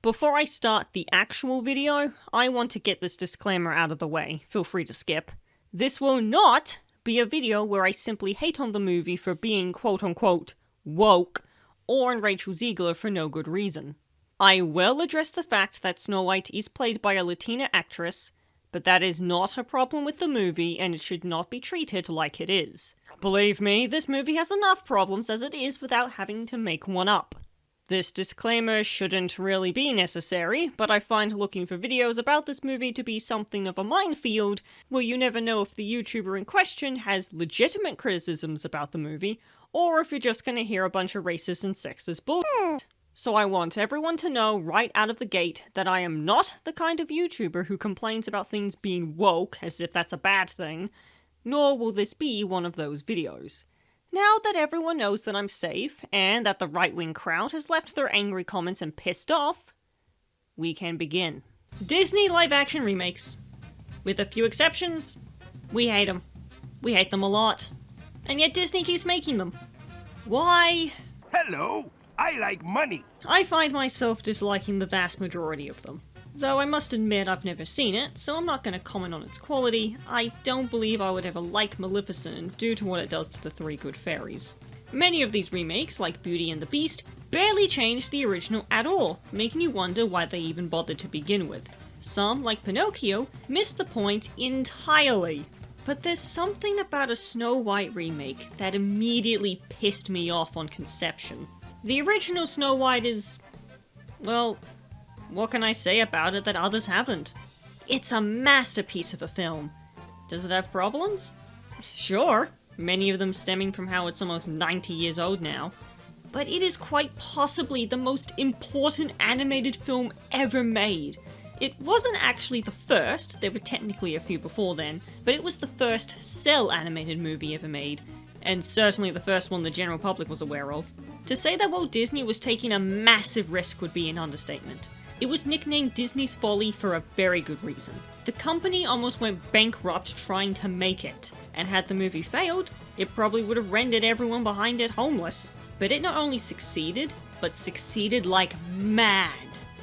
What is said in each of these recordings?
Before I start the actual video, I want to get this disclaimer out of the way. Feel free to skip. This will not be a video where I simply hate on the movie for being quote-unquote woke, or on Rachel Zegler for no good reason. I will address the fact that Snow White is played by a Latina actress, but that is not a problem with the movie and it should not be treated like it is. Believe me, this movie has enough problems as it is without having to make one up. This disclaimer shouldn't really be necessary, but I find looking for videos about this movie to be something of a minefield, where you never know if the YouTuber in question has legitimate criticisms about the movie, or if you're just gonna hear a bunch of racist and sexist bullshit. So I want everyone to know right out of the gate that I am not the kind of YouTuber who complains about things being woke as if that's a bad thing, nor will this be one of those videos. Now that everyone knows that I'm safe, and that the right-wing crowd has left their angry comments and pissed off, we can begin. Disney live-action remakes. With a few exceptions, we hate them. We hate them a lot. And yet Disney keeps making them. Why? Hello, I like money. I find myself disliking the vast majority of them. Though I must admit I've never seen it, so I'm not going to comment on its quality. I don't believe I would ever like Maleficent due to what it does to the Three Good Fairies. Many of these remakes, like Beauty and the Beast, barely change the original at all, making you wonder why they even bothered to begin with. Some, like Pinocchio, miss the point entirely. But there's something about a Snow White remake that immediately pissed me off on conception. The original Snow White is, well, what can I say about it that others haven't? It's a masterpiece of a film. Does it have problems? Sure, many of them stemming from how it's almost 90 years old now. But it is quite possibly the most important animated film ever made. It wasn't actually the first, there were technically a few before then, but it was the first cel animated movie ever made, and certainly the first one the general public was aware of. To say that Walt Disney was taking a massive risk would be an understatement. It was nicknamed Disney's Folly for a very good reason. The company almost went bankrupt trying to make it, and had the movie failed, it probably would have rendered everyone behind it homeless. But it not only succeeded, but succeeded like mad.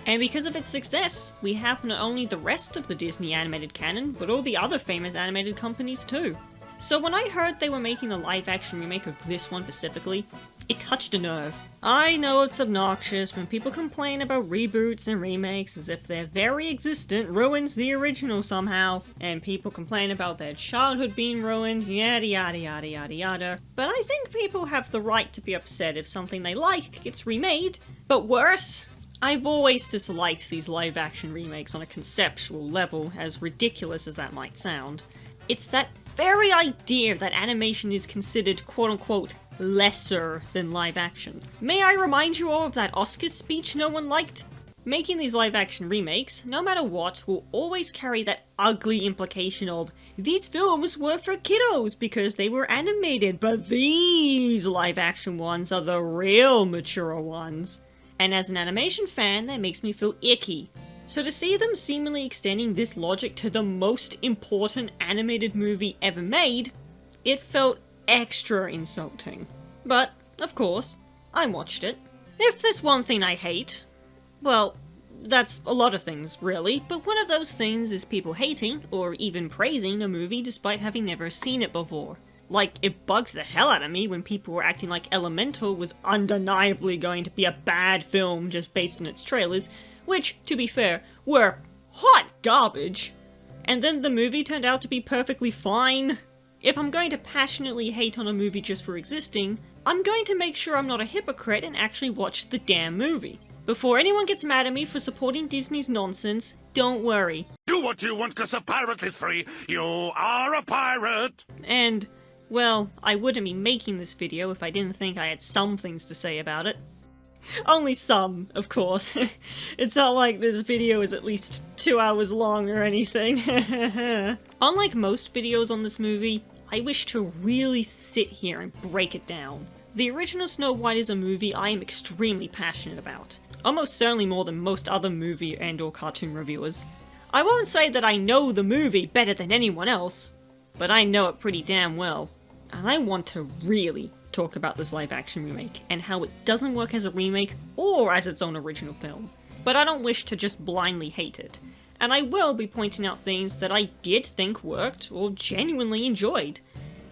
And because of its success, we have not only the rest of the Disney animated canon, but all the other famous animated companies too. So when I heard they were making a live-action remake of this one specifically, it touched a nerve. I know it's obnoxious when people complain about reboots and remakes as if their very existence ruins the original somehow, and people complain about their childhood being ruined, yada yada yada yada yada. But I think people have the right to be upset if something they like gets remade. But worse, I've always disliked these live-action remakes on a conceptual level, as ridiculous as that might sound. It's that very idea that animation is considered quote-unquote lesser than live action. May I remind you all of that Oscars speech no one liked? Making these live action remakes, no matter what, will always carry that ugly implication of these films were for kiddos because they were animated, but these live action ones are the real mature ones. And as an animation fan, that makes me feel icky. So to see them seemingly extending this logic to the most important animated movie ever made, it felt extra insulting. But, of course, I watched it. If there's one thing I hate, well, that's a lot of things, really, but one of those things is people hating, or even praising, a movie despite having never seen it before. Like, it bugged the hell out of me when people were acting like Elemental was undeniably going to be a bad film just based on its trailers, which, to be fair, were hot garbage. And then the movie turned out to be perfectly fine. If I'm going to passionately hate on a movie just for existing, I'm going to make sure I'm not a hypocrite and actually watch the damn movie. Before anyone gets mad at me for supporting Disney's nonsense, don't worry. Do what you want cause a pirate is free. You are a pirate. And, well, I wouldn't be making this video if I didn't think I had some things to say about it. Only some, of course. It's not like this video is at least 2 hours long or anything. Unlike most videos on this movie, I wish to really sit here and break it down. The original Snow White is a movie I am extremely passionate about. Almost certainly more than most other movie and or cartoon reviewers. I won't say that I know the movie better than anyone else, but I know it pretty damn well. And I want to really talk about this live-action remake, and how it doesn't work as a remake or as its own original film. but I don't wish to just blindly hate it. And I will be pointing out things that I did think worked or genuinely enjoyed.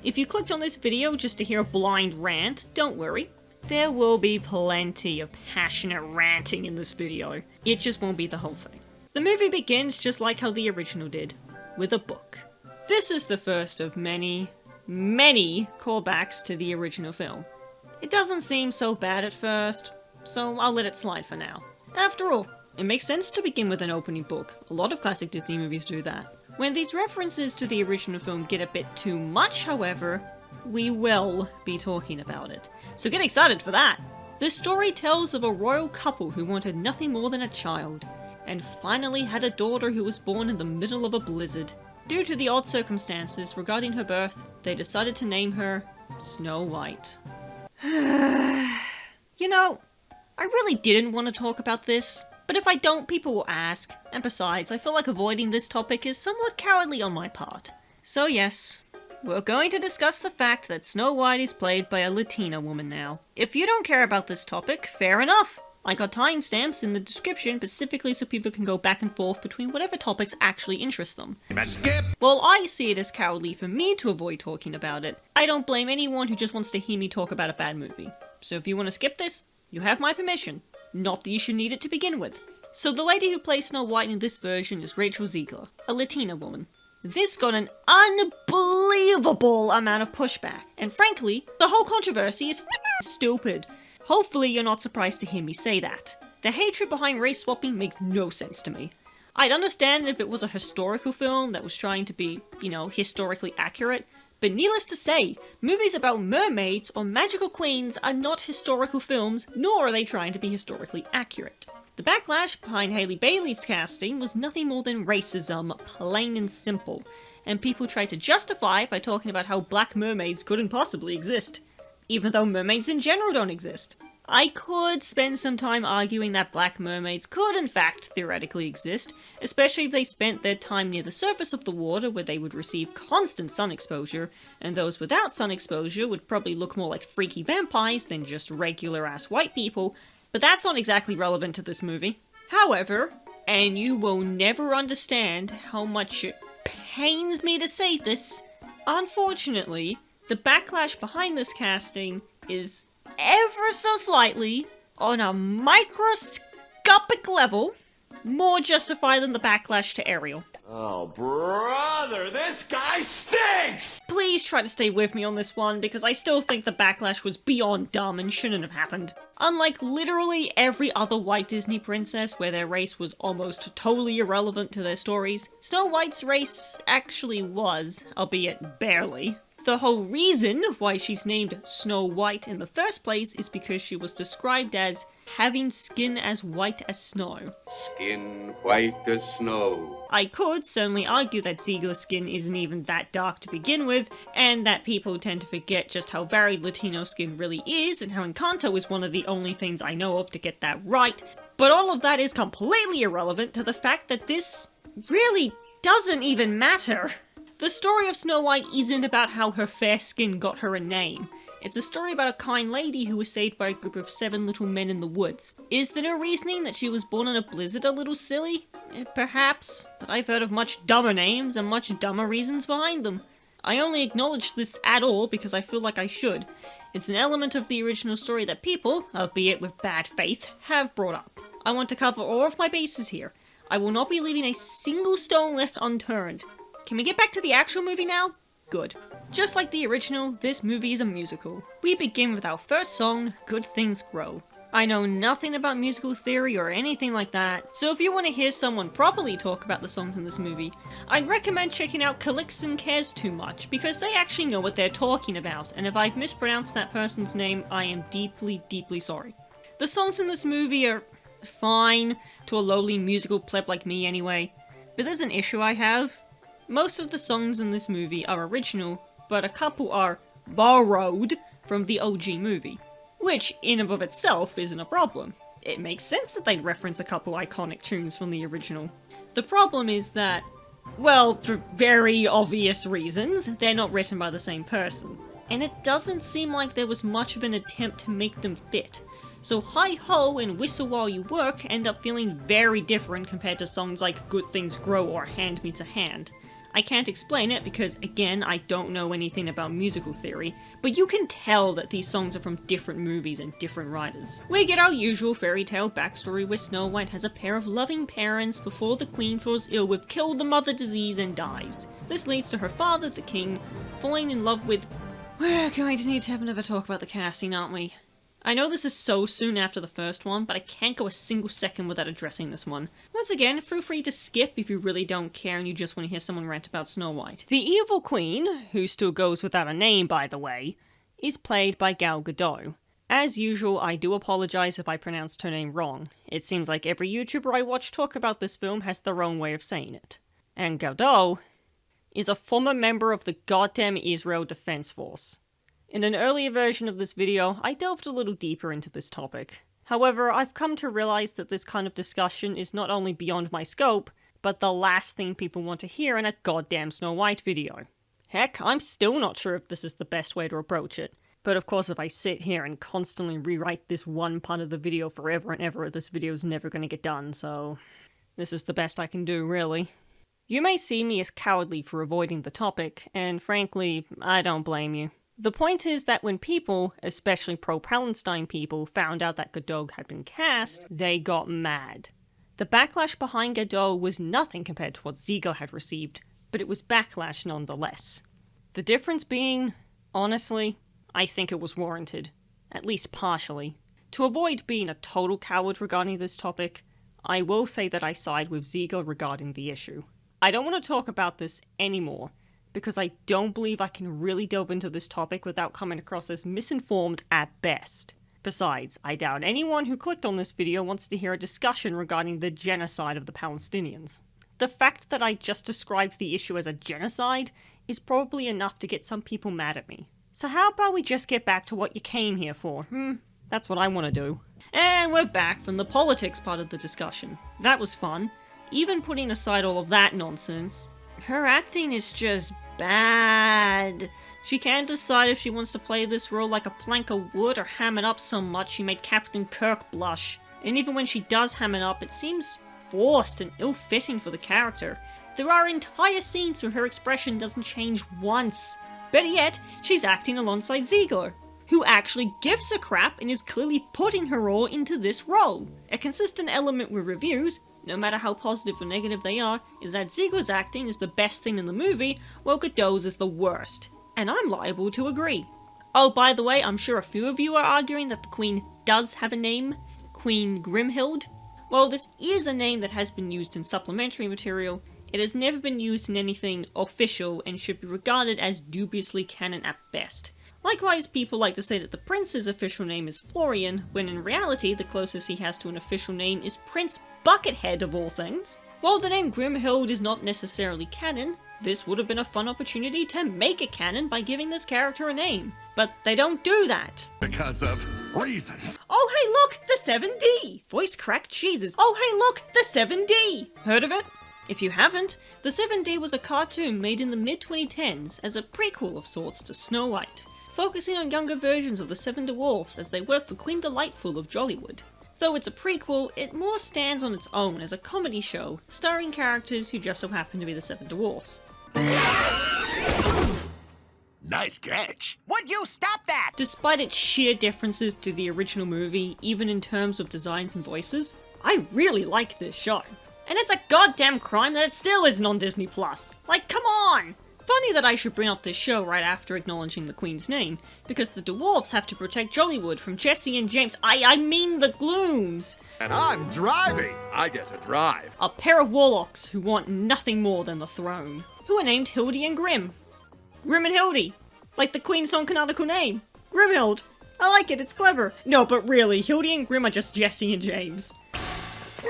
If you clicked on this video just to hear a blind rant, don't worry. There will be plenty of passionate ranting in this video. It just won't be the whole thing. The movie begins just like how the original did, with a book. This is the first of many, many callbacks to the original film. It doesn't seem so bad at first, so I'll let it slide for now. After all, it makes sense to begin with an opening book. A lot of classic Disney movies do that. When these references to the original film get a bit too much, however, we will be talking about it. So get excited for that! The story tells of a royal couple who wanted nothing more than a child, and finally had a daughter who was born in the middle of a blizzard. Due to the odd circumstances regarding her birth, they decided to name her Snow White. You know, I really didn't want to talk about this, but if I don't, people will ask, and besides, I feel like avoiding this topic is somewhat cowardly on my part. So yes, we're going to discuss the fact that Snow White is played by a Latina woman now. If you don't care about this topic, fair enough. I got timestamps in the description specifically so people can go back and forth between whatever topics actually interest them. Skip! While I see it as cowardly for me to avoid talking about it, I don't blame anyone who just wants to hear me talk about a bad movie. So if you want to skip this, you have my permission. Not that you should need it to begin with. So the lady who plays Snow White in this version is Rachel Zegler, a Latina woman. This got an unbelievable amount of pushback, and frankly, the whole controversy is stupid. Hopefully you're not surprised to hear me say that. The hatred behind race swapping makes no sense to me. I'd understand if it was a historical film that was trying to be, historically accurate, but needless to say, movies about mermaids or magical queens are not historical films, nor are they trying to be historically accurate. The backlash behind Hailey Bailey's casting was nothing more than racism, plain and simple, and people tried to justify it by talking about how black mermaids couldn't possibly exist, even though mermaids in general don't exist. I could spend some time arguing that black mermaids could in fact theoretically exist, especially if they spent their time near the surface of the water where they would receive constant sun exposure, and those without sun exposure would probably look more like freaky vampires than just regular-ass white people, but that's not exactly relevant to this movie. However, and you will never understand how much it pains me to say this, unfortunately, the backlash behind this casting is ever so slightly, on a microscopic level, more justified than the backlash to Ariel. Oh, brother, this guy stinks! Please try to stay with me on this one, because I still think the backlash was beyond dumb and shouldn't have happened. Unlike literally every other white Disney princess where their race was almost totally irrelevant to their stories, Snow White's race actually was, albeit barely. The whole reason why she's named Snow White in the first place is because she was described as having skin as white as snow. Skin white as snow. I could certainly argue that Ziegler's skin isn't even that dark to begin with, and that people tend to forget just how varied Latino skin really is, and how Encanto is one of the only things I know of to get that right, but all of that is completely irrelevant to the fact that this really doesn't even matter. The story of Snow White isn't about how her fair skin got her a name. It's a story about a kind lady who was saved by a group of 7 little men in the woods. Is the no reasoning that she was born in a blizzard a little silly? Perhaps, but I've heard of much dumber names and much dumber reasons behind them. I only acknowledge this at all because I feel like I should. It's an element of the original story that people, albeit with bad faith, have brought up. I want to cover all of my bases here. I will not be leaving a single stone left unturned. Can we get back to the actual movie now? Good. Just like the original, this movie is a musical. We begin with our first song, Good Things Grow. I know nothing about musical theory or anything like that, so if you want to hear someone properly talk about the songs in this movie, I'd recommend checking out Calixon Cares Too Much, because they actually know what they're talking about, and if I've mispronounced that person's name, I am deeply, deeply sorry. The songs in this movie are fine, to a lowly musical pleb like me anyway, but there's an issue I have. Most of the songs in this movie are original, but a couple are borrowed from the OG movie, which in and of itself isn't a problem. It makes sense that they'd reference a couple iconic tunes from the original. The problem is that, well, for very obvious reasons, they're not written by the same person, and it doesn't seem like there was much of an attempt to make them fit. So Hi-Ho and Whistle While You Work end up feeling very different compared to songs like Good Things Grow or Hand Meets a Hand. I can't explain it because, again, I don't know anything about musical theory, but you can tell that these songs are from different movies and different writers. We get our usual fairy tale backstory where Snow White has a pair of loving parents before the queen falls ill with Kill the Mother disease and dies. This leads to her father, the king, falling in love with... We're going to need to have another talk about the casting, aren't we? I know this is so soon after the first one, but I can't go a single second without addressing this one. Once again, feel free to skip if you really don't care and you just want to hear someone rant about Snow White. The evil queen, who still goes without a name by the way, is played by Gal Gadot. As usual, I do apologise if I pronounced her name wrong. It seems like every YouTuber I watch talk about this film has their own way of saying it. And Gadot is a former member of the goddamn Israel Defense Force. In an earlier version of this video, I delved a little deeper into this topic. However, I've come to realize that this kind of discussion is not only beyond my scope, but the last thing people want to hear in a goddamn Snow White video. Heck, I'm still not sure if this is the best way to approach it. But of course, if I sit here and constantly rewrite this one part of the video forever and ever, this video's never gonna get done, so... this is the best I can do, really. You may see me as cowardly for avoiding the topic, and frankly, I don't blame you. The point is that when people, especially pro-Palestine people, found out that Gadot had been cast, they got mad. The backlash behind Gadot was nothing compared to what Ziegler had received, but it was backlash nonetheless. The difference being, honestly, I think it was warranted. At least partially. To avoid being a total coward regarding this topic, I will say that I side with Ziegler regarding the issue. I don't want to talk about this anymore, because I don't believe I can really delve into this topic without coming across as misinformed at best. Besides, I doubt anyone who clicked on this video wants to hear a discussion regarding the genocide of the Palestinians. The fact that I just described the issue as a genocide is probably enough to get some people mad at me. So how about we just get back to what you came here for, That's what I want to do. And we're back from the politics part of the discussion. That was fun. Even putting aside all of that nonsense, her acting is just bad. She can't decide if she wants to play this role like a plank of wood or ham it up so much she made Captain Kirk blush. And even when she does ham it up, it seems forced and ill-fitting for the character. There are entire scenes where her expression doesn't change once. Better yet, she's acting alongside Ziegler, who actually gives a crap and is clearly putting her all into this role. A consistent element with reviews, no matter how positive or negative they are, is that Ziegler's acting is the best thing in the movie, while Gadot's is the worst. And I'm liable to agree. Oh, by the way, I'm sure a few of you are arguing that the Queen does have a name, Queen Grimhild. Well, this is a name that has been used in supplementary material. It has never been used in anything official and should be regarded as dubiously canon at best. Likewise, people like to say that the prince's official name is Florian, when in reality the closest he has to an official name is Prince Buckethead of all things. While the name Grimhild is not necessarily canon, this would have been a fun opportunity to make it canon by giving this character a name. But they don't do that. Because of reasons. Oh hey look, the 7D! Voice cracked cheeses. Oh hey look, the 7D! Heard of it? If you haven't, the 7D was a cartoon made in the mid-2010s as a prequel of sorts to Snow White, focusing on younger versions of the Seven Dwarfs as they work for Queen Delightful of Jollywood. Though it's a prequel, it more stands on its own as a comedy show, starring characters who just so happen to be the Seven Dwarfs. Nice catch. Would you stop that? Despite its sheer differences to the original movie, even in terms of designs and voices, I really like this show. And it's a goddamn crime that it still isn't on Disney+. Like, come on! Funny that I should bring up this show right after acknowledging the Queen's name, because the dwarves have to protect Jollywood from Jesse and James, I mean the Glooms! And I'm driving. I get to drive. A pair of warlocks who want nothing more than the throne, who are named Hildy and Grim. Grim and Hildy! Like the Queen's own canonical name. Grimhild! I like it, it's clever. No, but really, Hildy and Grim are just Jesse and James.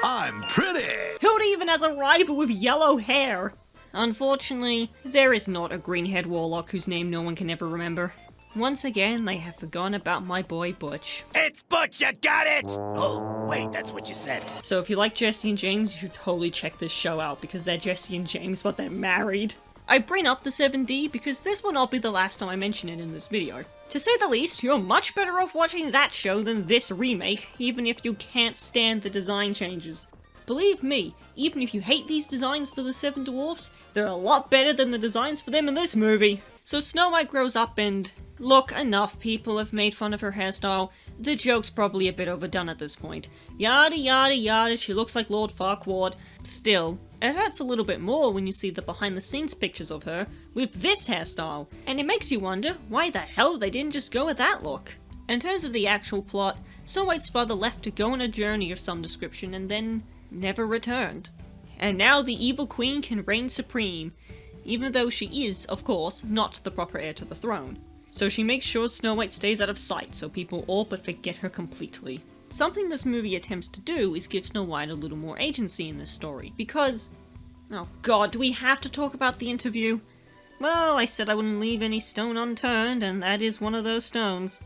I'm pretty. Hildy even has a rival with yellow hair. Unfortunately, there is not a green-haired warlock whose name no one can ever remember. Once again, they have forgotten about my boy Butch. It's Butch, you got it! Oh, wait, that's what you said. So if you like Jesse and James, you should totally check this show out, because they're Jesse and James, but they're married. I bring up the 7D because this will not be the last time I mention it in this video. To say the least, you're much better off watching that show than this remake, even if you can't stand the design changes. Believe me, even if you hate these designs for the Seven Dwarfs, they're a lot better than the designs for them in this movie. So Snow White grows up and... Look, enough people have made fun of her hairstyle. The joke's probably a bit overdone at this point. Yada yada yada, she looks like Lord Farquaad. Still, it hurts a little bit more when you see the behind the scenes pictures of her with this hairstyle, and it makes you wonder why the hell they didn't just go with that look. In terms of the actual plot, Snow White's father left to go on a journey of some description and then never returned. And now the evil queen can reign supreme, even though she is, of course, not the proper heir to the throne. So she makes sure Snow White stays out of sight so people all but forget her completely. Something this movie attempts to do is give Snow White a little more agency in this story, because... Oh god, do we have to talk about the interview? Well, I said I wouldn't leave any stone unturned, and that is one of those stones.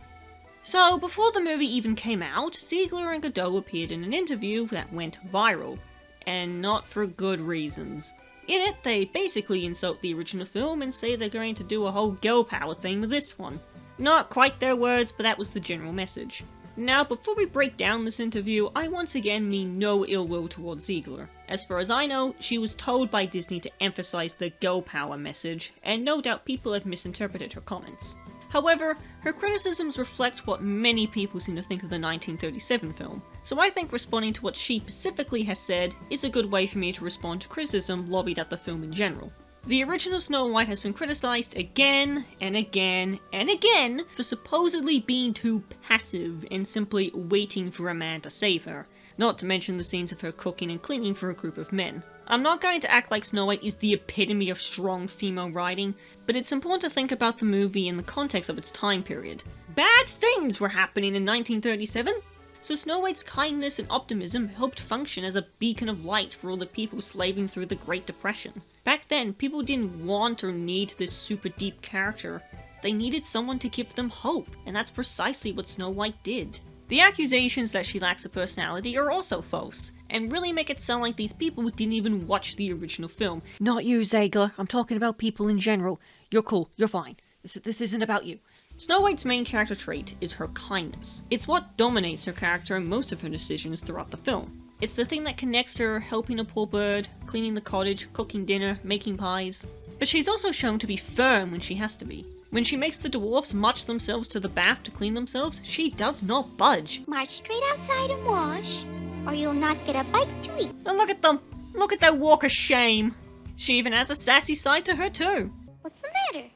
So, before the movie even came out, Ziegler and Godot appeared in an interview that went viral, and not for good reasons. In it, they basically insult the original film and say they're going to do a whole girl power thing with this one. Not quite their words, but that was the general message. Now, before we break down this interview, I once again mean no ill will towards Ziegler. As far as I know, she was told by Disney to emphasize the girl power message, and no doubt people have misinterpreted her comments. However, her criticisms reflect what many people seem to think of the 1937 film, so I think responding to what she specifically has said is a good way for me to respond to criticism lobbied at the film in general. The original Snow White has been criticized again and again and again for supposedly being too passive and simply waiting for a man to save her, not to mention the scenes of her cooking and cleaning for a group of men. I'm not going to act like Snow White is the epitome of strong female writing, but it's important to think about the movie in the context of its time period. Bad things were happening in 1937, so Snow White's kindness and optimism helped function as a beacon of light for all the people slaving through the Great Depression. Back then, people didn't want or need this super deep character. They needed someone to give them hope, and that's precisely what Snow White did. The accusations that she lacks a personality are also false, and really make it sound like these people didn't even watch the original film. Not you, Ziegler. I'm talking about people in general. You're cool. You're fine. This isn't about you. Snow White's main character trait is her kindness. It's what dominates her character and most of her decisions throughout the film. It's the thing that connects her, helping a poor bird, cleaning the cottage, cooking dinner, making pies. But she's also shown to be firm when she has to be. When she makes the dwarfs march themselves to the bath to clean themselves, she does not budge. March straight outside and wash, or you'll not get a bite to eat. And look at them! Look at that walk of shame! She even has a sassy side to her too. What's the matter?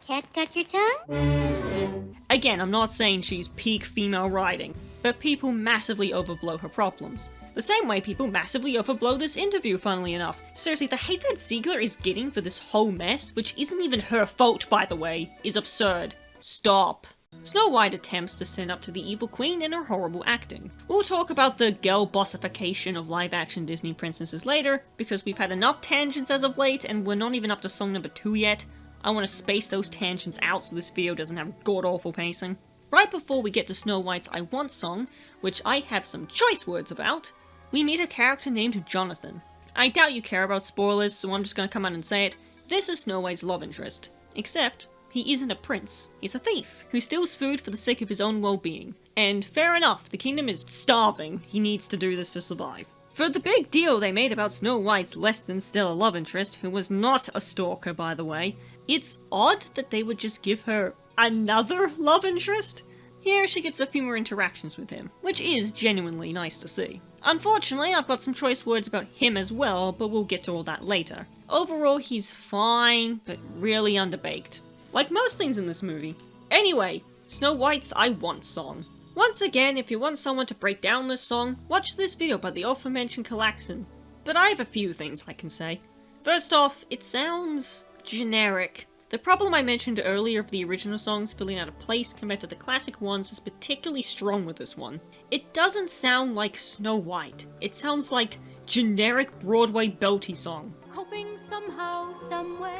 Cat got your tongue? Again, I'm not saying she's peak female writing, but people massively overblow her problems. The same way people massively overblow this interview, funnily enough. Seriously, the hate that Ziegler is getting for this whole mess, which isn't even her fault by the way, is absurd. Stop. Snow White attempts to stand up to the evil queen in her horrible acting. We'll talk about the girl bossification of live-action Disney princesses later, because we've had enough tangents as of late and we're not even up to song number 2 yet. I want to space those tangents out so this video doesn't have god-awful pacing. Right before we get to Snow White's I Want song, which I have some choice words about, we meet a character named Jonathan. I doubt you care about spoilers, so I'm just gonna come out and say it. This is Snow White's love interest. Except, he isn't a prince. He's a thief, who steals food for the sake of his own well-being. And fair enough, the kingdom is starving. He needs to do this to survive. For the big deal they made about Snow White's less than stellar love interest, who was not a stalker by the way, it's odd that they would just give her another love interest. Here she gets a few more interactions with him, which is genuinely nice to see. Unfortunately, I've got some choice words about him as well, but we'll get to all that later. Overall, he's fine, but really underbaked. Like most things in this movie. Anyway, Snow White's I Want song. Once again, if you want someone to break down this song, watch this video by the aforementioned Kalaxin. But I have a few things I can say. First off, it sounds generic. The problem I mentioned earlier of the original songs feeling out of place compared to the classic ones is particularly strong with this one. It doesn't sound like Snow White. It sounds like generic Broadway belty song. Hoping somehow, someway,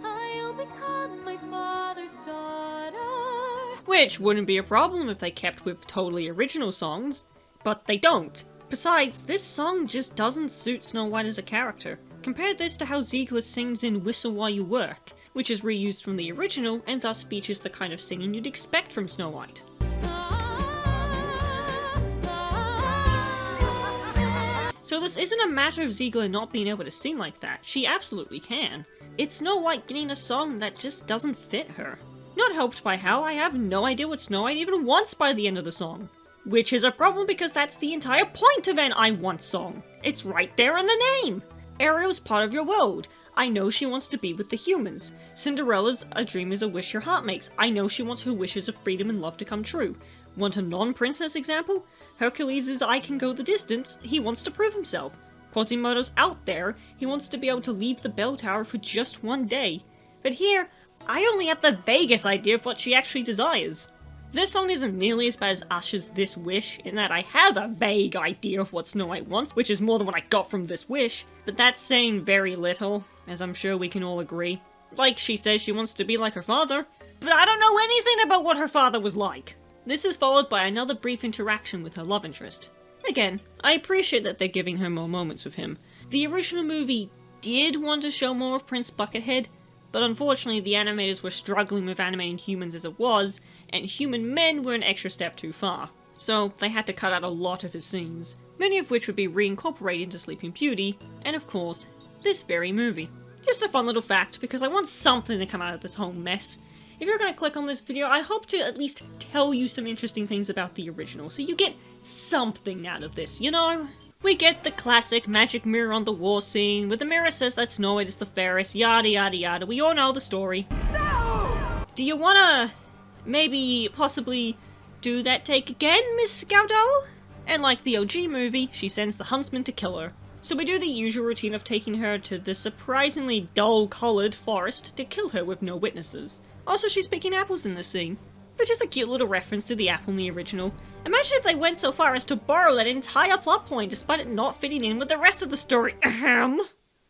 I'll become my father's daughter. Which wouldn't be a problem if they kept with totally original songs, but they don't. Besides, this song just doesn't suit Snow White as a character. Compare this to how Ziegler sings in Whistle While You Work. which is reused from the original and thus features the kind of singing you'd expect from Snow White. So this isn't a matter of Ziegler not being able to sing like that, she absolutely can. It's Snow White getting a song that just doesn't fit her. Not helped by how I have no idea what Snow White even wants by the end of the song. Which is a problem because that's the entire point of an I Want song. It's right there in the name! Ariel's part of your world. I know she wants to be with the humans. Cinderella's a dream is a wish your heart makes. I know she wants her wishes of freedom and love to come true. Want a non-princess example? Hercules' I can go the distance, he wants to prove himself. Quasimodo's out there, he wants to be able to leave the bell tower for just one day. But here, I only have the vaguest idea of what she actually desires. This song isn't nearly as bad as Usher's This Wish, in that I have a vague idea of what Snow White wants, which is more than what I got from This Wish, but that's saying very little, as I'm sure we can all agree. Like, she says she wants to be like her father, but I don't know anything about what her father was like. This is followed by another brief interaction with her love interest. Again, I appreciate that they're giving her more moments with him. The original movie did want to show more of Prince Buckethead, but unfortunately the animators were struggling with animating humans as it was, and human men were an extra step too far. So they had to cut out a lot of his scenes, many of which would be reincorporated into Sleeping Beauty, and of course, this very movie. Just a fun little fact, because I want something to come out of this whole mess. If you're going to click on this video, I hope to at least tell you some interesting things about the original, so you get something out of this, you know? We get the classic magic mirror on the wall scene, where the mirror says that Snow White is the fairest, yada yada yada, we all know the story. No! Do you wanna maybe possibly do that take again, Miss Scoutdoll? And like the OG movie, she sends the huntsman to kill her. So we do the usual routine of taking her to the surprisingly dull-coloured forest to kill her with no witnesses. Also, she's picking apples in this scene, which is a cute little reference to the apple in the original. Imagine if they went so far as to borrow that entire plot point despite it not fitting in with the rest of the story. Ahem.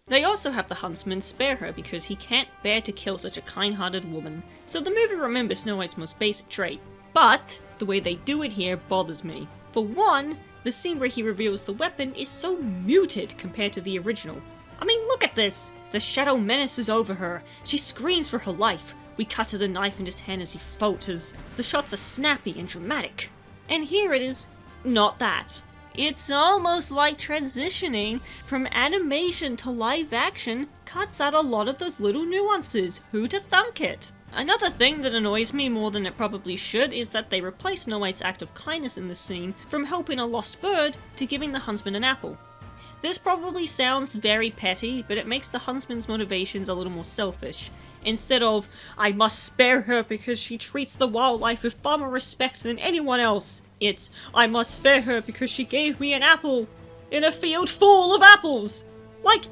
They also have the huntsman spare her because he can't bear to kill such a kind-hearted woman, so the movie remembers Snow White's most basic trait. But the way they do it here bothers me. For one, the scene where he reveals the weapon is so muted compared to the original. I mean, look at this! The shadow menaces over her. She screams for her life. We cut to the knife in his hand as he falters. The shots are snappy and dramatic. And here it is not that. It's almost like transitioning from animation to live action cuts out a lot of those little nuances. Who to thunk it? Another thing that annoys me more than it probably should is that they replace Snow White's act of kindness in this scene from helping a lost bird to giving the huntsman an apple. This probably sounds very petty, but it makes the huntsman's motivations a little more selfish. Instead of, I must spare her because she treats the wildlife with far more respect than anyone else, it's, I must spare her because she gave me an apple in a field full of apples! Like,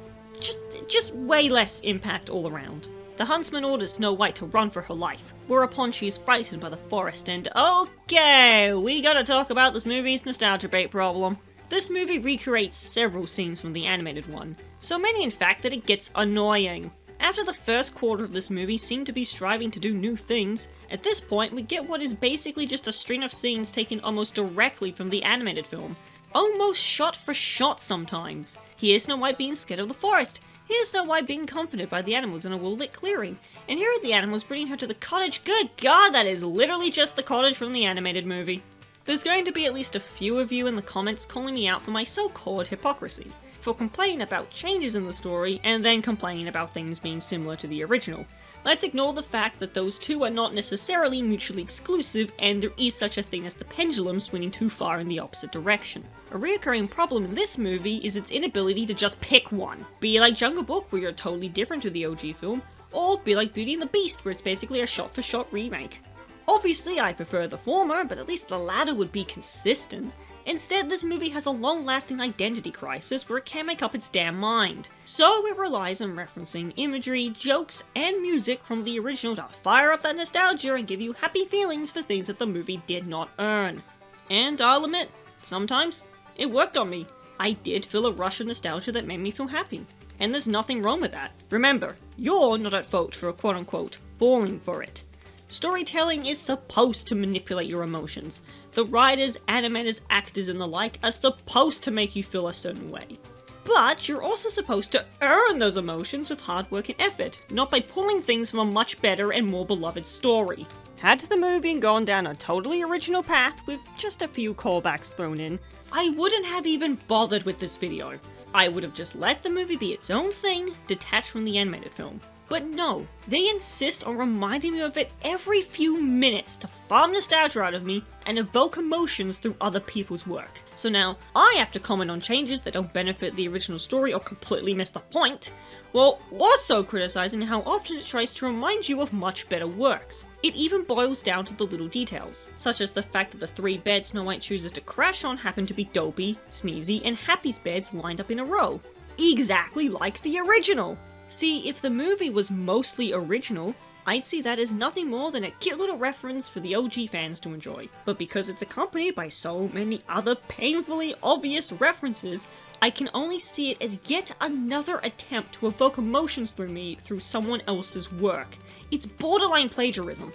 just way less impact all around. The huntsman orders Snow White to run for her life, whereupon she is frightened by the forest and okay, we gotta talk about this movie's nostalgia bait problem. This movie recreates several scenes from the animated one, so many in fact that it gets annoying. After the first quarter of this movie seemed to be striving to do new things, at this point we get what is basically just a string of scenes taken almost directly from the animated film. Almost shot for shot sometimes. Here's Snow White being scared of the forest. Here's Snow White being comforted by the animals in a well-lit clearing. And here are the animals bringing her to the cottage. Good God, that is literally just the cottage from the animated movie. There's going to be at least a few of you in the comments calling me out for my so-called hypocrisy, for complaining about changes in the story and then complaining about things being similar to the original. Let's ignore the fact that those two are not necessarily mutually exclusive and there is such a thing as the pendulum swinging too far in the opposite direction. A recurring problem in this movie is its inability to just pick one. Be like Jungle Book, where you're totally different to the OG film, or be like Beauty and the Beast, where it's basically a shot-for-shot remake. Obviously I prefer the former, but at least the latter would be consistent. Instead, this movie has a long-lasting identity crisis where it can't make up its damn mind. So it relies on referencing imagery, jokes, and music from the original to fire up that nostalgia and give you happy feelings for things that the movie did not earn. And I'll admit, sometimes it worked on me. I did feel a rush of nostalgia that made me feel happy. And there's nothing wrong with that. Remember, you're not at fault for quote-unquote falling for it. Storytelling is supposed to manipulate your emotions. The writers, animators, actors, and the like are supposed to make you feel a certain way. But you're also supposed to earn those emotions with hard work and effort, not by pulling things from a much better and more beloved story. Had the movie gone down a totally original path with just a few callbacks thrown in, I wouldn't have even bothered with this video. I would have just let the movie be its own thing, detached from the animated film. But no, they insist on reminding me of it every few minutes to farm nostalgia out of me and evoke emotions through other people's work. So now I have to comment on changes that don't benefit the original story or completely miss the point, while also criticizing how often it tries to remind you of much better works. It even boils down to the little details, such as the fact that the 3 beds Snow White chooses to crash on happen to be Dopey, Sneezy, and Happy's beds lined up in a row. Exactly like the original! See, if the movie was mostly original, I'd see that as nothing more than a cute little reference for the OG fans to enjoy. But because it's accompanied by so many other painfully obvious references, I can only see it as yet another attempt to evoke emotions through me through someone else's work. It's borderline plagiarism.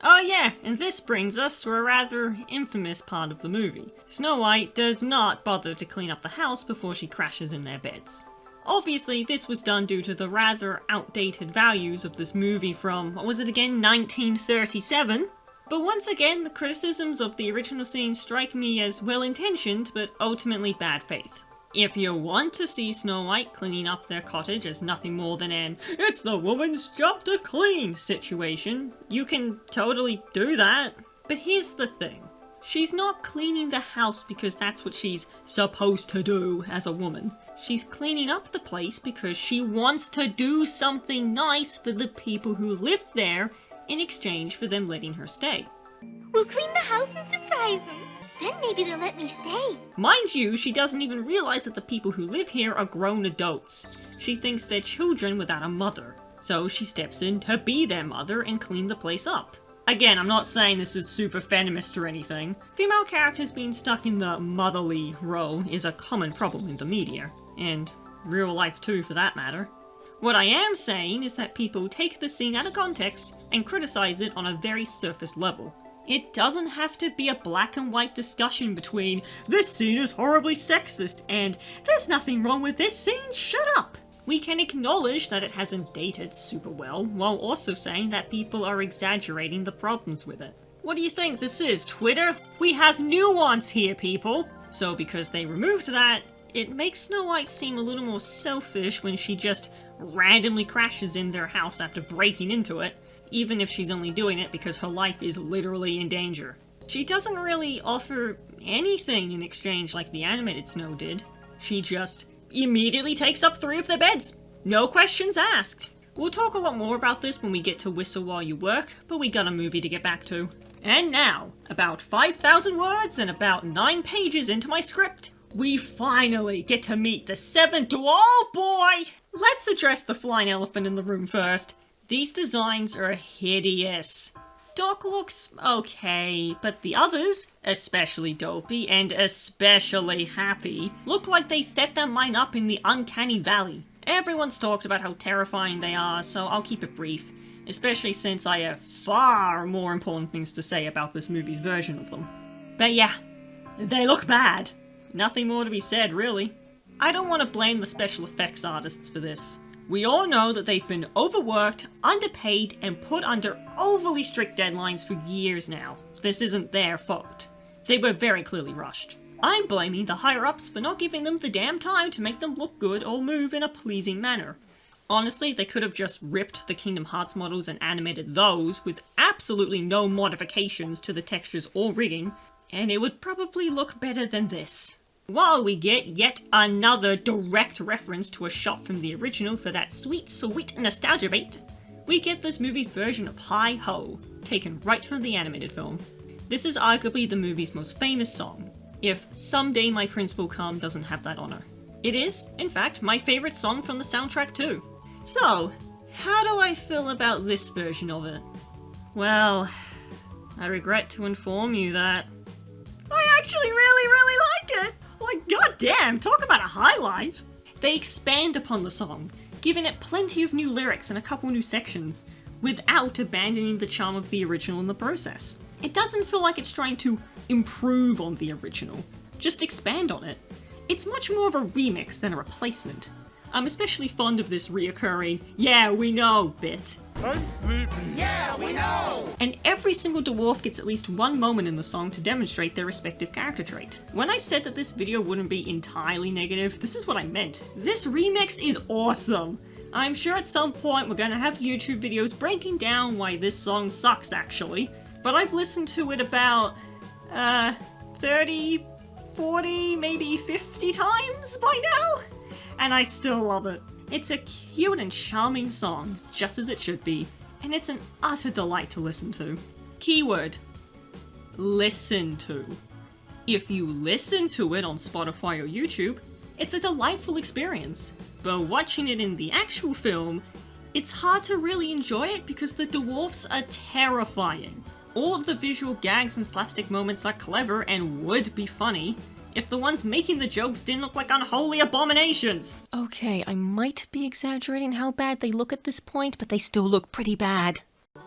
Oh yeah, and this brings us to a rather infamous part of the movie. Snow White does not bother to clean up the house before she crashes in their beds. Obviously, this was done due to the rather outdated values of this movie from, what was it again, 1937? But once again, the criticisms of the original scene strike me as well-intentioned, but ultimately bad faith. If you want to see Snow White cleaning up their cottage as nothing more than an "it's the woman's job to clean" situation, you can totally do that. But here's the thing. She's not cleaning the house because that's what she's supposed to do as a woman. She's cleaning up the place because she wants to do something nice for the people who live there in exchange for them letting her stay. We'll clean the house and surprise them. Then maybe they'll let me stay. Mind you, she doesn't even realize that the people who live here are grown adults. She thinks they're children without a mother. So she steps in to be their mother and clean the place up. Again, I'm not saying this is super feminist or anything. Female characters being stuck in the motherly role is a common problem in the media, and real life too for that matter. What I am saying is that people take the scene out of context and criticize it on a very surface level. It doesn't have to be a black and white discussion between "this scene is horribly sexist" and "there's nothing wrong with this scene, shut up!" We can acknowledge that it hasn't dated super well, while also saying that people are exaggerating the problems with it. What do you think this is, Twitter? We have nuance here, people! So because they removed that, it makes Snow White seem a little more selfish when she just randomly crashes in their house after breaking into it, even if she's only doing it because her life is literally in danger. She doesn't really offer anything in exchange like the animated Snow did. She just immediately takes up 3 of their beds. No questions asked. We'll talk a lot more about this when we get to Whistle While You Work, but we got a movie to get back to. And now, about 5,000 words and about 9 pages into my script, we finally get to meet the 7th Oh boy! Let's address the flying elephant in the room first. These designs are hideous. Doc looks okay, but the others, especially Dopey and especially Happy, look like they set their mind up in the uncanny valley. Everyone's talked about how terrifying they are, so I'll keep it brief, especially since I have far more important things to say about this movie's version of them. But yeah, they look bad. Nothing more to be said, really. I don't want to blame the special effects artists for this. We all know that they've been overworked, underpaid, and put under overly strict deadlines for years now. This isn't their fault. They were very clearly rushed. I'm blaming the higher-ups for not giving them the damn time to make them look good or move in a pleasing manner. Honestly, they could have just ripped the Kingdom Hearts models and animated those with absolutely no modifications to the textures or rigging, and it would probably look better than this. While we get yet another direct reference to a shot from the original for that sweet, sweet nostalgia bait, we get this movie's version of Hi-Ho, taken right from the animated film. This is arguably the movie's most famous song, if Someday My Prince Will Come doesn't have that honor. It is, in fact, my favorite song from the soundtrack too. So, how do I feel about this version of it? Well, I regret to inform you that I actually really like it! Like, goddamn, talk about a highlight! They expand upon the song, giving it plenty of new lyrics and a couple new sections, without abandoning the charm of the original in the process. It doesn't feel like it's trying to improve on the original, just expand on it. It's much more of a remix than a replacement. I'm especially fond of this reoccurring, "yeah, we know" bit. I'm sleepy. Yeah, we know! And every single dwarf gets at least one moment in the song to demonstrate their respective character trait. When I said that this video wouldn't be entirely negative, this is what I meant. This remix is awesome! I'm sure at some point we're gonna have YouTube videos breaking down why this song sucks actually, but I've listened to it about, 30, 40, maybe 50 times by now, and I still love it. It's a cute and charming song, just as it should be, and it's an utter delight to listen to. Keyword: listen to. If you listen to it on Spotify or YouTube, it's a delightful experience, but watching it in the actual film, it's hard to really enjoy it because the dwarfs are terrifying. All of the visual gags and slapstick moments are clever and would be funny if the ones making the jokes didn't look like unholy abominations. Okay, I might be exaggerating how bad they look at this point, but they still look pretty bad.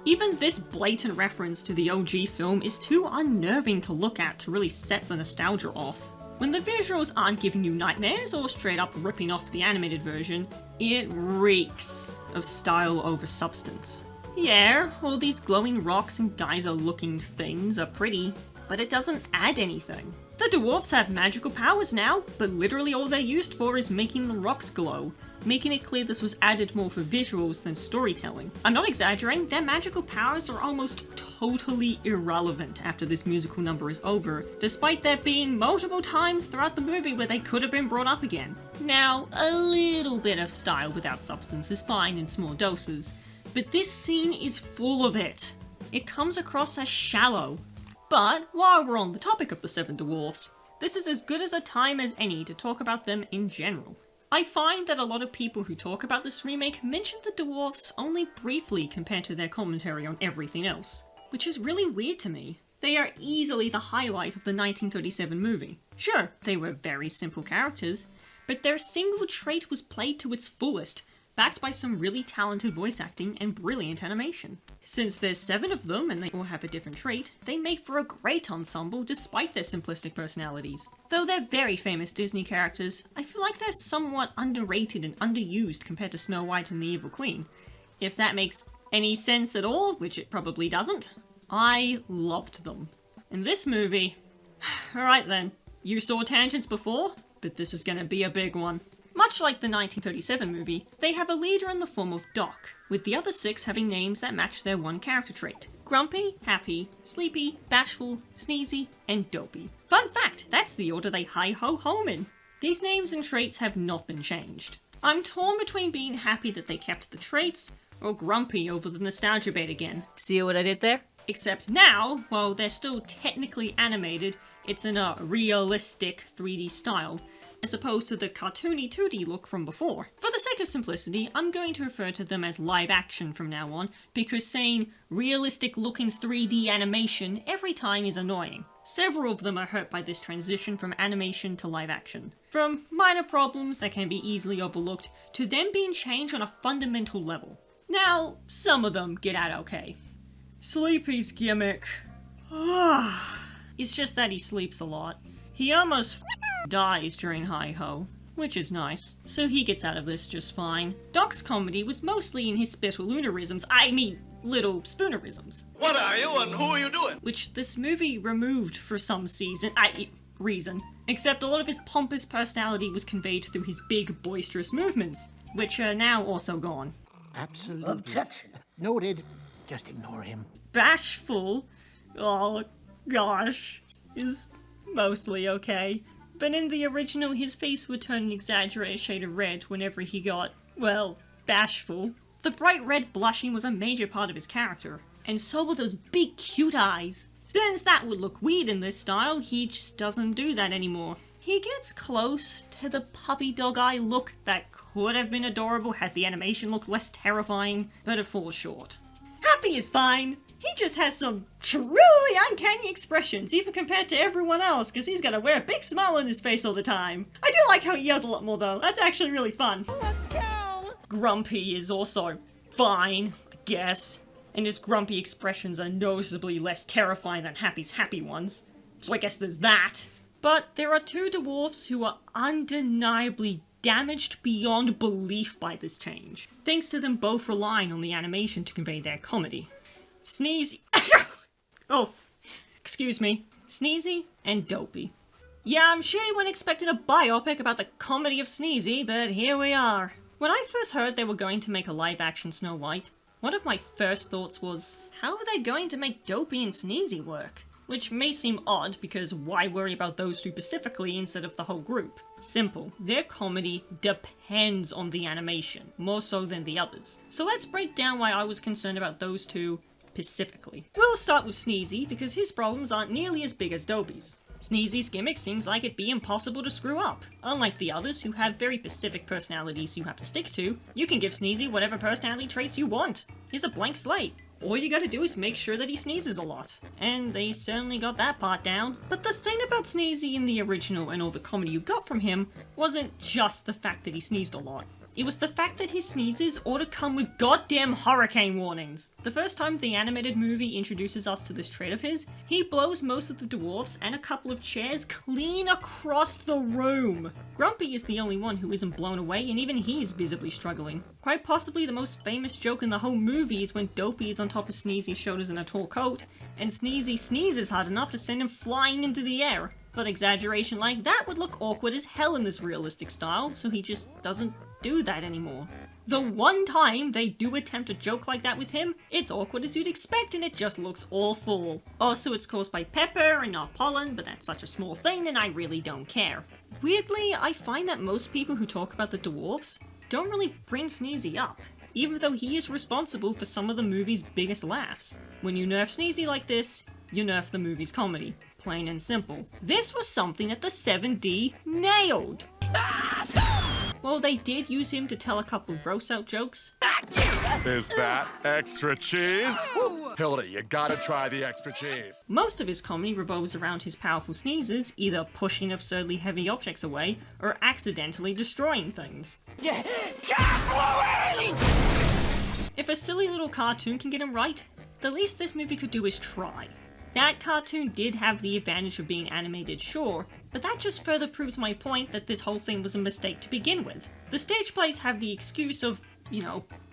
Even this blatant reference to the OG film is too unnerving to look at to really set the nostalgia off. When the visuals aren't giving you nightmares or straight up ripping off the animated version, it reeks of style over substance. Yeah, all these glowing rocks and geyser-looking things are pretty, but it doesn't add anything. The dwarfs have magical powers now, but literally all they're used for is making the rocks glow, making it clear this was added more for visuals than storytelling. I'm not exaggerating, their magical powers are almost totally irrelevant after this musical number is over, despite there being multiple times throughout the movie where they could have been brought up again. Now, a little bit of style without substance is fine in small doses, but this scene is full of it. It comes across as shallow. But while we're on the topic of the Seven Dwarfs, this is as good as a time as any to talk about them in general. I find that a lot of people who talk about this remake mention the dwarfs only briefly compared to their commentary on everything else, which is really weird to me. They are easily the highlight of the 1937 movie. Sure, they were very simple characters, but their single trait was played to its fullest, backed by some really talented voice acting and brilliant animation. Since there's 7 of them and they all have a different trait, they make for a great ensemble despite their simplistic personalities. Though they're very famous Disney characters, I feel like they're somewhat underrated and underused compared to Snow White and the Evil Queen. If that makes any sense at all, which it probably doesn't, I loved them. In this movie, alright then, you saw tangents before, but this is gonna be a big one. Much like the 1937 movie, they have a leader in the form of Doc, with the other 6 having names that match their one character trait. Grumpy, Happy, Sleepy, Bashful, Sneezy, and Dopey. Fun fact, that's the order they hi-ho-home in. These names and traits have not been changed. I'm torn between being happy that they kept the traits, or grumpy over the nostalgia bait again. See what I did there? Except now, while they're still technically animated, it's in a realistic 3D style, as opposed to the cartoony 2D look from before. For the sake of simplicity, I'm going to refer to them as live action from now on, because saying realistic looking 3D animation every time is annoying. Several of them are hurt by this transition from animation to live action. From minor problems that can be easily overlooked, to them being changed on a fundamental level. Now, some of them get out okay. Sleepy's gimmick. It's just that he sleeps a lot. He almost dies during Hi-Ho, which is nice, so he gets out of this just fine. Doc's comedy was mostly in his spittleloonerisms, I mean, little spoonerisms. What are you and who are you doing? Which this movie removed for some reason. Except a lot of his pompous personality was conveyed through his big, boisterous movements, which are now also gone. Absolutely. Objection. Noted. Just ignore him. Bashful, oh gosh, is mostly okay. But in the original, his face would turn an exaggerated shade of red whenever he got, well, bashful. The bright red blushing was a major part of his character, and so were those big cute eyes. Since that would look weird in this style, he just doesn't do that anymore. He gets close to the puppy dog eye look that could have been adorable had the animation looked less terrifying, but it falls short. Happy is fine. He just has some truly uncanny expressions, even compared to everyone else, because he's got to wear a big smile on his face all the time. I do like how he yells a lot more though, that's actually really fun. Let's go! Grumpy is also fine, I guess, and his grumpy expressions are noticeably less terrifying than Happy's happy ones, so I guess there's that. But there are two dwarfs who are undeniably damaged beyond belief by this change, thanks to them both relying on the animation to convey their comedy. Sneezy... oh, excuse me. Sneezy and Dopey. Yeah, I'm sure you weren't expecting a biopic about the comedy of Sneezy, but here we are. When I first heard they were going to make a live-action Snow White, one of my first thoughts was, how are they going to make Dopey and Sneezy work? Which may seem odd, because why worry about those two specifically instead of the whole group? Simple. Their comedy depends on the animation, more so than the others. So let's break down why I was concerned about those two specifically. We'll start with Sneezy, because his problems aren't nearly as big as Dopey's. Sneezy's gimmick seems like it'd be impossible to screw up. Unlike the others, who have very specific personalities you have to stick to, you can give Sneezy whatever personality traits you want. He's a blank slate. All you gotta do is make sure that he sneezes a lot. And they certainly got that part down. But the thing about Sneezy in the original and all the comedy you got from him wasn't just the fact that he sneezed a lot. It was the fact that his sneezes ought to come with goddamn hurricane warnings. The first time the animated movie introduces us to this trait of his, he blows most of the dwarves and a couple of chairs clean across the room. Grumpy is the only one who isn't blown away, and even he's visibly struggling. Quite possibly the most famous joke in the whole movie is when Dopey is on top of Sneezy's shoulders in a tall coat, and Sneezy sneezes hard enough to send him flying into the air. But exaggeration like that would look awkward as hell in this realistic style, so he just doesn't do that anymore. The one time they do attempt a joke like that with him, it's awkward as you'd expect and it just looks awful. Also, it's caused by pepper and not pollen, but that's such a small thing and I really don't care. Weirdly, I find that most people who talk about the dwarves don't really bring Sneezy up, even though he is responsible for some of the movie's biggest laughs. When you nerf Sneezy like this, you nerf the movie's comedy. Plain and simple. This was something that the 7D nailed! Well, they did use him to tell a couple gross out jokes. Is that extra cheese? Hilda, you gotta try the extra cheese. Most of his comedy revolves around his powerful sneezes, either pushing absurdly heavy objects away, or accidentally destroying things. If a silly little cartoon can get him right, the least this movie could do is try. That cartoon did have the advantage of being animated, sure, but that just further proves my point that this whole thing was a mistake to begin with. The stage plays have the excuse of,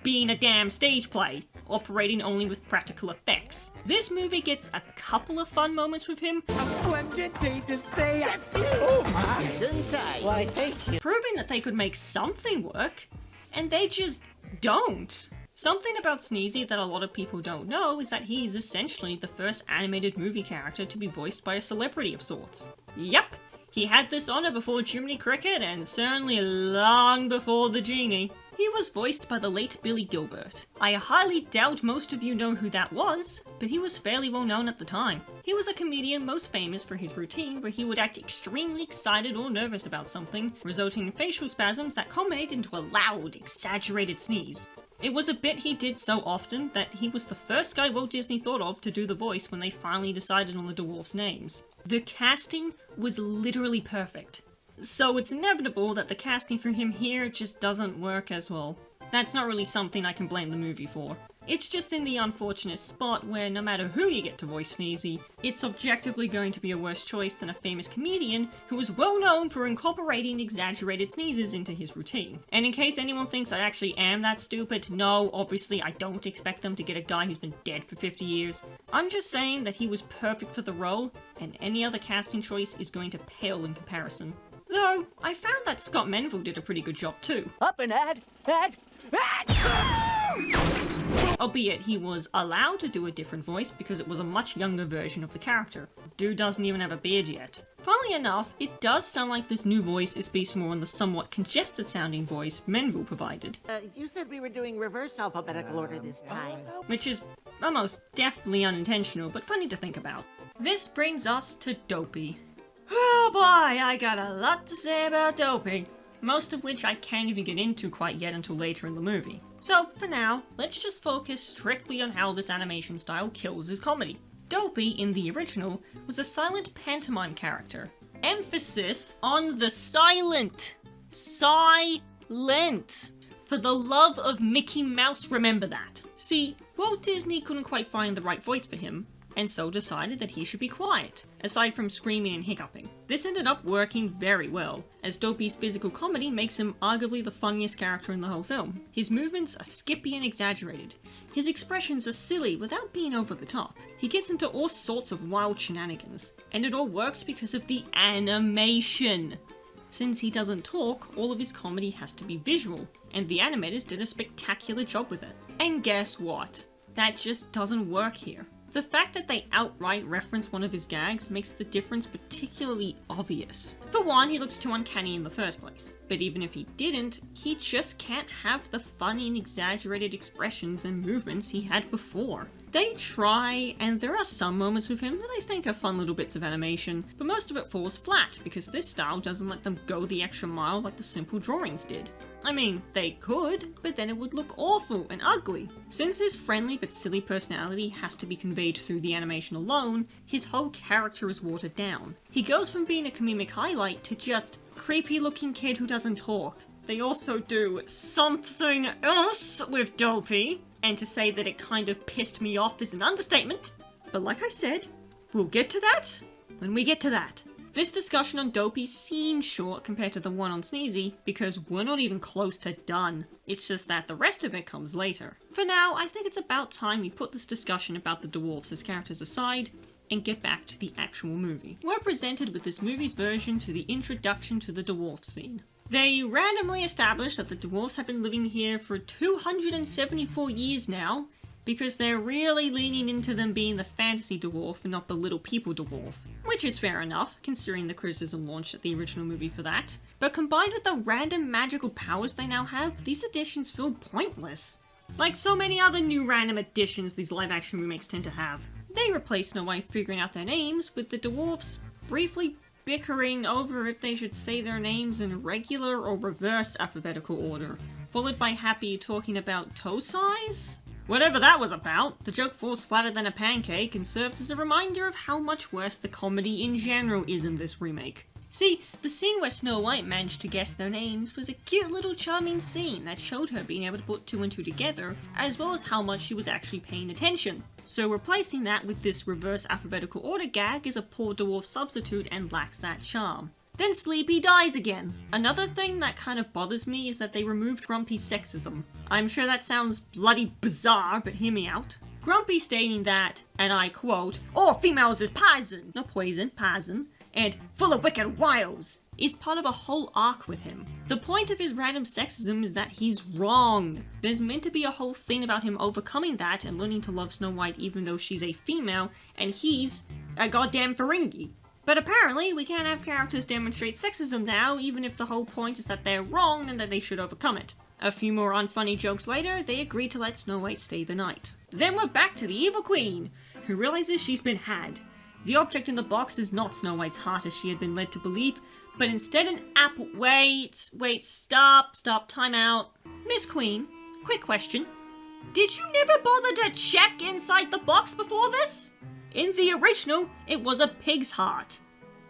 being a damn stage play, operating only with practical effects. This movie gets a couple of fun moments with him, Splendid day to say that's you! Oh my! Gesundheit! Why, thank you. proving that they could make something work, and they just don't. Something about Sneezy that a lot of people don't know is that he's essentially the first animated movie character to be voiced by a celebrity of sorts. Yep, he had this honor before Jiminy Cricket and certainly long before the Genie. He was voiced by the late Billy Gilbert. I highly doubt most of you know who that was, but he was fairly well known at the time. He was a comedian most famous for his routine where he would act extremely excited or nervous about something, resulting in facial spasms that culminated into a loud, exaggerated sneeze. It was a bit he did so often that he was the first guy Walt Disney thought of to do the voice when they finally decided on the dwarfs' names. The casting was literally perfect. So it's inevitable that the casting for him here just doesn't work as well. That's not really something I can blame the movie for. It's just in the unfortunate spot where no matter who you get to voice Sneezy, it's objectively going to be a worse choice than a famous comedian who was well known for incorporating exaggerated sneezes into his routine. And in case anyone thinks I actually am that stupid, no, obviously I don't expect them to get a guy who's been dead for 50 years. I'm just saying that he was perfect for the role, and any other casting choice is going to pale in comparison. Though, I found that Scott Menville did a pretty good job too. Up and ad! Albeit he was allowed to do a different voice because it was a much younger version of the character. Dude doesn't even have a beard yet. Funnily enough, it does sound like this new voice is based more on the somewhat congested sounding voice Menville provided. You said we were doing reverse alphabetical order this time. Which is almost definitely unintentional, but funny to think about. This brings us to Dopey. Oh boy, I got a lot to say about Dopey. Most of which I can't even get into quite yet until later in the movie. So, for now, let's just focus strictly on how this animation style kills his comedy. Dopey, in the original, was a silent pantomime character. Emphasis on the silent. Silent. For the love of Mickey Mouse, remember that. See, Walt Disney couldn't quite find the right voice for him, and so decided that he should be quiet, aside from screaming and hiccuping. This ended up working very well, as Dopey's physical comedy makes him arguably the funniest character in the whole film. His movements are skippy and exaggerated. His expressions are silly without being over the top. He gets into all sorts of wild shenanigans, and it all works because of the animation. Since he doesn't talk, all of his comedy has to be visual, and the animators did a spectacular job with it. And guess what? That just doesn't work here. The fact that they outright reference one of his gags makes the difference particularly obvious. For one, he looks too uncanny in the first place, but even if he didn't, he just can't have the funny and exaggerated expressions and movements he had before. They try, and there are some moments with him that I think are fun little bits of animation, but most of it falls flat because this style doesn't let them go the extra mile like the simple drawings did. I mean, they could, but then it would look awful and ugly. Since his friendly but silly personality has to be conveyed through the animation alone, his whole character is watered down. He goes from being a comedic highlight to just creepy looking kid who doesn't talk. They also do something else with Dopey, and to say that it kind of pissed me off is an understatement, but like I said, we'll get to that when we get to that. This discussion on Dopey seems short compared to the one on Sneezy, because we're not even close to done. It's just that the rest of it comes later. For now, I think it's about time we put this discussion about the dwarves as characters aside, and get back to the actual movie. We're presented with this movie's version to the introduction to the dwarf scene. They randomly establish that the dwarves have been living here for 274 years now, because they're really leaning into them being the fantasy dwarf and not the little people dwarf. Which is fair enough, considering the criticism launched at the original movie for that. But combined with the random magical powers they now have, these additions feel pointless. Like so many other new random additions these live-action remakes tend to have. They replace Snow White figuring out their names, with the dwarfs briefly bickering over if they should say their names in regular or reverse alphabetical order, followed by Happy talking about toe size? Whatever that was about, the joke falls flatter than a pancake and serves as a reminder of how much worse the comedy in general is in this remake. See, the scene where Snow White managed to guess their names was a cute little charming scene that showed her being able to put two and two together, as well as how much she was actually paying attention. So replacing that with this reverse alphabetical order gag is a poor dwarf substitute and lacks that charm. Then Sleepy dies again. Another thing that kind of bothers me is that they removed Grumpy's sexism. I'm sure that sounds bloody bizarre, but hear me out. Grumpy stating that, and I quote, "All females is poison," not poison, poison, and "full of wicked wiles," is part of a whole arc with him. The point of his random sexism is that he's wrong. There's meant to be a whole thing about him overcoming that and learning to love Snow White even though she's a female, and he's a goddamn Ferengi. But apparently, we can't have characters demonstrate sexism now, even if the whole point is that they're wrong and that they should overcome it. A few more unfunny jokes later, they agree to let Snow White stay the night. Then we're back to the evil queen, who realizes she's been had. The object in the box is not Snow White's heart as she had been led to believe, but instead an apple- Wait, stop, time out. Miss Queen, quick question. Did you never bother to check inside the box before this? In the original, it was a pig's heart.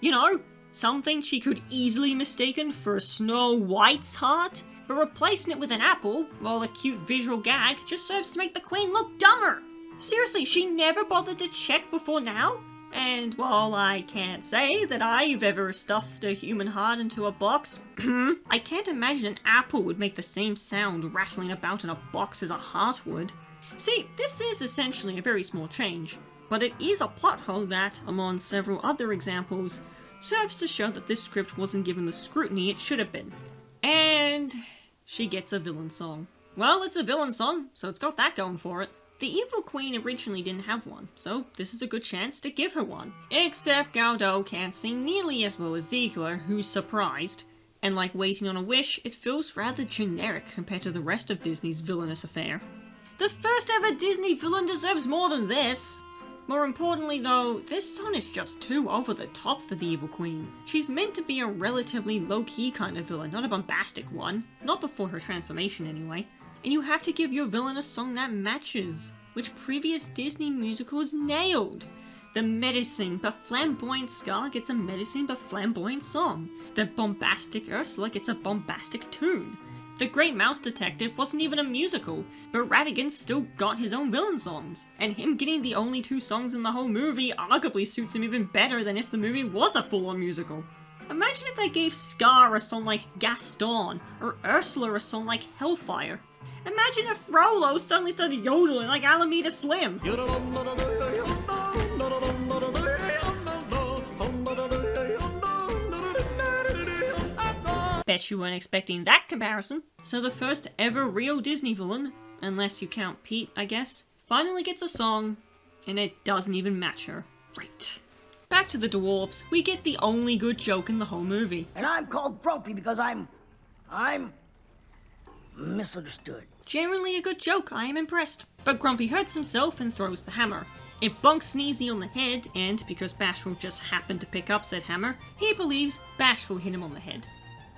You know, something she could easily mistaken for Snow White's heart, but replacing it with an apple, while the cute visual gag just serves to make the queen look dumber. Seriously, she never bothered to check before now? And while I can't say that I've ever stuffed a human heart into a box, I can't imagine an apple would make the same sound rattling about in a box as a heart would. See, this is essentially a very small change, but it is a plot hole that, among several other examples, serves to show that this script wasn't given the scrutiny it should have been. And she gets a villain song. Well, it's a villain song, so it's got that going for it. The evil queen originally didn't have one, so this is a good chance to give her one. Except Gadot can't sing nearly as well as Ziegler, who's surprised. And like Waiting on a Wish, it feels rather generic compared to the rest of Disney's villainous affair. The first ever Disney villain deserves more than this. More importantly though, this song is just too over the top for the evil queen. She's meant to be a relatively low-key kind of villain, not a bombastic one. Not before her transformation anyway. And you have to give your villain a song that matches, which previous Disney musicals nailed. The menacing but flamboyant Scar gets a menacing but flamboyant song. The bombastic Ursula gets a bombastic tune. The Great Mouse Detective wasn't even a musical, but Ratigan still got his own villain songs, and him getting the only 2 songs in the whole movie arguably suits him even better than if the movie was a full-on musical. Imagine if they gave Scar a song like Gaston, or Ursula a song like Hellfire. Imagine if Frollo suddenly started yodeling like Alameda Slim. Bet you weren't expecting that comparison. So the first ever real Disney villain, unless you count Pete, I guess, finally gets a song, and it doesn't even match her. Right. Back to the dwarves, we get the only good joke in the whole movie. And I'm called Grumpy because I'm misunderstood. Generally a good joke, I am impressed. But Grumpy hurts himself and throws the hammer. It bunks Sneezy on the head, and because Bashful just happened to pick up said hammer, he believes Bashful hit him on the head.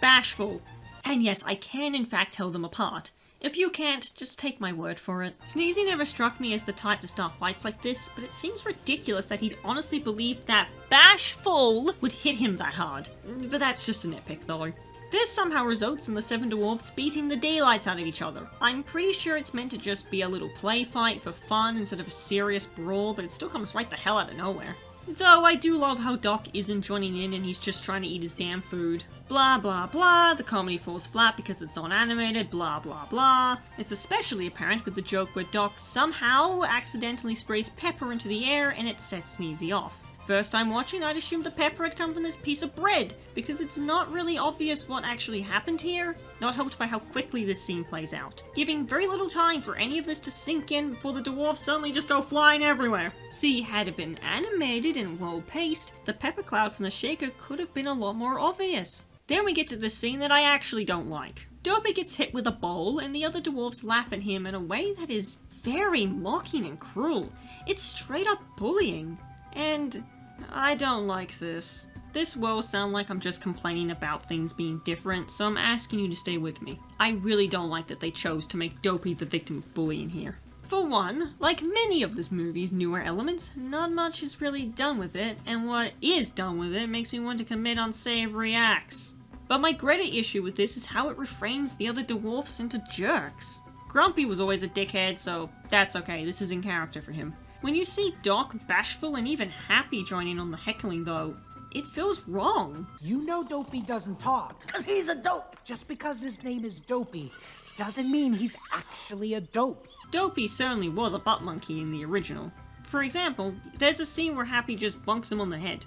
Bashful. And yes, I can in fact tell them apart. If you can't, just take my word for it. Sneezy never struck me as the type to start fights like this, but it seems ridiculous that he'd honestly believe that Bashful would hit him that hard. But that's just a nitpick though. This somehow results in the 7 dwarves beating the daylights out of each other. I'm pretty sure it's meant to just be a little play fight for fun instead of a serious brawl, but it still comes right the hell out of nowhere. Though I do love how Doc isn't joining in and he's just trying to eat his damn food. Blah blah blah, the comedy falls flat because it's unanimated, blah blah blah. It's especially apparent with the joke where Doc somehow accidentally sprays pepper into the air and it sets Sneezy off. First time watching, I'd assumed the pepper had come from this piece of bread, because it's not really obvious what actually happened here, not helped by how quickly this scene plays out, giving very little time for any of this to sink in before the dwarves suddenly just go flying everywhere. See, had it been animated and well-paced, the pepper cloud from the shaker could have been a lot more obvious. Then we get to the scene that I actually don't like. Dopey gets hit with a bowl, and the other dwarves laugh at him in a way that is very mocking and cruel. It's straight up bullying. And I don't like this. This will sound like I'm just complaining about things being different, so I'm asking you to stay with me. I really don't like that they chose to make Dopey the victim of bullying here. For one, like many of this movie's newer elements, not much is really done with it, and what is done with it makes me want to commit unsavory acts. But my greater issue with this is how it reframes the other dwarfs into jerks. Grumpy was always a dickhead, so that's okay, this is in character for him. When you see Doc, Bashful, and even Happy joining on the heckling though, it feels wrong. You know Dopey doesn't talk. Because he's a dope. Just because his name is Dopey doesn't mean he's actually a dope. Dopey certainly was a butt monkey in the original. For example, there's a scene where Happy just bunks him on the head.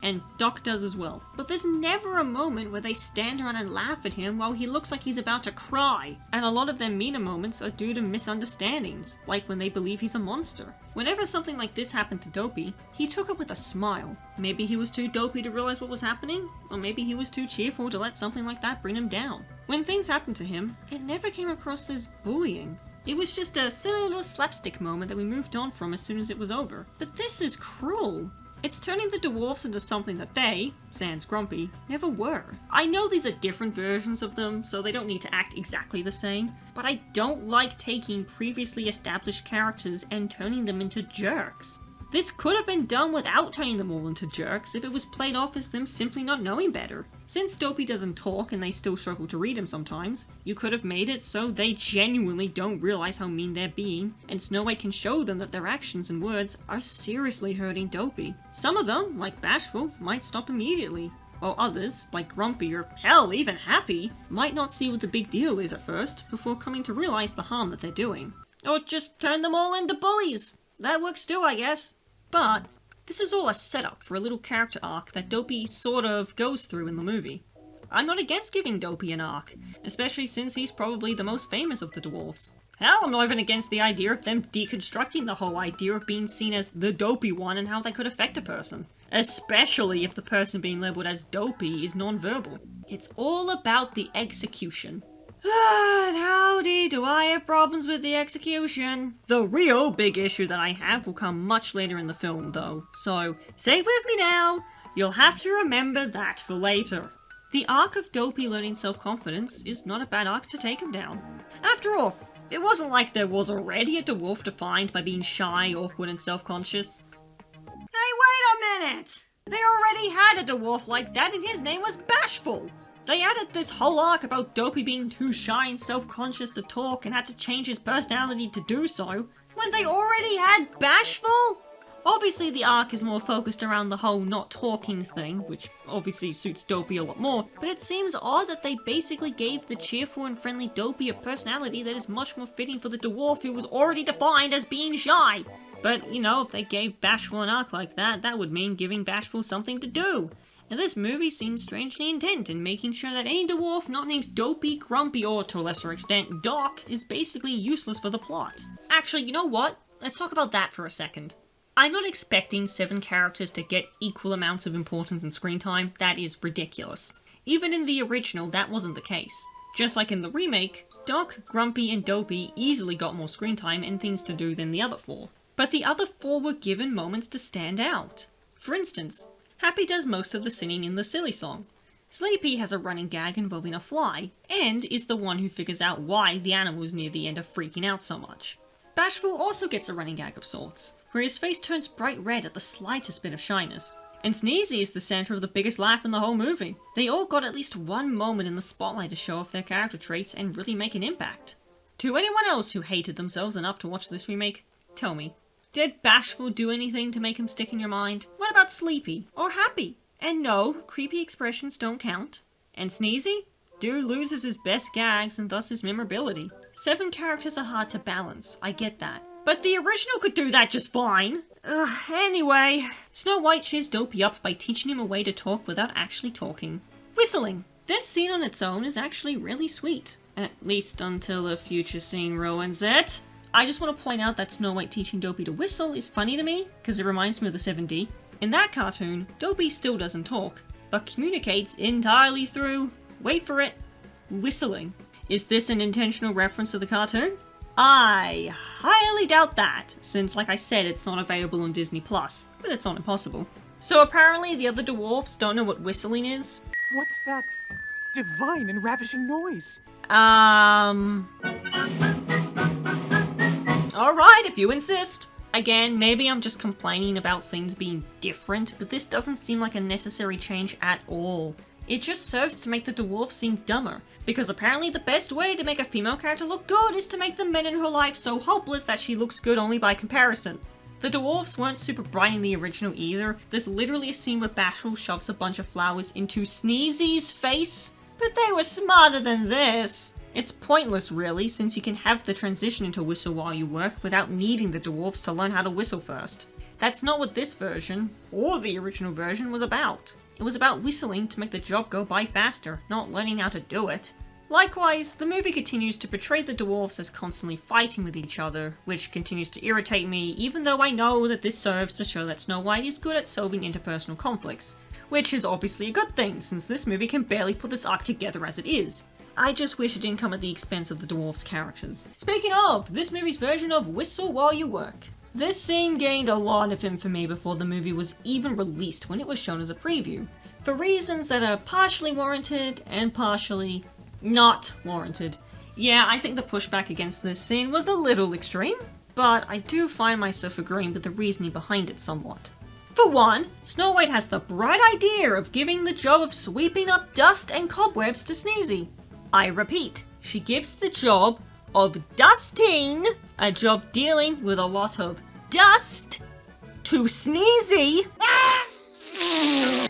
And Doc does as well. But there's never a moment where they stand around and laugh at him while he looks like he's about to cry. And a lot of their meaner moments are due to misunderstandings, like when they believe he's a monster. Whenever something like this happened to Dopey, he took it with a smile. Maybe he was too dopey to realize what was happening, or maybe he was too cheerful to let something like that bring him down. When things happened to him, it never came across as bullying. It was just a silly little slapstick moment that we moved on from as soon as it was over. But this is cruel. It's turning the dwarfs into something that they, sans Grumpy, never were. I know these are different versions of them, so they don't need to act exactly the same, but I don't like taking previously established characters and turning them into jerks. This could have been done without turning them all into jerks if it was played off as them simply not knowing better. Since Dopey doesn't talk and they still struggle to read him sometimes, you could have made it so they genuinely don't realize how mean they're being, and Snow White can show them that their actions and words are seriously hurting Dopey. Some of them, like Bashful, might stop immediately, while others, like Grumpy or hell, even Happy, might not see what the big deal is at first before coming to realize the harm that they're doing. Or just turn them all into bullies. That works too, I guess. But this is all a setup for a little character arc that Dopey sort of goes through in the movie. I'm not against giving Dopey an arc, especially since he's probably the most famous of the dwarves. Hell, I'm not even against the idea of them deconstructing the whole idea of being seen as the dopey one and how that could affect a person. Especially if the person being labeled as dopey is non-verbal. It's all about the execution. And howdy, do I have problems with the execution? The real big issue that I have will come much later in the film though, so stay with me now, you'll have to remember that for later. The arc of Dopey learning self-confidence is not a bad arc to take him down. After all, it wasn't like there was already a dwarf defined by being shy, awkward, and self-conscious. Hey, wait a minute! They already had a dwarf like that and his name was Bashful! They added this whole arc about Dopey being too shy and self-conscious to talk and had to change his personality to do so, when they already had Bashful? Obviously the arc is more focused around the whole not talking thing, which obviously suits Dopey a lot more, but it seems odd that they basically gave the cheerful and friendly Dopey a personality that is much more fitting for the dwarf who was already defined as being shy. But, you know, if they gave Bashful an arc like that, that would mean giving Bashful something to do. And this movie seems strangely intent in making sure that any dwarf not named Dopey, Grumpy, or to a lesser extent, Doc, is basically useless for the plot. Actually, you know what? Let's talk about that for a second. I'm not expecting 7 characters to get equal amounts of importance and screen time. That is ridiculous. Even in the original, that wasn't the case. Just like in the remake, Doc, Grumpy, and Dopey easily got more screen time and things to do than the other 4. But the other 4 were given moments to stand out. For instance, Happy does most of the singing in the Silly Song. Sleepy has a running gag involving a fly, and is the one who figures out why the animals near the end are freaking out so much. Bashful also gets a running gag of sorts, where his face turns bright red at the slightest bit of shyness. And Sneezy is the center of the biggest laugh in the whole movie. They all got at least one moment in the spotlight to show off their character traits and really make an impact. To anyone else who hated themselves enough to watch this remake, tell me, did Bashful do anything to make him stick in your mind? What about Sleepy? Or Happy? And no, creepy expressions don't count. And Sneezy? Dude loses his best gags and thus his memorability. 7 characters are hard to balance, I get that. But the original could do that just fine. Anyway, Snow White cheers Dopey up by teaching him a way to talk without actually talking. Whistling. This scene on its own is actually really sweet. At least until a future scene ruins it. I just want to point out that Snow White teaching Dopey to whistle is funny to me, because it reminds me of the 7D. In that cartoon, Dopey still doesn't talk, but communicates entirely through, wait for it, whistling. Is this an intentional reference to the cartoon? I highly doubt that, since like I said it's not available on Disney+, but it's not impossible. So apparently the other dwarfs don't know what whistling is? What's that divine and ravishing noise? Alright, if you insist. Again, maybe I'm just complaining about things being different, but this doesn't seem like a necessary change at all. It just serves to make the dwarf seem dumber, because apparently the best way to make a female character look good is to make the men in her life so hopeless that she looks good only by comparison. The dwarfs weren't super bright in the original either. There's literally a scene where Bashful shoves a bunch of flowers into Sneezy's face, but they were smarter than this. It's pointless really, since you can have the transition into whistle while you work without needing the dwarfs to learn how to whistle first. That's not what this version, or the original version, was about. It was about whistling to make the job go by faster, not learning how to do it. Likewise, the movie continues to portray the dwarfs as constantly fighting with each other, which continues to irritate me, even though I know that this serves to show that Snow White is good at solving interpersonal conflicts, which is obviously a good thing, since this movie can barely put this arc together as it is. I just wish it didn't come at the expense of the dwarfs' characters. Speaking of, this movie's version of Whistle While You Work. This scene gained a lot of infamy before the movie was even released when it was shown as a preview, for reasons that are partially warranted and partially not warranted. Yeah, I think the pushback against this scene was a little extreme, but I do find myself agreeing with the reasoning behind it somewhat. For one, Snow White has the bright idea of giving the job of sweeping up dust and cobwebs to Sneezy. I repeat, she gives the job of dusting, a job dealing with a lot of dust, to Sneezy.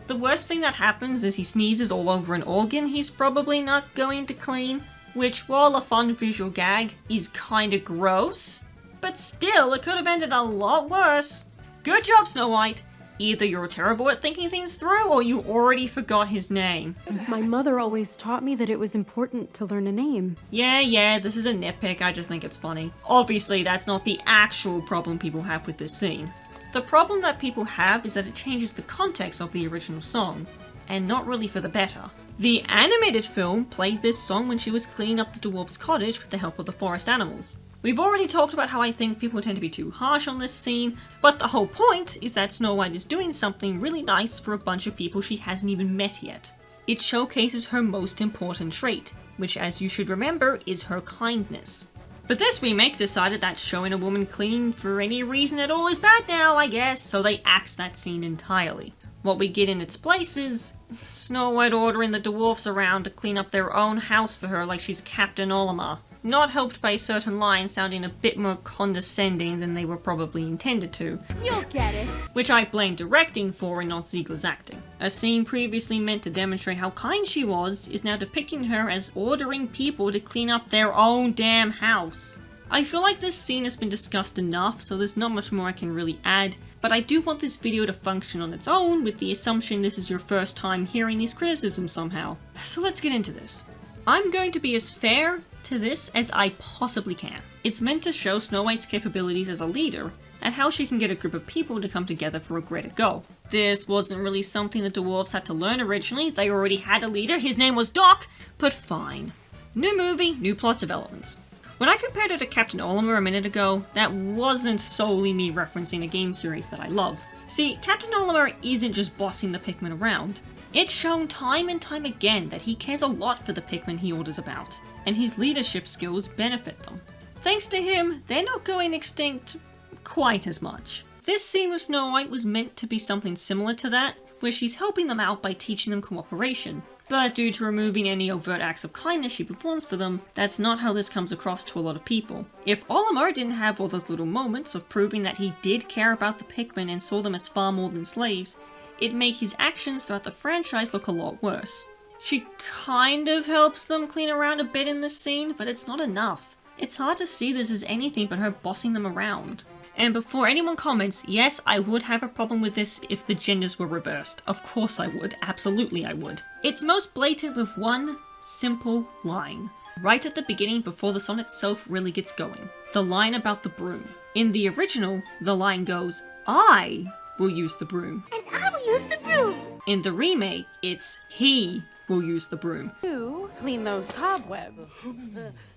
The worst thing that happens is he sneezes all over an organ he's probably not going to clean, which, while a fun visual gag, is kinda gross. But still, it could have ended a lot worse. Good job, Snow White. Either you're terrible at thinking things through, or you already forgot his name. My mother always taught me that it was important to learn a name. Yeah, this is a nitpick, I just think it's funny. Obviously, that's not the actual problem people have with this scene. The problem that people have is that it changes the context of the original song, and not really for the better. The animated film played this song when she was cleaning up the dwarf's cottage with the help of the forest animals. We've already talked about how I think people tend to be too harsh on this scene, but the whole point is that Snow White is doing something really nice for a bunch of people she hasn't even met yet. It showcases her most important trait, which, as you should remember, is her kindness. But this remake decided that showing a woman cleaning for any reason at all is bad now, I guess, so they axed that scene entirely. What we get in its place is Snow White ordering the dwarfs around to clean up their own house for her like she's Captain Olimar. Not helped by certain lines sounding a bit more condescending than they were probably intended to. You'll get it. Which I blame directing for and not Ziegler's acting. A scene previously meant to demonstrate how kind she was is now depicting her as ordering people to clean up their own damn house. I feel like this scene has been discussed enough, so there's not much more I can really add, but I do want this video to function on its own with the assumption this is your first time hearing these criticisms somehow. So let's get into this. I'm going to be as fair to this as I possibly can. It's meant to show Snow White's capabilities as a leader, and how she can get a group of people to come together for a greater goal. This wasn't really something the dwarves had to learn originally, they already had a leader, his name was Doc, but fine. New movie, new plot developments. When I compared it to Captain Olimar a minute ago, that wasn't solely me referencing a game series that I love. See, Captain Olimar isn't just bossing the Pikmin around. It's shown time and time again that he cares a lot for the Pikmin he orders about, and his leadership skills benefit them. Thanks to him, they're not going extinct quite as much. This scene with Snow White was meant to be something similar to that, where she's helping them out by teaching them cooperation. But due to removing any overt acts of kindness she performs for them, that's not how this comes across to a lot of people. If Olimar didn't have all those little moments of proving that he did care about the Pikmin and saw them as far more than slaves, it'd make his actions throughout the franchise look a lot worse. She kind of helps them clean around a bit in this scene, but it's not enough. It's hard to see this as anything but her bossing them around. And before anyone comments, yes, I would have a problem with this if the genders were reversed. Of course I would, absolutely I would. It's most blatant with one simple line. Right at the beginning before the song itself really gets going. The line about the broom. In the original, the line goes, I will use the broom. And I will use the broom. In the remake, it's he will use the broom. You clean those cobwebs.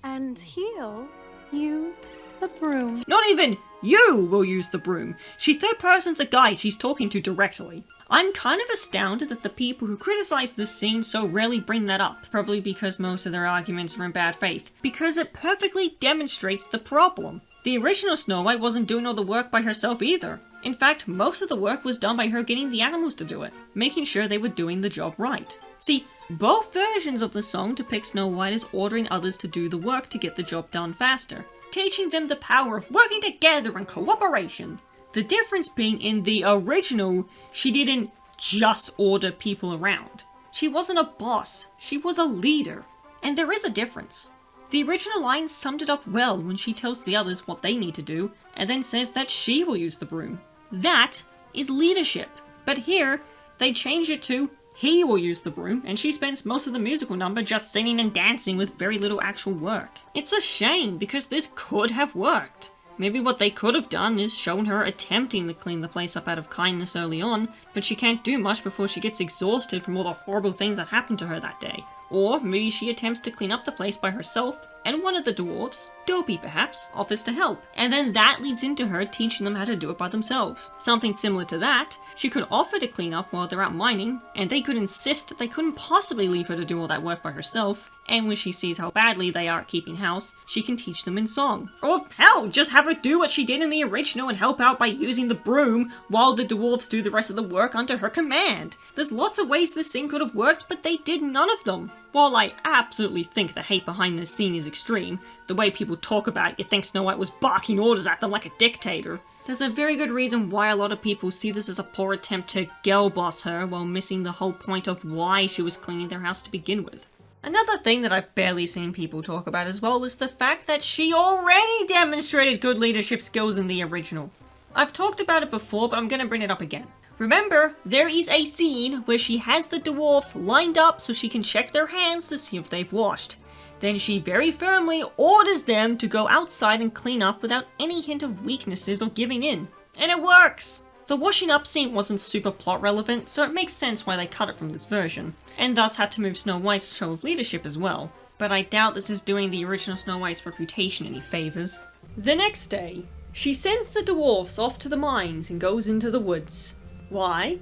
And he'll use the broom. Not even you will use the broom. She third person's a guy she's talking to directly. I'm kind of astounded that the people who criticize this scene so rarely bring that up, probably because most of their arguments are in bad faith, because it perfectly demonstrates the problem. The original Snow White wasn't doing all the work by herself either. In fact, most of the work was done by her getting the animals to do it, making sure they were doing the job right. See, both versions of the song depict Snow White as ordering others to do the work to get the job done faster, teaching them the power of working together and cooperation. The difference being in the original, she didn't just order people around. She wasn't a boss, she was a leader. And there is a difference. The original line summed it up well when she tells the others what they need to do, and then says that she will use the broom. That is leadership. But here, they change it to he will use the broom, and she spends most of the musical number just singing and dancing with very little actual work. It's a shame, because this could have worked. Maybe what they could have done is shown her attempting to clean the place up out of kindness early on, but she can't do much before she gets exhausted from all the horrible things that happened to her that day. Or maybe she attempts to clean up the place by herself, and one of the dwarves, Dopey perhaps, offers to help. And then that leads into her teaching them how to do it by themselves. Something similar to that, she could offer to clean up while they're out mining, and they could insist that they couldn't possibly leave her to do all that work by herself. And when she sees how badly they are at keeping house, she can teach them in song. Or hell, just have her do what she did in the original and help out by using the broom while the dwarves do the rest of the work under her command. There's lots of ways this scene could have worked, but they did none of them. While I absolutely think the hate behind this scene is extreme, the way people talk about it, you think Snow White was barking orders at them like a dictator. There's a very good reason why a lot of people see this as a poor attempt to girl boss her while missing the whole point of why she was cleaning their house to begin with. Another thing that I've barely seen people talk about as well is the fact that she already demonstrated good leadership skills in the original. I've talked about it before, but I'm gonna bring it up again. Remember, there is a scene where she has the dwarves lined up so she can check their hands to see if they've washed. Then she very firmly orders them to go outside and clean up without any hint of weaknesses or giving in. And it works! The washing up scene wasn't super plot relevant, so it makes sense why they cut it from this version, and thus had to move Snow White's show of leadership as well. But I doubt this is doing the original Snow White's reputation any favours. The next day, she sends the dwarves off to the mines and goes into the woods. Why?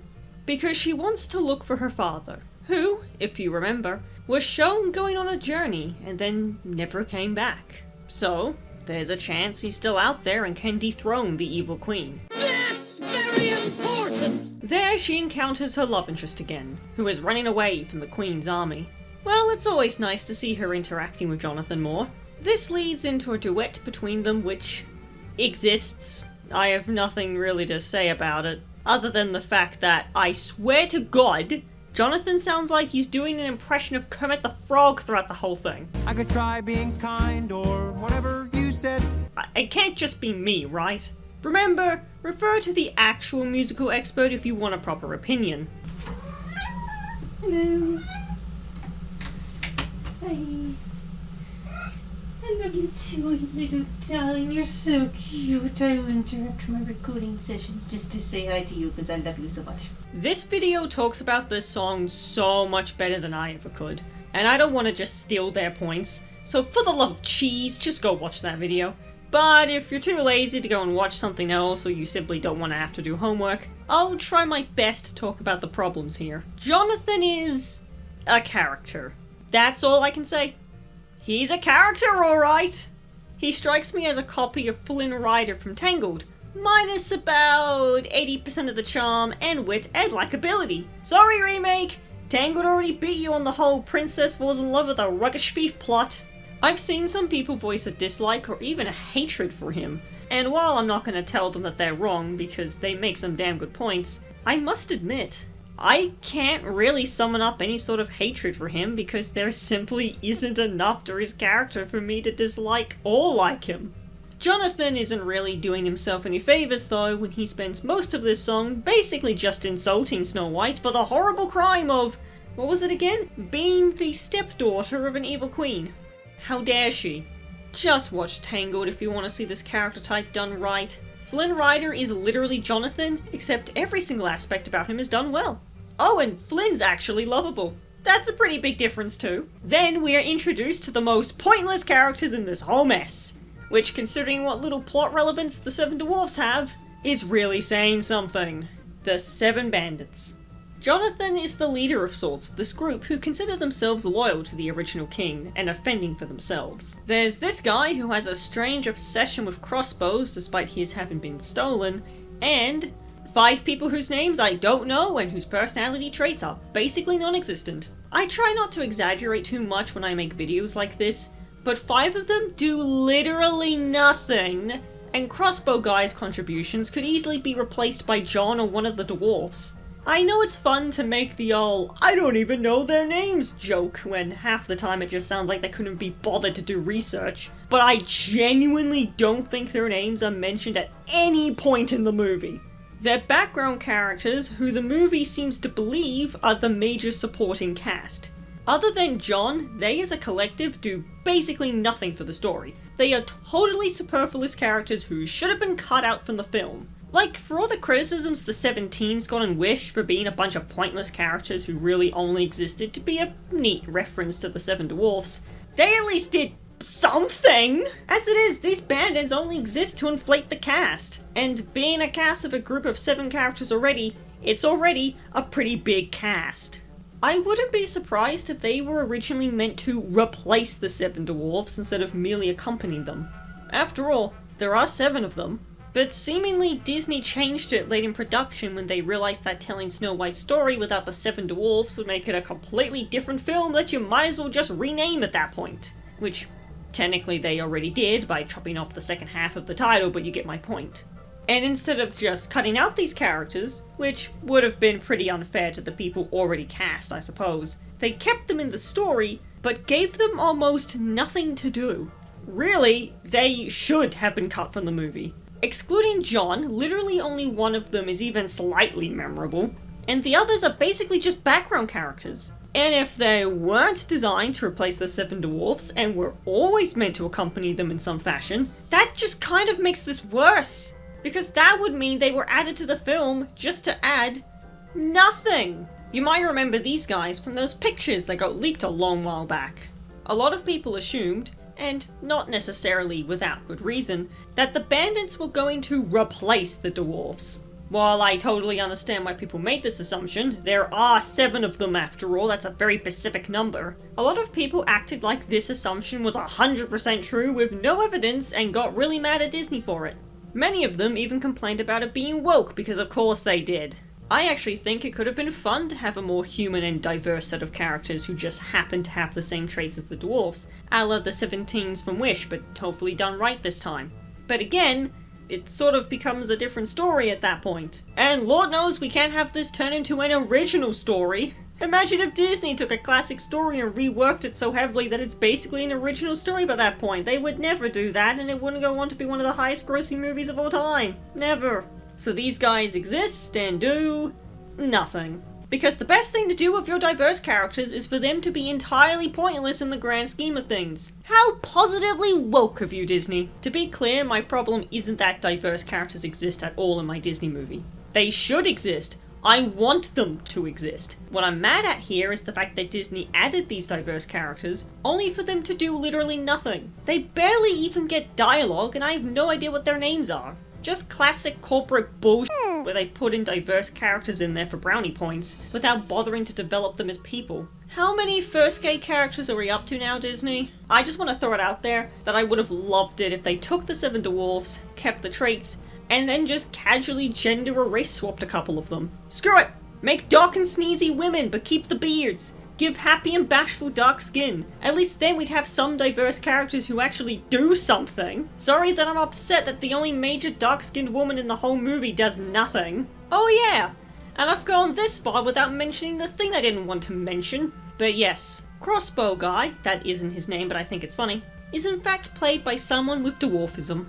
Because she wants to look for her father, who, if you remember, was shown going on a journey and then never came back. So, there's a chance he's still out there and can dethrone the evil queen. That's very important! There she encounters her love interest again, who is running away from the Queen's army. Well, it's always nice to see her interacting with Jonathan more. This leads into a duet between them which exists. I have nothing really to say about it, other than the fact that, I swear to God, Jonathan sounds like he's doing an impression of Kermit the Frog throughout the whole thing. I could try being kind or whatever you said. It can't just be me, right? Remember, refer to the actual musical expert if you want a proper opinion. Hello. Hi. I love you too, little darling. You're so cute. I will interrupt my recording sessions just to say hi to you because I love you so much. This video talks about this song so much better than I ever could, and I don't want to just steal their points, so for the love of cheese, just go watch that video. But if you're too lazy to go and watch something else, or you simply don't want to have to do homework, I'll try my best to talk about the problems here. Jonathan is a character. That's all I can say. He's a character, alright! He strikes me as a copy of Flynn Rider from Tangled, minus about 80% of the charm and wit and likability. Sorry, remake! Tangled already beat you on the whole princess falls in love with a ruggish thief plot. I've seen some people voice a dislike or even a hatred for him, and while I'm not going to tell them that they're wrong because they make some damn good points, I must admit, I can't really summon up any sort of hatred for him because there simply isn't enough to his character for me to dislike or like him. Jonathan isn't really doing himself any favours though when he spends most of this song basically just insulting Snow White for the horrible crime of, what was it again? Being the stepdaughter of an evil queen. How dare she? Just watch Tangled if you want to see this character type done right. Flynn Rider is literally Jonathan, except every single aspect about him is done well. Oh, and Flynn's actually lovable. That's a pretty big difference too. Then we are introduced to the most pointless characters in this whole mess, which, considering what little plot relevance the Seven Dwarfs have, is really saying something. The Seven Bandits. Jonathan is the leader of sorts of this group who consider themselves loyal to the original king and offending for themselves. There's this guy who has a strange obsession with crossbows despite his having been stolen, and 5 people whose names I don't know and whose personality traits are basically non-existent. I try not to exaggerate too much when I make videos like this, but 5 of them do literally nothing, and Crossbow Guy's contributions could easily be replaced by John or one of the dwarfs. I know it's fun to make the I don't even know their names joke when half the time it just sounds like they couldn't be bothered to do research, but I genuinely don't think their names are mentioned at any point in the movie. They're background characters who the movie seems to believe are the major supporting cast. Other than John, they as a collective do basically nothing for the story. They are totally superfluous characters who should have been cut out from the film. Like, for all the criticisms the 17's got on Wish for being a bunch of pointless characters who really only existed to be a neat reference to the Seven Dwarfs, they at least did something! As it is, these bandits only exist to inflate the cast. And being a cast of a group of 7 characters already, it's already a pretty big cast. I wouldn't be surprised if they were originally meant to replace the 7 Dwarfs instead of merely accompanying them. After all, there are 7 of them. But seemingly Disney changed it late in production when they realized that telling Snow White's story without the 7 Dwarfs would make it a completely different film that you might as well just rename at that point. Which, technically they already did by chopping off the second half of the title, but you get my point. And instead of just cutting out these characters, which would have been pretty unfair to the people already cast, I suppose, they kept them in the story, but gave them almost nothing to do. Really, they should have been cut from the movie. Excluding John, literally only one of them is even slightly memorable, and the others are basically just background characters. And if they weren't designed to replace the 7 Dwarfs and were always meant to accompany them in some fashion, that just kind of makes this worse, because that would mean they were added to the film just to add nothing. You might remember these guys from those pictures that got leaked a long while back. A lot of people assumed, and not necessarily without good reason, that the bandits were going to replace the dwarfs. While I totally understand why people made this assumption, there are 7 of them after all, that's a very specific number. A lot of people acted like this assumption was 100% true with no evidence and got really mad at Disney for it. Many of them even complained about it being woke because of course they did. I actually think it could have been fun to have a more human and diverse set of characters who just happen to have the same traits as the dwarfs, a la the 17s from Wish, but hopefully done right this time. But again, it sort of becomes a different story at that point. And Lord knows we can't have this turn into an original story. Imagine if Disney took a classic story and reworked it so heavily that it's basically an original story by that point. They would never do that, and it wouldn't go on to be one of the highest grossing movies of all time. Never. So these guys exist and do nothing. Because the best thing to do with your diverse characters is for them to be entirely pointless in the grand scheme of things. How positively woke of you, Disney. To be clear, my problem isn't that diverse characters exist at all in my Disney movie. They should exist. I want them to exist. What I'm mad at here is the fact that Disney added these diverse characters only for them to do literally nothing. They barely even get dialogue, and I have no idea what their names are. Just classic corporate bullshit where they put in diverse characters in there for brownie points without bothering to develop them as people. How many first gay characters are we up to now, Disney? I just want to throw it out there that I would have loved it if they took the 7 dwarfs, kept the traits, and then just casually gender or race swapped a couple of them. Screw it! Make dark and sneezy women, but keep the beards. Give happy and bashful dark skin. At least then we'd have some diverse characters who actually do something. Sorry that I'm upset that the only major dark-skinned woman in the whole movie does nothing. Oh yeah, and I've gone this far without mentioning the thing I didn't want to mention. But yes, Crossbow Guy, that isn't his name but I think it's funny, is in fact played by someone with dwarfism.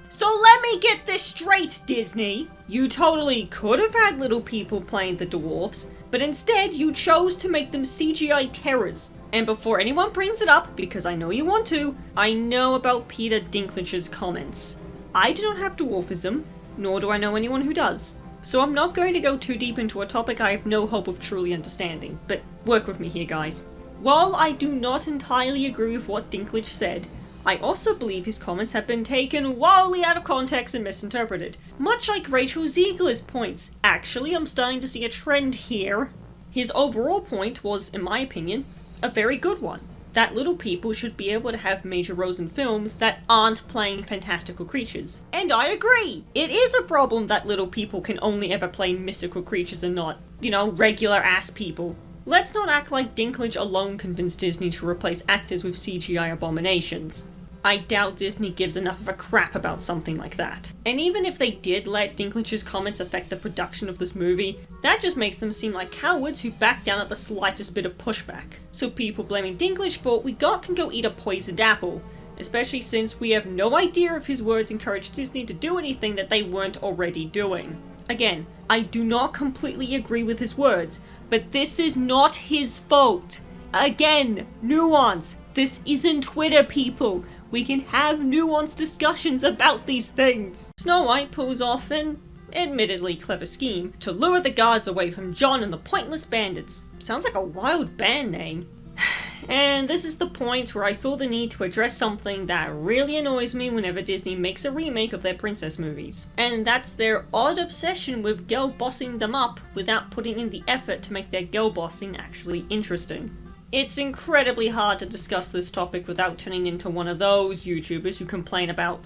So let me get this straight, Disney! You totally could have had little people playing the dwarfs, but instead you chose to make them CGI terrors. And before anyone brings it up, because I know you want to, I know about Peter Dinklage's comments. I do not have dwarfism, nor do I know anyone who does. So I'm not going to go too deep into a topic I have no hope of truly understanding, but work with me here, guys. While I do not entirely agree with what Dinklage said, I also believe his comments have been taken wildly out of context and misinterpreted. Much like Rachel Ziegler's points. Actually, I'm starting to see a trend here. His overall point was, in my opinion, a very good one. That little people should be able to have major roles in films that aren't playing fantastical creatures. And I agree! It is a problem that little people can only ever play mystical creatures and not, regular ass people. Let's not act like Dinklage alone convinced Disney to replace actors with CGI abominations. I doubt Disney gives enough of a crap about something like that. And even if they did let Dinklage's comments affect the production of this movie, that just makes them seem like cowards who back down at the slightest bit of pushback. So people blaming Dinklage for what we got can go eat a poisoned apple, especially since we have no idea if his words encouraged Disney to do anything that they weren't already doing. Again, I do not completely agree with his words, but this is not his fault. Again, nuance. This isn't Twitter, people. We can have nuanced discussions about these things. Snow White pulls off an admittedly clever scheme to lure the guards away from John and the Pointless Bandits. Sounds like a wild band name. And this is the point where I feel the need to address something that really annoys me whenever Disney makes a remake of their princess movies. And that's their odd obsession with girl bossing them up without putting in the effort to make their girl bossing actually interesting. It's incredibly hard to discuss this topic without turning into one of those YouTubers who complain about,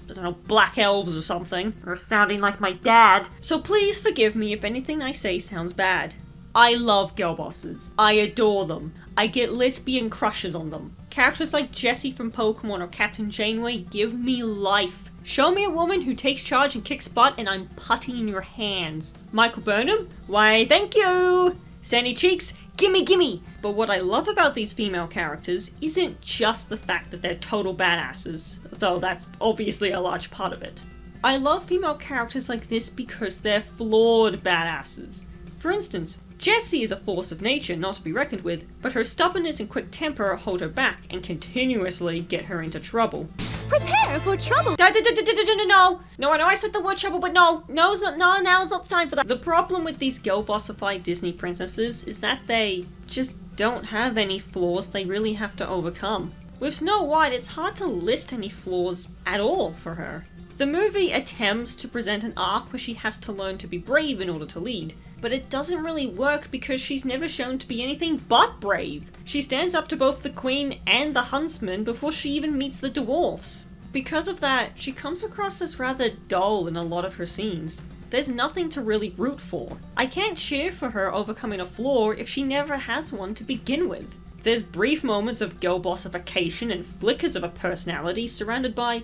black elves or something, or sounding like my dad. So please forgive me if anything I say sounds bad. I love girl bosses. I adore them. I get lesbian crushes on them. Characters like Jessie from Pokemon or Captain Janeway give me life. Show me a woman who takes charge and kicks butt and I'm putty in your hands. Michael Burnham? Why, thank you! Sandy Cheeks? Gimme, gimme! But what I love about these female characters isn't just the fact that they're total badasses, though that's obviously a large part of it. I love female characters like this because they're flawed badasses. For instance, Jessie is a force of nature not to be reckoned with, but her stubbornness and quick temper hold her back and continuously get her into trouble. Prepare for trouble! No, I know I said the word trouble, but now's not the time for that. The problem with these girl bossified Disney princesses is that they just don't have any flaws they really have to overcome. With Snow White, it's hard to list any flaws at all for her. The movie attempts to present an arc where she has to learn to be brave in order to lead, but it doesn't really work because she's never shown to be anything but brave. She stands up to both the Queen and the Huntsman before she even meets the dwarfs. Because of that, she comes across as rather dull in a lot of her scenes. there's nothing to really root for. I can't cheer for her overcoming a flaw if she never has one to begin with. There's brief moments of girl bossification and flickers of a personality surrounded by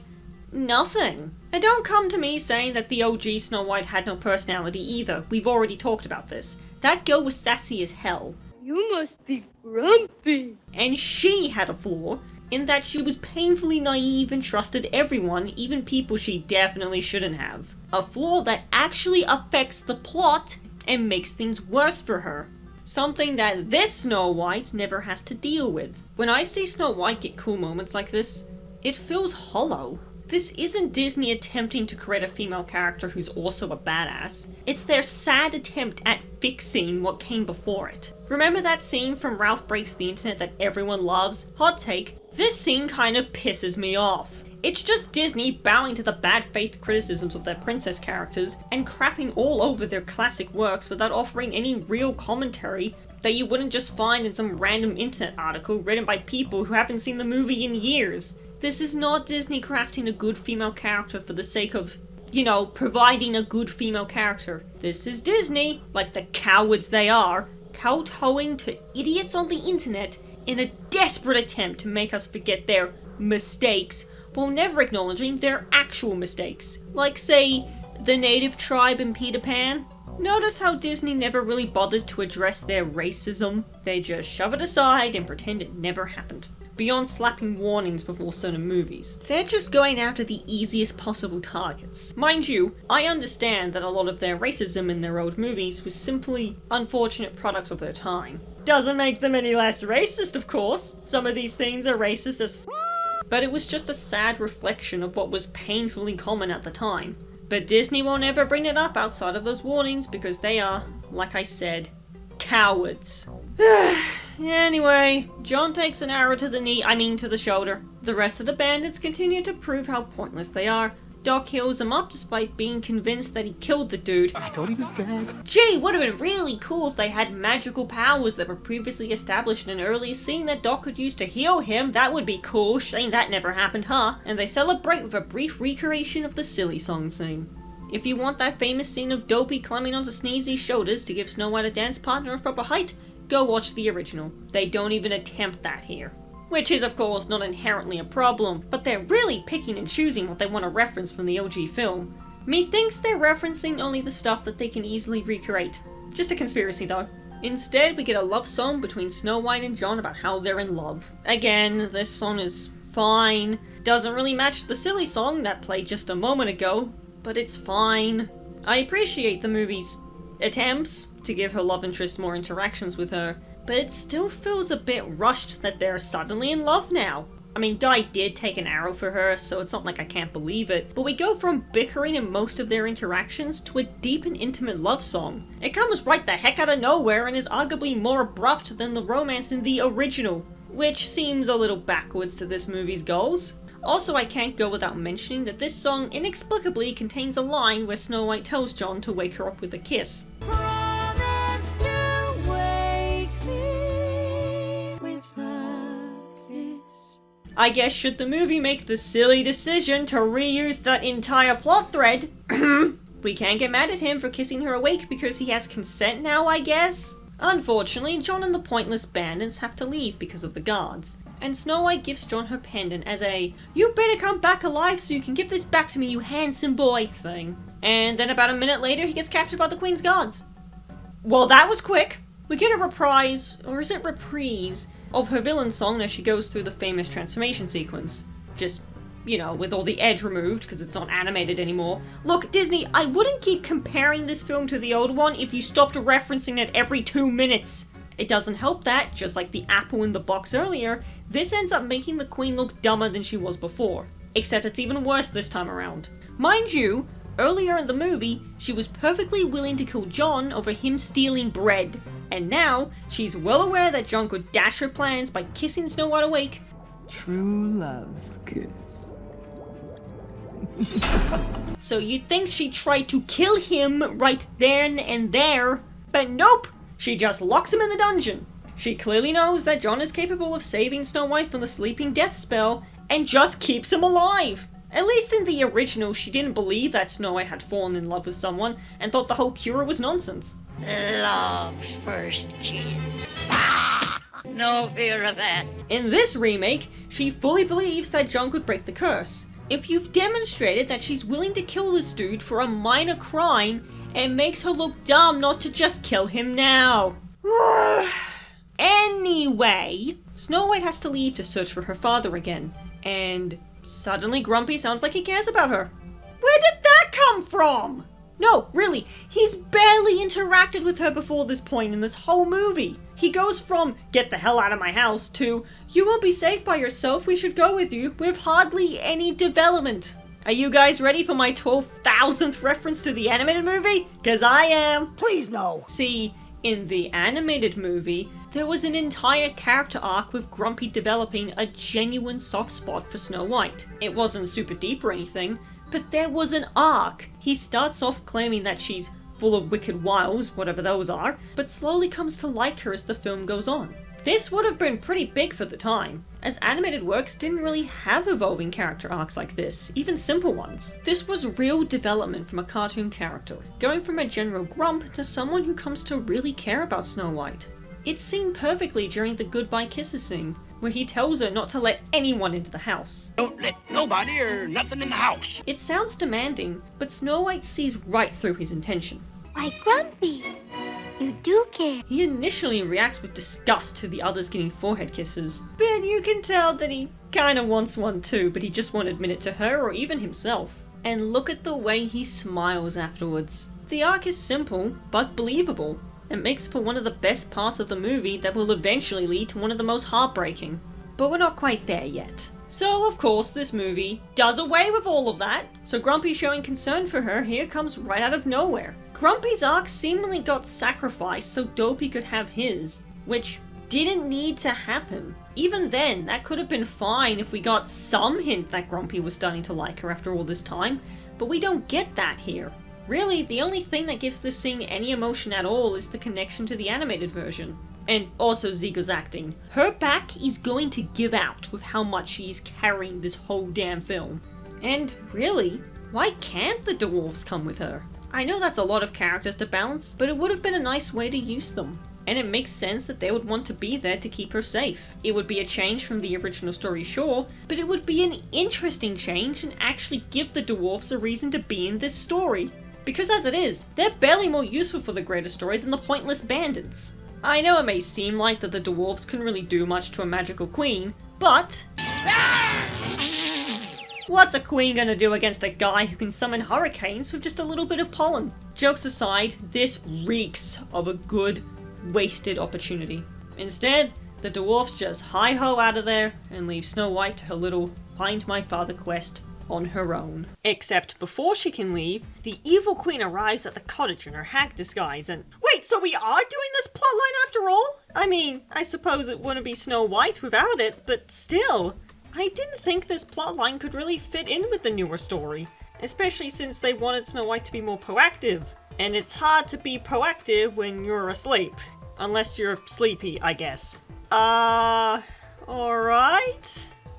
nothing. And don't come to me saying that the OG Snow White had no personality either. We've already talked about this. That girl was sassy as hell. You must be grumpy. And she had a flaw in that she was painfully naive and trusted everyone, even people she definitely shouldn't have. A flaw that actually affects the plot and makes things worse for her. Something that this Snow White never has to deal with. When I see Snow White get cool moments like this, it feels hollow. This isn't Disney attempting to create a female character who's also a badass. It's their sad attempt at fixing what came before it. Remember that scene from Ralph Breaks the Internet that everyone loves? Hot take, this scene kind of pisses me off. It's just Disney bowing to the bad faith criticisms of their princess characters and crapping all over their classic works without offering any real commentary that you wouldn't just find in some random internet article written by people who haven't seen the movie in years. This is not Disney crafting a good female character for the sake of, providing a good female character. This is Disney, like the cowards they are, kowtowing to idiots on the internet in a desperate attempt to make us forget their mistakes, while never acknowledging their actual mistakes. Like, say, the native tribe in Peter Pan. Notice how Disney never really bothers to address their racism. They just shove it aside and pretend it never happened. Beyond slapping warnings before certain movies. They're just going after the easiest possible targets. Mind you, I understand that a lot of their racism in their old movies was simply unfortunate products of their time. Doesn't make them any less racist, of course. Some of these things are racist as but it was just a sad reflection of what was painfully common at the time. But Disney won't ever bring it up outside of those warnings because they are, like I said, cowards. Anyway, John takes an arrow to the shoulder. The rest of the bandits continue to prove how pointless they are. Doc heals him up despite being convinced that he killed the dude. I thought he was dead. Gee, would have been really cool if they had magical powers that were previously established in an early scene that Doc could use to heal him. That would be cool. Shame that never happened, huh? And they celebrate with a brief recreation of the Silly Song scene. If you want that famous scene of Dopey climbing onto Sneezy's shoulders to give Snow White a dance partner of proper height, go watch the original. They don't even attempt that here. Which is, of course, not inherently a problem, but they're really picking and choosing what they want to reference from the OG film. Methinks they're referencing only the stuff that they can easily recreate. Just a conspiracy, though. Instead, we get a love song between Snow White and John about how they're in love. Again, this song is fine. Doesn't really match the Silly Song that played just a moment ago, but it's fine. I appreciate the movie's attempts to give her love interest more interactions with her, but it still feels a bit rushed that they're suddenly in love now. I mean, Guy did take an arrow for her, so it's not like I can't believe it, but we go from bickering in most of their interactions to a deep and intimate love song. It comes right the heck out of nowhere and is arguably more abrupt than the romance in the original, which seems a little backwards to this movie's goals. Also, I can't go without mentioning that this song inexplicably contains a line where Snow White tells John to wake her up with a kiss. I guess should the movie make the silly decision to reuse that entire plot thread, we can't get mad at him for kissing her awake because he has consent now, I guess? Unfortunately, John and the pointless bandits have to leave because of the guards, and Snow White gives John her pendant as a "you better come back alive so you can give this back to me, you handsome boy" thing. And then about a minute later, he gets captured by the Queen's guards. Well, that was quick! We get a reprise, or is it reprise, of her villain song as she goes through the famous transformation sequence. Just, with all the edge removed because it's not animated anymore. Look, Disney, I wouldn't keep comparing this film to the old one if you stopped referencing it every 2 minutes. It doesn't help that, just like the apple in the box earlier, this ends up making the Queen look dumber than she was before. Except it's even worse this time around. Mind you, earlier in the movie, she was perfectly willing to kill John over him stealing bread. And now, she's well aware that John could dash her plans by kissing Snow White awake. True love's kiss. So you'd think she'd try to kill him right then and there, but nope! She just locks him in the dungeon. She clearly knows that John is capable of saving Snow White from the sleeping death spell, and just keeps him alive! At least in the original, she didn't believe that Snow White had fallen in love with someone and thought the whole cure was nonsense. Love's first kiss. No fear of that. In this remake, she fully believes that John could break the curse. If you've demonstrated that she's willing to kill this dude for a minor crime, it makes her look dumb not to just kill him now. Anyway, Snow White has to leave to search for her father again, and suddenly Grumpy sounds like he cares about her. Where did that come from? No, really, he's barely interacted with her before this point in this whole movie. He goes from, get the hell out of my house, to, you won't be safe by yourself, we should go with you, with hardly any development. Are you guys ready for my 12,000th reference to the animated movie? 'Cause I am. Please no. See, in the animated movie, there was an entire character arc with Grumpy developing a genuine soft spot for Snow White. It wasn't super deep or anything, but there was an arc. He starts off claiming that she's full of wicked wiles, whatever those are, but slowly comes to like her as the film goes on. This would have been pretty big for the time, as animated works didn't really have evolving character arcs like this, even simple ones. This was real development from a cartoon character, going from a general grump to someone who comes to really care about Snow White. It's seen perfectly during the goodbye kisses scene, where he tells her not to let anyone into the house. Don't let nobody or nothing in the house. It sounds demanding, but Snow White sees right through his intention. Why, Grumpy, you do care. He initially reacts with disgust to the others getting forehead kisses, but you can tell that he kinda wants one too, but he just won't admit it to her or even himself. And look at the way he smiles afterwards. The arc is simple, but believable. It makes for one of the best parts of the movie that will eventually lead to one of the most heartbreaking. But we're not quite there yet. So of course this movie does away with all of that, so Grumpy showing concern for her here comes right out of nowhere. Grumpy's arc seemingly got sacrificed so Dopey could have his, which didn't need to happen. Even then, that could have been fine if we got some hint that Grumpy was starting to like her after all this time, but we don't get that here. Really, the only thing that gives this scene any emotion at all is the connection to the animated version. And also Ziegler's acting. Her back is going to give out with how much she's carrying this whole damn film. And really, why can't the dwarves come with her? I know that's a lot of characters to balance, but it would have been a nice way to use them. And it makes sense that they would want to be there to keep her safe. It would be a change from the original story, sure, but it would be an interesting change and actually give the dwarves a reason to be in this story. Because as it is, they're barely more useful for the greater story than the pointless bandits. I know it may seem like that the dwarves couldn't really do much to a magical queen, but what's a queen gonna do against a guy who can summon hurricanes with just a little bit of pollen? Jokes aside, this reeks of a good, wasted opportunity. Instead, the dwarves just hi-ho out of there and leave Snow White to her little find my father quest on her own. Except before she can leave, the evil queen arrives at the cottage in her hag disguise and— Wait, so we are doing this plotline after all? I mean, I suppose it wouldn't be Snow White without it, but still. I didn't think this plotline could really fit in with the newer story, especially since they wanted Snow White to be more proactive. And it's hard to be proactive when you're asleep. Unless you're sleepy, I guess. Alright?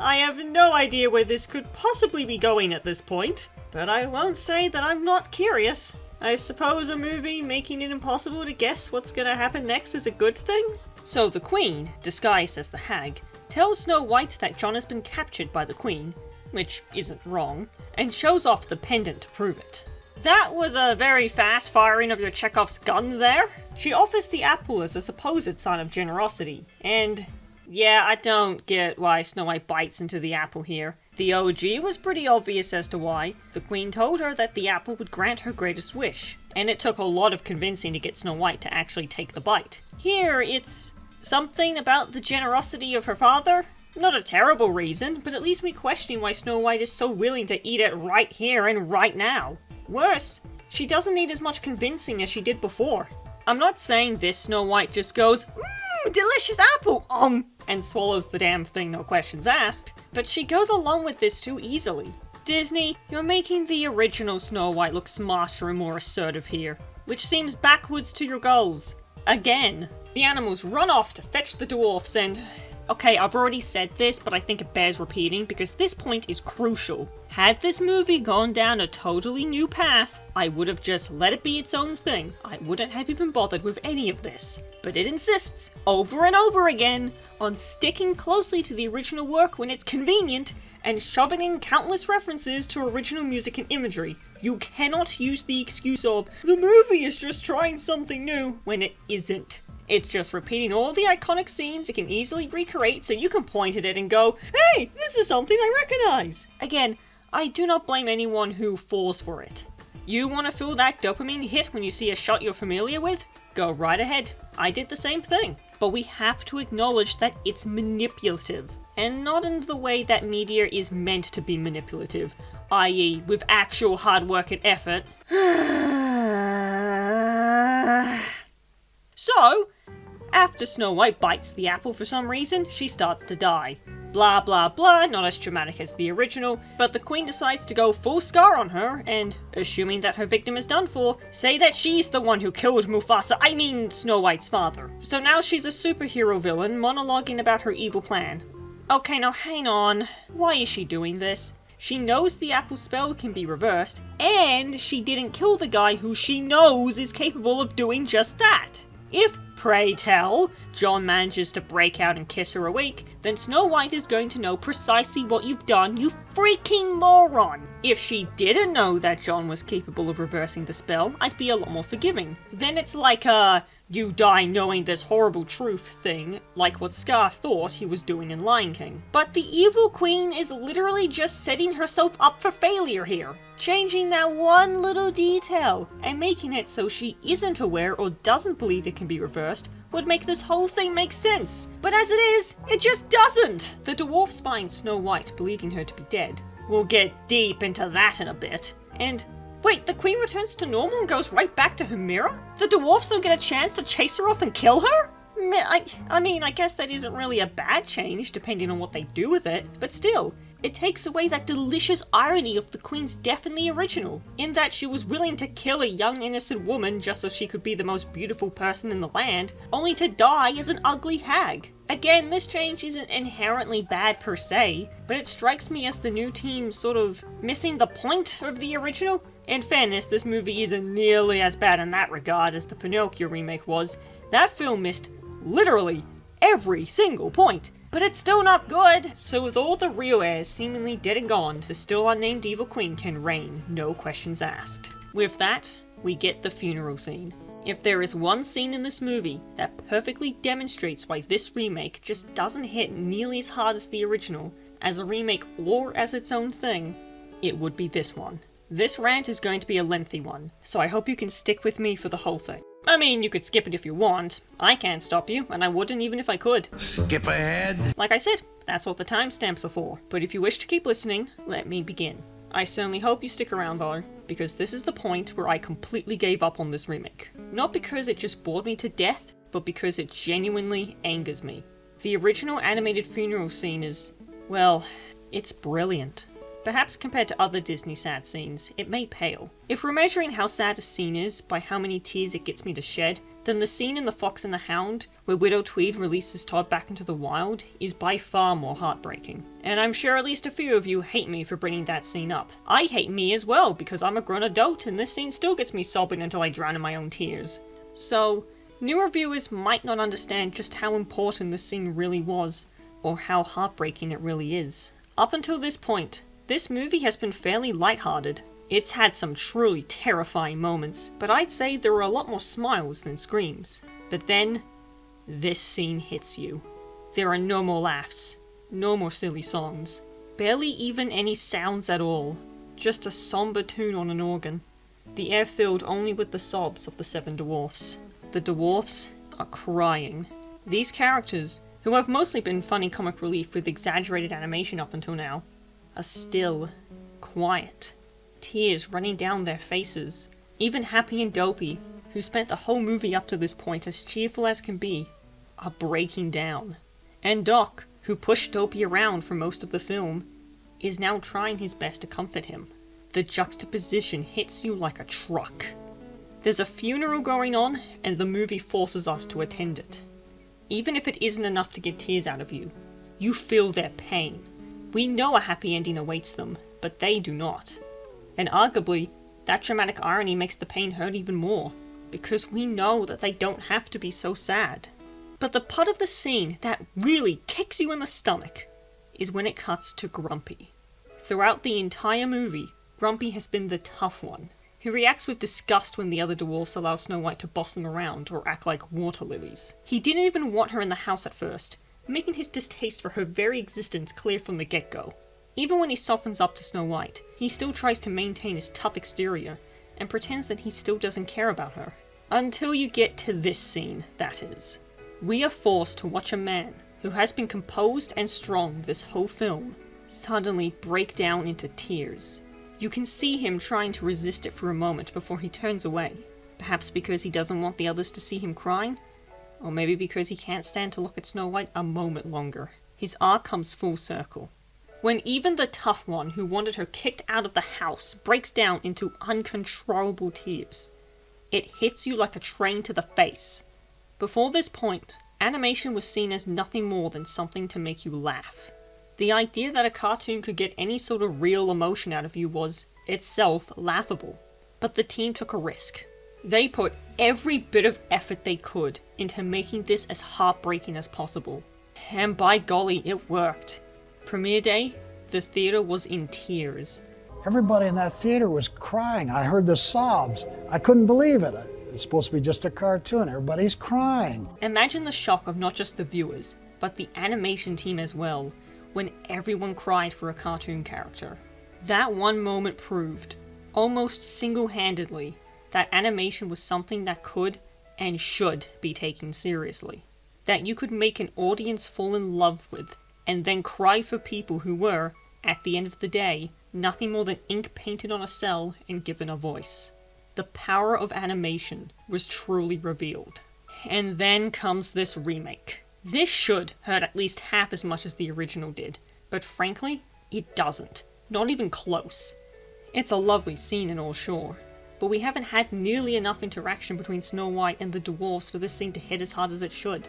I have no idea where this could possibly be going at this point, but I won't say that I'm not curious. I suppose a movie making it impossible to guess what's gonna happen next is a good thing? So the Queen, disguised as the Hag, tells Snow White that John has been captured by the Queen, which isn't wrong, and shows off the pendant to prove it. That was a very fast firing of your Chekhov's gun there. She offers the apple as a supposed sign of generosity, and yeah, I don't get why Snow White bites into the apple here. The OG was pretty obvious as to why. The Queen told her that the apple would grant her greatest wish, and it took a lot of convincing to get Snow White to actually take the bite. Here, it's something about the generosity of her father. Not a terrible reason, but it leaves me questioning why Snow White is so willing to eat it right here and right now. Worse, she doesn't need as much convincing as she did before. I'm not saying this Snow White just goes, delicious apple, and swallows the damn thing, no questions asked, but she goes along with this too easily. Disney, you're making the original Snow White look smarter and more assertive here, which seems backwards to your goals. Again. The animals run off to fetch the dwarfs and Okay, I've already said this, but I think it bears repeating because this point is crucial. Had this movie gone down a totally new path, I would have just let it be its own thing. I wouldn't have even bothered with any of this. But it insists, over and over again, on sticking closely to the original work when it's convenient, and shoving in countless references to original music and imagery. You cannot use the excuse of, the movie is just trying something new, when it isn't. It's just repeating all the iconic scenes it can easily recreate so you can point at it and go, hey, this is something I recognize. Again, I do not blame anyone who falls for it. You want to feel that dopamine hit when you see a shot you're familiar with? Go right ahead. I did the same thing. But we have to acknowledge that it's manipulative. And not in the way that media is meant to be manipulative, i.e. with actual hard work and effort. So, after Snow White bites the apple for some reason, she starts to die. Blah blah blah, not as dramatic as the original, but the Queen decides to go full Scar on her, and, assuming that her victim is done for, say that she's the one who killed Snow White's father. So now she's a superhero villain monologuing about her evil plan. Okay, now hang on. Why is she doing this? She knows the apple spell can be reversed, and she didn't kill the guy who she knows is capable of doing just that. If, pray tell, John manages to break out and kiss her awake, then Snow White is going to know precisely what you've done, you freaking moron! If she didn't know that John was capable of reversing the spell, I'd be a lot more forgiving. Then it's like you die knowing this horrible truth thing, like what Scar thought he was doing in Lion King. But the evil queen is literally just setting herself up for failure here, changing that one little detail, and making it so she isn't aware or doesn't believe it can be reversed would make this whole thing make sense. But as it is, it just doesn't! The dwarfs find Snow White believing her to be dead. We'll get deep into that in a bit. And wait, the queen returns to normal and goes right back to her mirror? The dwarfs don't get a chance to chase her off and kill her? I mean, I guess that isn't really a bad change, depending on what they do with it, but still, it takes away that delicious irony of the queen's death in the original, in that she was willing to kill a young innocent woman just so she could be the most beautiful person in the land, only to die as an ugly hag. Again, this change isn't inherently bad per se, but it strikes me as the new team sort of missing the point of the original. In fairness, this movie isn't nearly as bad in that regard as the Pinocchio remake was. That film missed literally every single point, but it's still not good. So with all the real heirs seemingly dead and gone, the still unnamed evil queen can reign, no questions asked. With that, we get the funeral scene. If there is one scene in this movie that perfectly demonstrates why this remake just doesn't hit nearly as hard as the original, as a remake or as its own thing, it would be this one. This rant is going to be a lengthy one, so I hope you can stick with me for the whole thing. I mean, you could skip it if you want. I can't stop you, and I wouldn't even if I could. Skip ahead. Like I said, that's what the timestamps are for. But if you wish to keep listening, let me begin. I certainly hope you stick around though, because this is the point where I completely gave up on this remake. Not because it just bored me to death, but because it genuinely angers me. The original animated funeral scene is, well, it's brilliant. Perhaps compared to other Disney sad scenes, it may pale. If we're measuring how sad a scene is by how many tears it gets me to shed, then the scene in The Fox and the Hound, where Widow Tweed releases Todd back into the wild, is by far more heartbreaking. And I'm sure at least a few of you hate me for bringing that scene up. I hate me as well, because I'm a grown adult and this scene still gets me sobbing until I drown in my own tears. So, newer viewers might not understand just how important this scene really was, or how heartbreaking it really is. Up until this point, this movie has been fairly lighthearted. It's had some truly terrifying moments, but I'd say there were a lot more smiles than screams. But then, this scene hits you. There are no more laughs, no more silly songs, barely even any sounds at all, just a somber tune on an organ. The air filled only with the sobs of the 7 dwarfs. The dwarfs are crying. These characters, who have mostly been funny comic relief with exaggerated animation up until now, are still quiet, tears running down their faces. Even Happy and Dopey, who spent the whole movie up to this point as cheerful as can be, are breaking down. And Doc, who pushed Dopey around for most of the film, is now trying his best to comfort him. The juxtaposition hits you like a truck. There's a funeral going on, and the movie forces us to attend it. Even if it isn't enough to get tears out of you, you feel their pain. We know a happy ending awaits them, but they do not. And arguably, that dramatic irony makes the pain hurt even more, because we know that they don't have to be so sad. But the part of the scene that really kicks you in the stomach is when it cuts to Grumpy. Throughout the entire movie, Grumpy has been the tough one, who reacts with disgust when the other dwarfs allow Snow White to boss them around or act like water lilies. He didn't even want her in the house at first, making his distaste for her very existence clear from the get-go. Even when he softens up to Snow White, he still tries to maintain his tough exterior, and pretends that he still doesn't care about her. Until you get to this scene, that is. We are forced to watch a man, who has been composed and strong this whole film, suddenly break down into tears. You can see him trying to resist it for a moment before he turns away, perhaps because he doesn't want the others to see him crying, or maybe because he can't stand to look at Snow White a moment longer. His arc comes full circle. When even the tough one who wanted her kicked out of the house breaks down into uncontrollable tears, it hits you like a train to the face. Before this point, animation was seen as nothing more than something to make you laugh. The idea that a cartoon could get any sort of real emotion out of you was, itself, laughable. But the team took a risk. They put every bit of effort they could into making this as heartbreaking as possible. And by golly, it worked. Premiere day, the theater was in tears. Everybody in that theater was crying. I heard the sobs. I couldn't believe it. It's supposed to be just a cartoon. Everybody's crying. Imagine the shock of not just the viewers, but the animation team as well, when everyone cried for a cartoon character. That one moment proved, almost single-handedly, that animation was something that could and should be taken seriously. That you could make an audience fall in love with, and then cry for people who were, at the end of the day, nothing more than ink painted on a cell and given a voice. The power of animation was truly revealed. And then comes this remake. This should hurt at least half as much as the original did, but frankly, it doesn't. Not even close. It's a lovely scene and all sure, but we haven't had nearly enough interaction between Snow White and the dwarfs for this scene to hit as hard as it should.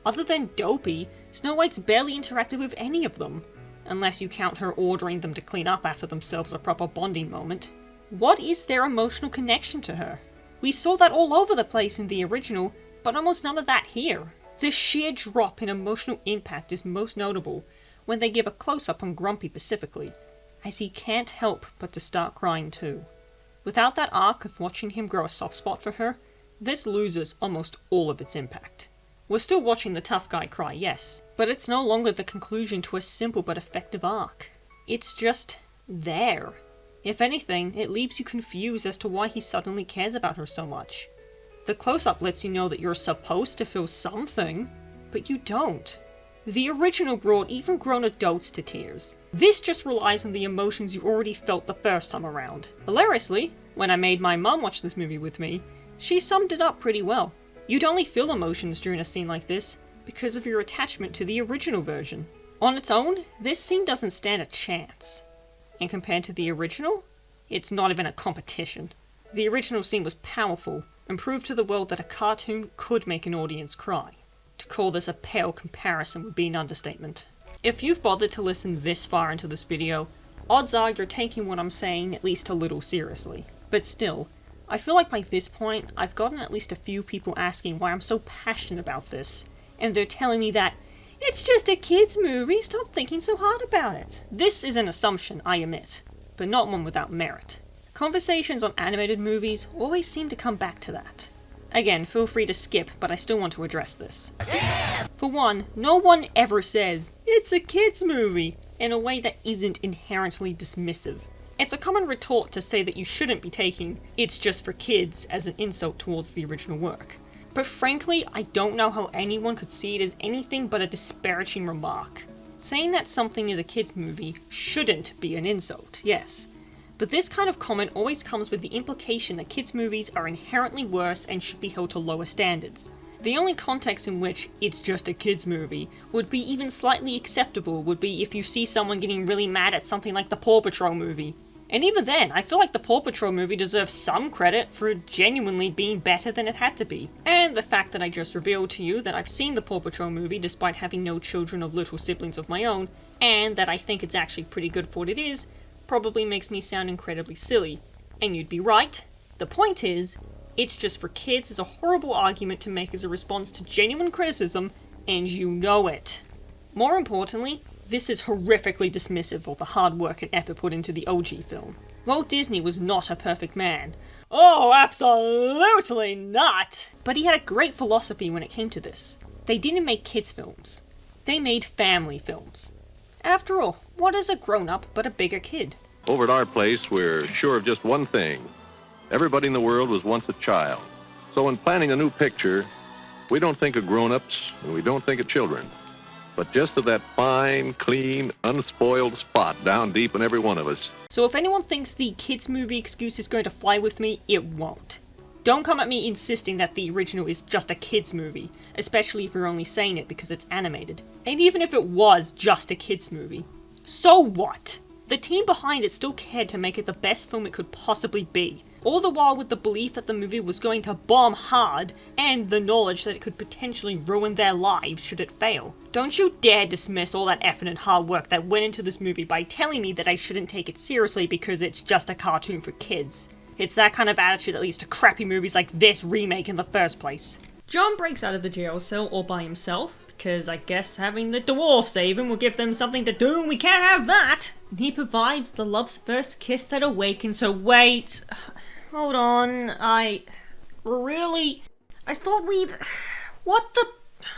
Other than Dopey, Snow White's barely interacted with any of them, unless you count her ordering them to clean up after themselves, a proper bonding moment. What is their emotional connection to her? We saw that all over the place in the original, but almost none of that here. The sheer drop in emotional impact is most notable when they give a close-up on Grumpy specifically, as he can't help but to start crying too. Without that arc of watching him grow a soft spot for her, this loses almost all of its impact. We're still watching the tough guy cry, yes, but it's no longer the conclusion to a simple but effective arc. It's just there. If anything, it leaves you confused as to why he suddenly cares about her so much. The close-up lets you know that you're supposed to feel something, but you don't. The original brought even grown adults to tears. This just relies on the emotions you already felt the first time around. Hilariously, when I made my mum watch this movie with me, she summed it up pretty well. You'd only feel emotions during a scene like this because of your attachment to the original version. On its own, this scene doesn't stand a chance. And compared to the original, it's not even a competition. The original scene was powerful and proved to the world that a cartoon could make an audience cry. To call this a pale comparison would be an understatement. If you've bothered to listen this far into this video, odds are you're taking what I'm saying at least a little seriously. But still, I feel like by this point, I've gotten at least a few people asking why I'm so passionate about this, and they're telling me that it's just a kid's movie, stop thinking so hard about it. This is an assumption, I admit, but not one without merit. Conversations on animated movies always seem to come back to that. Again, feel free to skip, but I still want to address this. For one, no one ever says, it's a kid's movie, in a way that isn't inherently dismissive. It's a common retort to say that you shouldn't be taking "it's just for kids" as an insult towards the original work. But frankly, I don't know how anyone could see it as anything but a disparaging remark. Saying that something is a kid's movie shouldn't be an insult, yes. But this kind of comment always comes with the implication that kids' movies are inherently worse and should be held to lower standards. The only context in which it's just a kids' movie would be even slightly acceptable would be if you see someone getting really mad at something like the Paw Patrol movie. And even then, I feel like the Paw Patrol movie deserves some credit for genuinely being better than it had to be. And the fact that I just revealed to you that I've seen the Paw Patrol movie despite having no children or little siblings of my own, and that I think it's actually pretty good for what it is, probably makes me sound incredibly silly. And you'd be right. The point is, it's just for kids is a horrible argument to make as a response to genuine criticism, and you know it. More importantly, this is horrifically dismissive of the hard work and effort put into the OG film. Walt Disney was not a perfect man. Oh, absolutely not! But he had a great philosophy when it came to this. They didn't make kids' films. They made family films. After all, what is a grown-up but a bigger kid? Over at our place, we're sure of just one thing. Everybody in the world was once a child. So when planning a new picture, we don't think of grown-ups and we don't think of children. But just of that fine, clean, unspoiled spot down deep in every one of us. So if anyone thinks the kids movie excuse is going to fly with me, it won't. Don't come at me insisting that the original is just a kids movie, especially if you're only saying it because it's animated. And even if it was just a kids movie, so what? The team behind it still cared to make it the best film it could possibly be. All the while with the belief that the movie was going to bomb hard, and the knowledge that it could potentially ruin their lives should it fail. Don't you dare dismiss all that effort and hard work that went into this movie by telling me that I shouldn't take it seriously because it's just a cartoon for kids. It's that kind of attitude that leads to crappy movies like this remake in the first place. John breaks out of the jail cell all by himself, because I guess having the dwarf save him will give them something to do and we can't have that! And he provides the love's first kiss that awakens her. Wait... Hold on, I thought we'd... What the...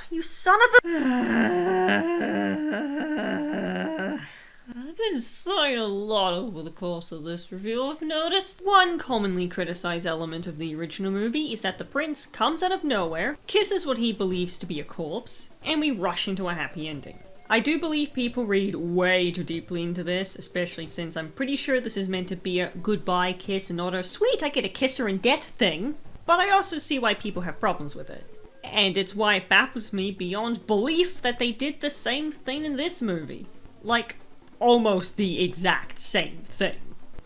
You son of a... I've been saying a lot over the course of this review, I've noticed. One commonly criticized element of the original movie is that the prince comes out of nowhere, kisses what he believes to be a corpse, and we rush into a happy ending. I do believe people read way too deeply into this, especially since I'm pretty sure this is meant to be a goodbye kiss and not a sweet I get to kiss her in death thing, but I also see why people have problems with it. And it's why it baffles me beyond belief that they did the same thing in this movie. Like, almost the exact same thing.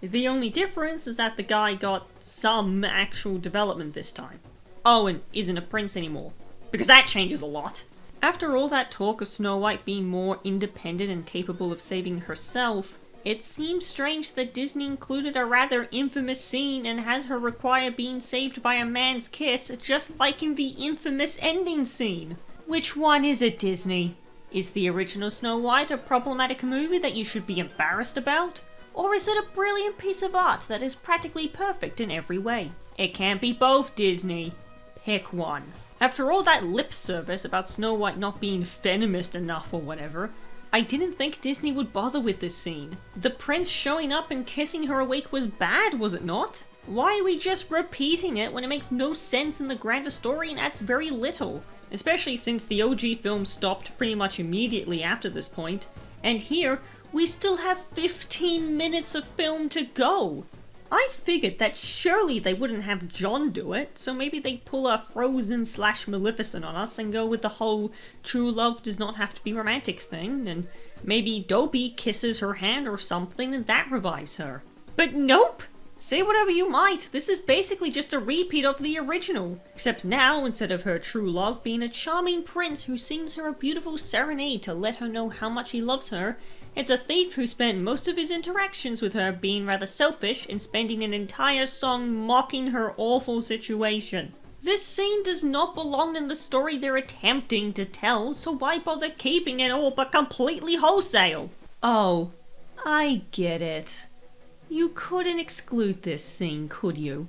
The only difference is that the guy got some actual development this time. Oh, and isn't a prince anymore, because that changes a lot. After all that talk of Snow White being more independent and capable of saving herself, it seems strange that Disney included a rather infamous scene and has her require being saved by a man's kiss, just like in the infamous ending scene. Which one is it, Disney? Is the original Snow White a problematic movie that you should be embarrassed about? Or is it a brilliant piece of art that is practically perfect in every way? It can't be both, Disney. Pick one. After all that lip service about Snow White not being feminist enough or whatever, I didn't think Disney would bother with this scene. The prince showing up and kissing her awake was bad, was it not? Why are we just repeating it when it makes no sense in the grander story and adds very little? Especially since the OG film stopped pretty much immediately after this point, and here, we still have 15 minutes of film to go. I figured that surely they wouldn't have John do it, so maybe they'd pull a Frozen/Maleficent on us and go with the whole true love does not have to be romantic thing, and maybe Dopey kisses her hand or something and that revives her. But nope! Say whatever you might, this is basically just a repeat of the original. Except now, instead of her true love being a charming prince who sings her a beautiful serenade to let her know how much he loves her, it's a thief who spent most of his interactions with her being rather selfish and spending an entire song mocking her awful situation. This scene does not belong in the story they're attempting to tell, so why bother keeping it all but completely wholesale? Oh, I get it. You couldn't exclude this scene, could you?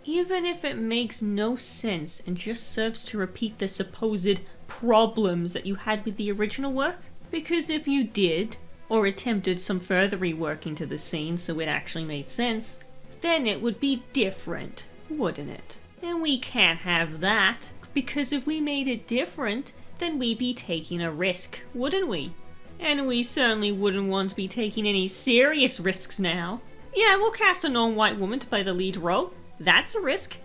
Even if it makes no sense and just serves to repeat the supposed problems that you had with the original work? Because if you did, or attempted some further reworking to the scene so it actually made sense, then it would be different, wouldn't it? And we can't have that, because if we made it different, then we'd be taking a risk, wouldn't we? And we certainly wouldn't want to be taking any serious risks now. Yeah, we'll cast a non-white woman to play the lead role. That's a risk.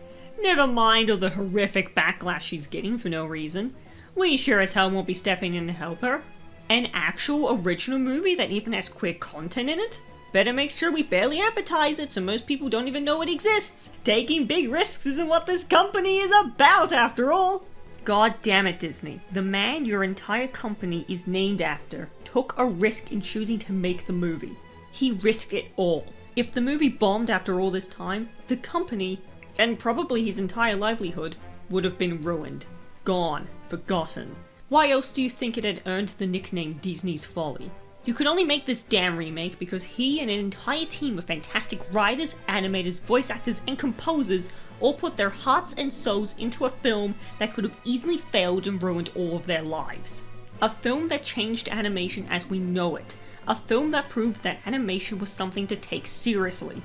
Never mind all the horrific backlash she's getting for no reason. We sure as hell won't be stepping in to help her. An actual original movie that even has queer content in it? Better make sure we barely advertise it so most people don't even know it exists. Taking big risks isn't what this company is about, after all. God damn it, Disney. The man your entire company is named after took a risk in choosing to make the movie. He risked it all. If the movie bombed after all this time, the company, and probably his entire livelihood, would have been ruined. Gone. Forgotten. Why else do you think it had earned the nickname Disney's Folly? You could only make this damn remake because he and an entire team of fantastic writers, animators, voice actors, and composers all put their hearts and souls into a film that could have easily failed and ruined all of their lives. A film that changed animation as we know it. A film that proved that animation was something to take seriously.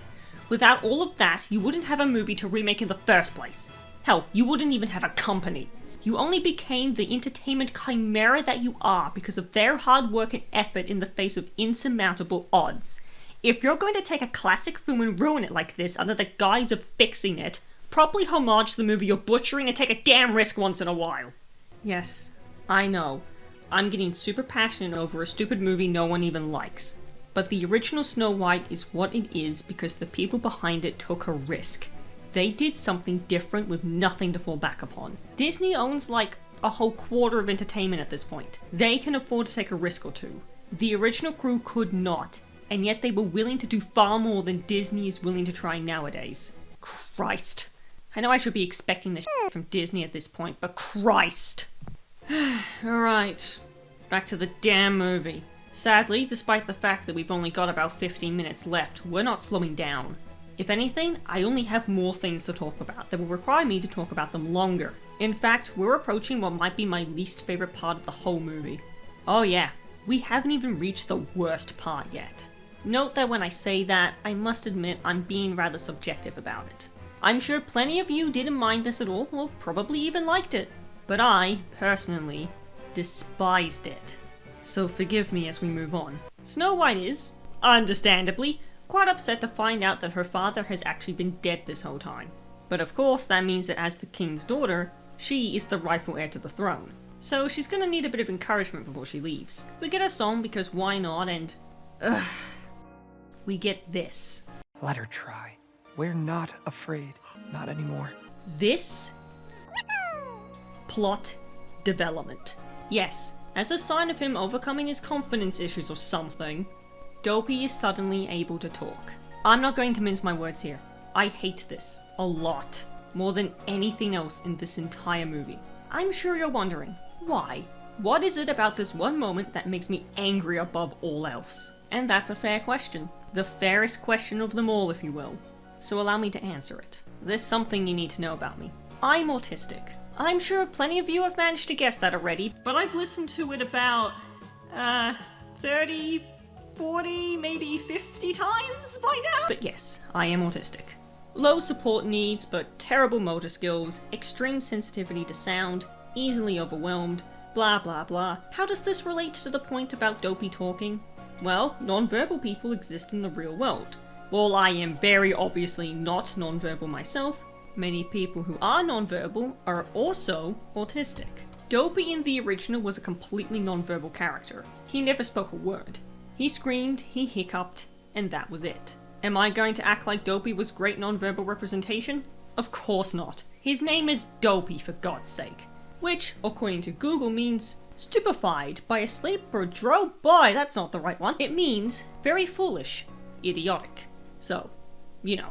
Without all of that, you wouldn't have a movie to remake in the first place. Hell, you wouldn't even have a company. You only became the entertainment chimera that you are because of their hard work and effort in the face of insurmountable odds. If you're going to take a classic film and ruin it like this under the guise of fixing it, properly homage the movie you're butchering and take a damn risk once in a while. Yes, I know. I'm getting super passionate over a stupid movie no one even likes. But the original Snow White is what it is because the people behind it took a risk. They did something different with nothing to fall back upon. Disney owns like a whole quarter of entertainment at this point. They can afford to take a risk or two. The original crew could not, and yet they were willing to do far more than Disney is willing to try nowadays. Christ. I know I should be expecting this from Disney at this point, but Christ. Alright, back to the damn movie. Sadly, despite the fact that we've only got about 15 minutes left, we're not slowing down. If anything, I only have more things to talk about that will require me to talk about them longer. In fact, we're approaching what might be my least favorite part of the whole movie. Oh yeah, we haven't even reached the worst part yet. Note that when I say that, I must admit I'm being rather subjective about it. I'm sure plenty of you didn't mind this at all, or probably even liked it. But I, personally, despised it. So forgive me as we move on. Snow White is, understandably, quite upset to find out that her father has actually been dead this whole time. But of course that means that as the king's daughter, she is the rightful heir to the throne. So she's gonna need a bit of encouragement before she leaves. We get a song because why not, and we get this. Let her try. We're not afraid. Not anymore. This plot development. Yes, as a sign of him overcoming his confidence issues or something, Dopey is suddenly able to talk. I'm not going to mince my words here. I hate this a lot, more than anything else in this entire movie. I'm sure you're wondering, why? What is it about this one moment that makes me angry above all else? And that's a fair question. The fairest question of them all, if you will. So allow me to answer it. There's something you need to know about me. I'm autistic. I'm sure plenty of you have managed to guess that already, but I've listened to it about, 30, 40, maybe 50 times by now? But yes, I am autistic. Low support needs, but terrible motor skills, extreme sensitivity to sound, easily overwhelmed, blah blah blah. How does this relate to the point about Dopey talking? Well, non-verbal people exist in the real world. While I am very obviously not non-verbal myself, many people who are non-verbal are also autistic. Dopey in the original was a completely non-verbal character. He never spoke a word. He screamed, he hiccuped, and that was it. Am I going to act like Dopey was great non-verbal representation? Of course not. His name is Dopey, for God's sake. Which, according to Google, means stupefied by a sleep or boy, that's not the right one. It means very foolish, idiotic. So, you know,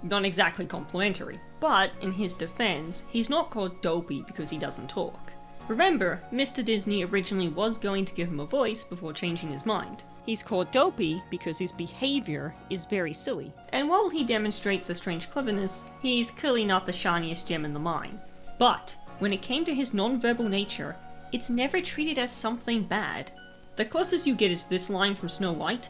not exactly complimentary. But, in his defense, he's not called Dopey because he doesn't talk. Remember, Mr. Disney originally was going to give him a voice before changing his mind. He's called Dopey because his behavior is very silly. And while he demonstrates a strange cleverness, he's clearly not the shiniest gem in the mine. But, when it came to his non-verbal nature, it's never treated as something bad. The closest you get is this line from Snow White.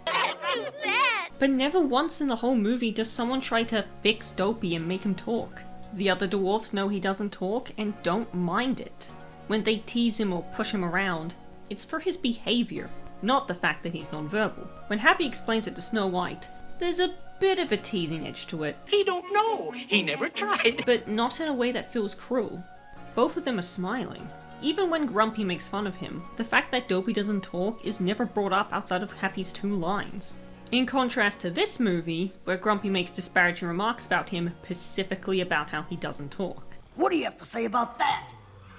But never once in the whole movie does someone try to fix Dopey and make him talk. The other dwarfs know he doesn't talk and don't mind it. When they tease him or push him around, it's for his behavior, not the fact that he's non-verbal. When Happy explains it to Snow White, there's a bit of a teasing edge to it. He don't know. He never tried. But not in a way that feels cruel. Both of them are smiling. Even when Grumpy makes fun of him, the fact that Dopey doesn't talk is never brought up outside of Happy's 2 lines. In contrast to this movie, where Grumpy makes disparaging remarks about him, specifically about how he doesn't talk. What do you have to say about that?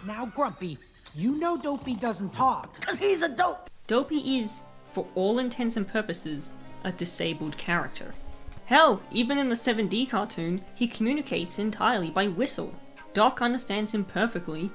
Now, Grumpy, you know Dopey doesn't talk. 'Cause he's a dope. Dopey is, for all intents and purposes, a disabled character. Hell, even in the 7D cartoon, he communicates entirely by whistle. Doc understands him perfectly.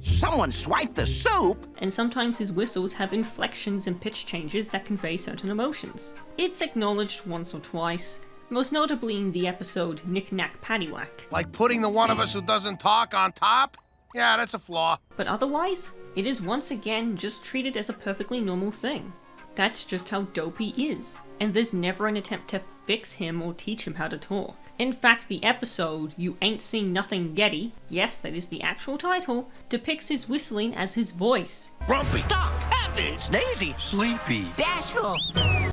Someone swiped the soup! And sometimes his whistles have inflections and pitch changes that convey certain emotions. It's acknowledged once or twice, most notably in the episode Knick Knack Paddywhack. Like putting the one of us who doesn't talk on top? Yeah, that's a flaw. But otherwise, it is once again just treated as a perfectly normal thing. That's just how Dopey is, and there's never an attempt to fix him or teach him how to talk. In fact, the episode You Ain't Seen Nothing Getty, yes, that is the actual title, depicts his whistling as his voice. Grumpy. Doc, happy, sneezy, Sleepy. bashful.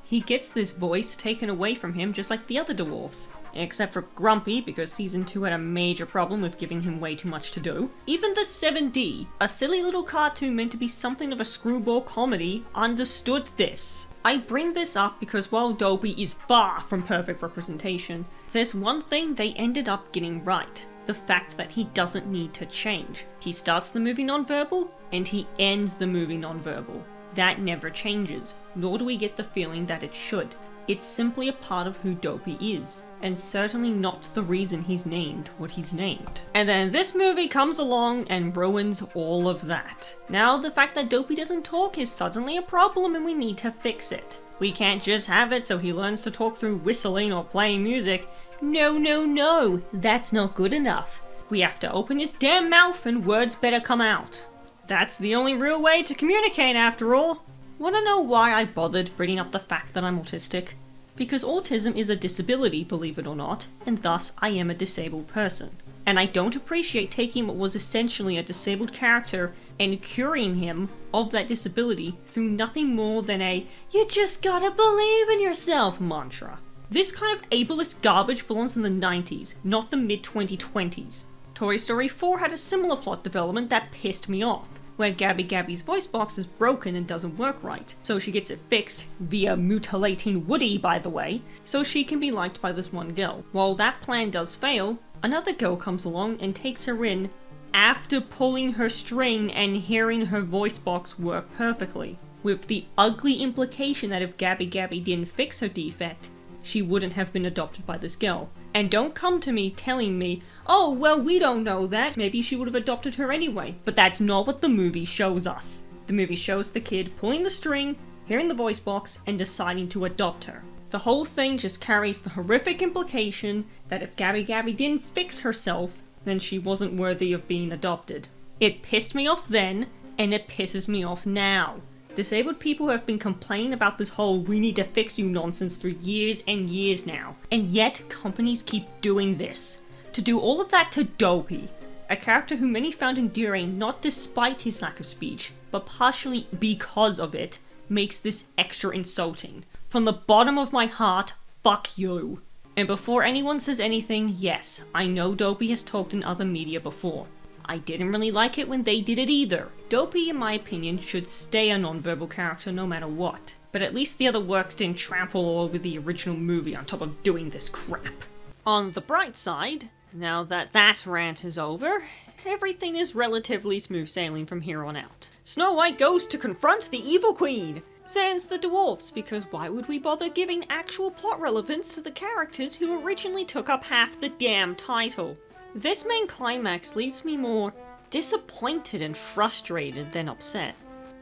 He gets this voice taken away from him just like the other dwarves. Except for Grumpy, because Season 2 had a major problem with giving him way too much to do. Even the 7D, a silly little cartoon meant to be something of a screwball comedy, understood this. I bring this up because while Dopey is far from perfect representation, there's one thing they ended up getting right. The fact that he doesn't need to change. He starts the movie nonverbal, and he ends the movie nonverbal. That never changes, nor do we get the feeling that it should. It's simply a part of who Dopey is, and certainly not the reason he's named what he's named. And then this movie comes along and ruins all of that. Now the fact that Dopey doesn't talk is suddenly a problem and we need to fix it. We can't just have it so he learns to talk through whistling or playing music. No, no, no, that's not good enough. We have to open his damn mouth and words better come out. That's the only real way to communicate after all. Wanna know why I bothered bringing up the fact that I'm autistic? Because autism is a disability, believe it or not, and thus I am a disabled person. And I don't appreciate taking what was essentially a disabled character and curing him of that disability through nothing more than a "you just gotta believe in yourself" mantra. This kind of ableist garbage belongs in the 90s, not the mid-2020s. Toy Story 4 had a similar plot development that pissed me off, where Gabby Gabby's voice box is broken and doesn't work right, so she gets it fixed, via mutilating Woody by the way, so she can be liked by this one girl. While that plan does fail, another girl comes along and takes her in after pulling her string and hearing her voice box work perfectly, with the ugly implication that if Gabby Gabby didn't fix her defect, she wouldn't have been adopted by this girl. And don't come to me telling me, "Oh, well, we don't know that, maybe she would have adopted her anyway." But that's not what the movie shows us. The movie shows the kid pulling the string, hearing the voice box, and deciding to adopt her. The whole thing just carries the horrific implication that if Gabby Gabby didn't fix herself, then she wasn't worthy of being adopted. It pissed me off then, and it pisses me off now. Disabled people have been complaining about this whole "we need to fix you" nonsense for years and years now, and yet companies keep doing this. To do all of that to Dopey, a character who many found endearing not despite his lack of speech, but partially because of it, makes this extra insulting. From the bottom of my heart, fuck you. And before anyone says anything, yes, I know Dopey has talked in other media before. I didn't really like it when they did it either. Dopey, in my opinion, should stay a nonverbal character no matter what. But at least the other works didn't trample all over the original movie on top of doing this crap. On the bright side, now that that rant is over, everything is relatively smooth sailing from here on out. Snow White goes to confront the evil queen! Sans the dwarfs, because why would we bother giving actual plot relevance to the characters who originally took up half the damn title? This main climax leaves me more disappointed and frustrated than upset,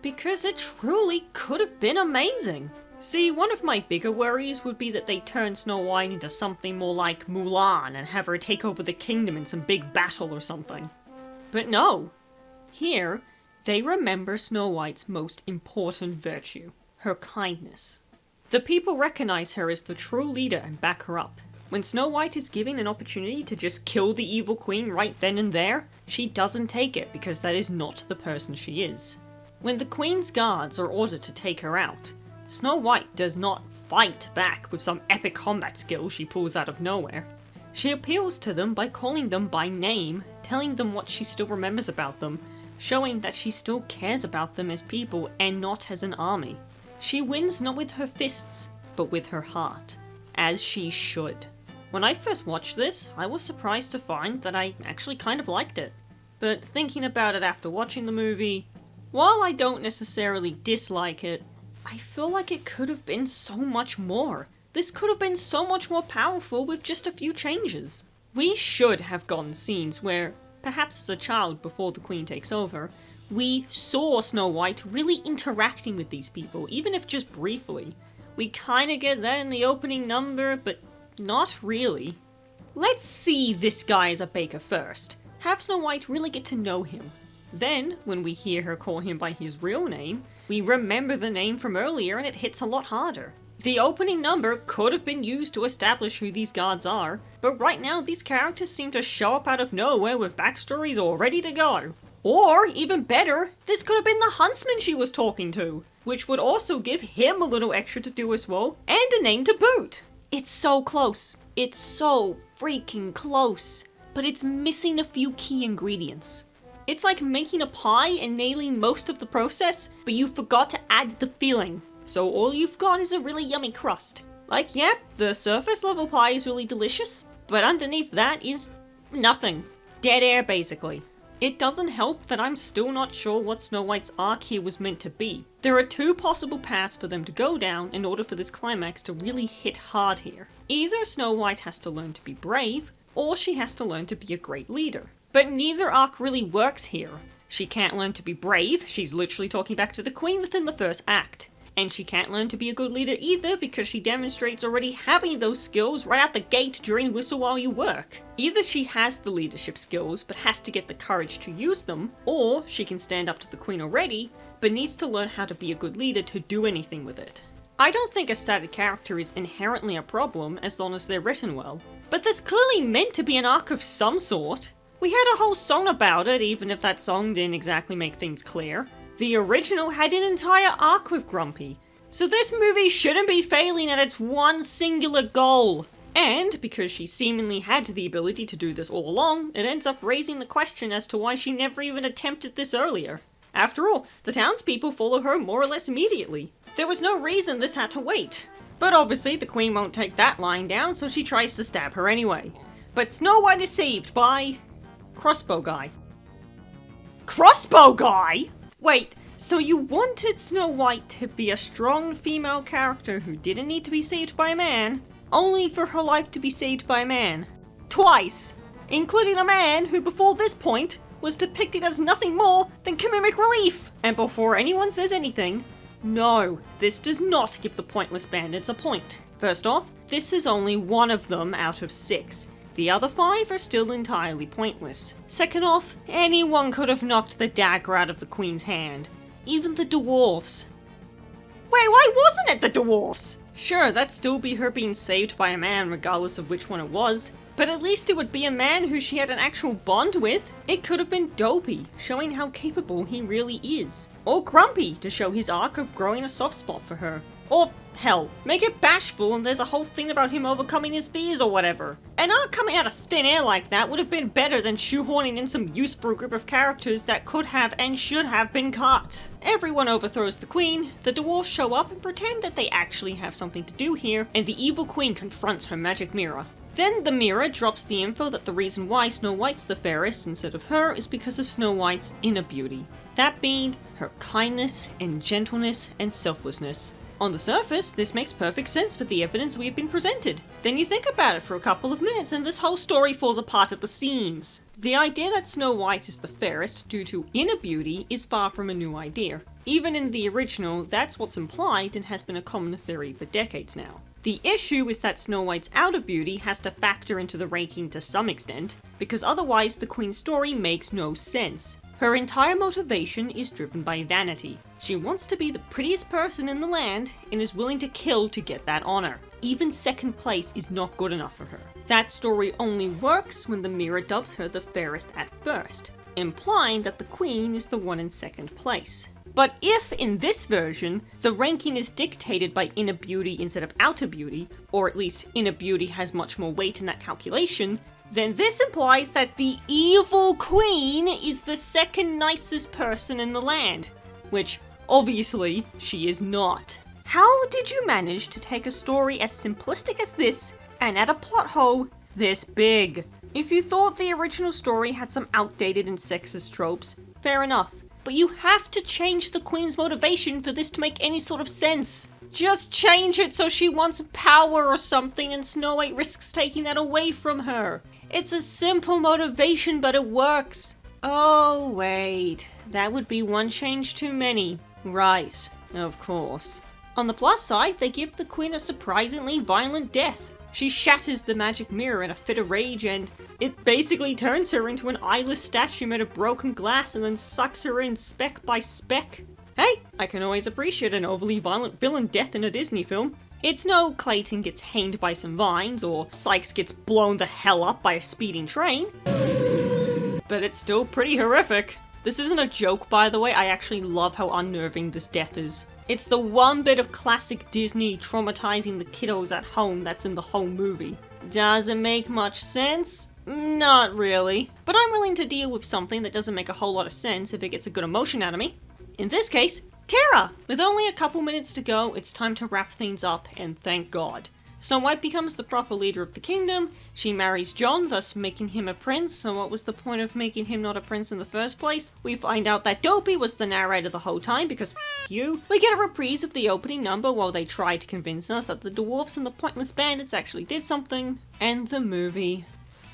because it truly could have been amazing. See, one of my bigger worries would be that they turn Snow White into something more like Mulan and have her take over the kingdom in some big battle or something. But no. Here, they remember Snow White's most important virtue, her kindness. The people recognize her as the true leader and back her up. When Snow White is given an opportunity to just kill the evil queen right then and there, she doesn't take it because that is not the person she is. When the queen's guards are ordered to take her out, Snow White does not fight back with some epic combat skill she pulls out of nowhere. She appeals to them by calling them by name, telling them what she still remembers about them, showing that she still cares about them as people and not as an army. She wins not with her fists, but with her heart. As she should. When I first watched this, I was surprised to find that I actually kind of liked it. But thinking about it after watching the movie, while I don't necessarily dislike it, I feel like it could have been so much more. This could have been so much more powerful with just a few changes. We should have gotten scenes where, perhaps as a child before the Queen takes over, we saw Snow White really interacting with these people, even if just briefly. We kinda get that in the opening number, but not really. Let's see this guy as a baker first. Have Snow White really get to know him. Then, when we hear her call him by his real name, we remember the name from earlier and it hits a lot harder. The opening number could have been used to establish who these guards are, but right now these characters seem to show up out of nowhere with backstories all ready to go. Or, even better, this could have been the huntsman she was talking to, which would also give him a little extra to do as well, and a name to boot. It's so close. It's so freaking close. But it's missing a few key ingredients. It's like making a pie and nailing most of the process, but you forgot to add the filling. So all you've got is a really yummy crust. Like, yep, the surface level pie is really delicious, but underneath that is nothing. Dead air, basically. It doesn't help that I'm still not sure what Snow White's arc here was meant to be. There are two possible paths for them to go down in order for this climax to really hit hard here. Either Snow White has to learn to be brave, or she has to learn to be a great leader. But neither arc really works here. She can't learn to be brave, she's literally talking back to the Queen within the first act. And she can't learn to be a good leader either because she demonstrates already having those skills right out the gate during Whistle While You Work. Either she has the leadership skills but has to get the courage to use them, or she can stand up to the Queen already but needs to learn how to be a good leader to do anything with it. I don't think a static character is inherently a problem as long as they're written well, but there's clearly meant to be an arc of some sort. We had a whole song about it, even if that song didn't exactly make things clear. The original had an entire arc with Grumpy, so this movie shouldn't be failing at its one singular goal. And, because she seemingly had the ability to do this all along, it ends up raising the question as to why she never even attempted this earlier. After all, the townspeople follow her more or less immediately. There was no reason this had to wait. But obviously the Queen won't take that line down, so she tries to stab her anyway. But Snow White is saved by... Crossbow Guy. Crossbow Guy?! Wait, so you wanted Snow White to be a strong female character who didn't need to be saved by a man, only for her life to be saved by a man. Twice! Including a man who before this point was depicted as nothing more than comedic relief! And before anyone says anything, no, this does not give the Pointless Bandits a point. First off, this is only one of them out of 6. The other 5 are still entirely pointless. Second off, anyone could have knocked the dagger out of the Queen's hand. Even the dwarves. Wait, why wasn't it the dwarves? Sure, that'd still be her being saved by a man regardless of which one it was, but at least it would be a man who she had an actual bond with. It could have been Dopey, showing how capable he really is. Or Grumpy, to show his arc of growing a soft spot for her. Or, hell, make it Bashful and there's a whole thing about him overcoming his fears or whatever. An arc coming out of thin air like that would have been better than shoehorning in some use for a group of characters that could have and should have been cut. Everyone overthrows the Queen, the dwarves show up and pretend that they actually have something to do here, and the evil Queen confronts her magic mirror. Then the mirror drops the info that the reason why Snow White's the fairest instead of her is because of Snow White's inner beauty. That being her kindness and gentleness and selflessness. On the surface, this makes perfect sense with the evidence we have been presented. Then you think about it for a couple of minutes and this whole story falls apart at the seams. The idea that Snow White is the fairest due to inner beauty is far from a new idea. Even in the original, that's what's implied and has been a common theory for decades now. The issue is that Snow White's outer beauty has to factor into the ranking to some extent, because otherwise the Queen's story makes no sense. Her entire motivation is driven by vanity. She wants to be the prettiest person in the land and is willing to kill to get that honor. Even second place is not good enough for her. That story only works when the mirror dubs her the fairest at first, implying that the Queen is the one in second place. But if, in this version, the ranking is dictated by inner beauty instead of outer beauty, or at least inner beauty has much more weight in that calculation, then this implies that the evil Queen is the second nicest person in the land, which obviously she is not. How did you manage to take a story as simplistic as this and add a plot hole this big? If you thought the original story had some outdated and sexist tropes, fair enough. But you have to change the Queen's motivation for this to make any sort of sense. Just change it so she wants power or something and Snow White risks taking that away from her. It's a simple motivation, but it works. Oh, wait. That would be one change too many. Right, of course. On the plus side, they give the Queen a surprisingly violent death. She shatters the magic mirror in a fit of rage and it basically turns her into an eyeless statue made of broken glass and then sucks her in speck by speck. Hey, I can always appreciate an overly violent villain death in a Disney film. It's no Clayton gets hanged by some vines or Sykes gets blown the hell up by a speeding train. But it's still pretty horrific. This isn't a joke, by the way. I actually love how unnerving this death is. It's the one bit of classic Disney traumatizing the kiddos at home that's in the whole movie. Does it make much sense? Not really. But I'm willing to deal with something that doesn't make a whole lot of sense if it gets a good emotion out of me. In this case, Tara! With only a couple minutes to go, it's time to wrap things up, and thank God. Snow White becomes the proper leader of the kingdom, she marries John, thus making him a prince, so what was the point of making him not a prince in the first place? We find out that Dopey was the narrator the whole time, because f*** you. We get a reprise of the opening number while they try to convince us that the dwarfs and the pointless bandits actually did something, and the movie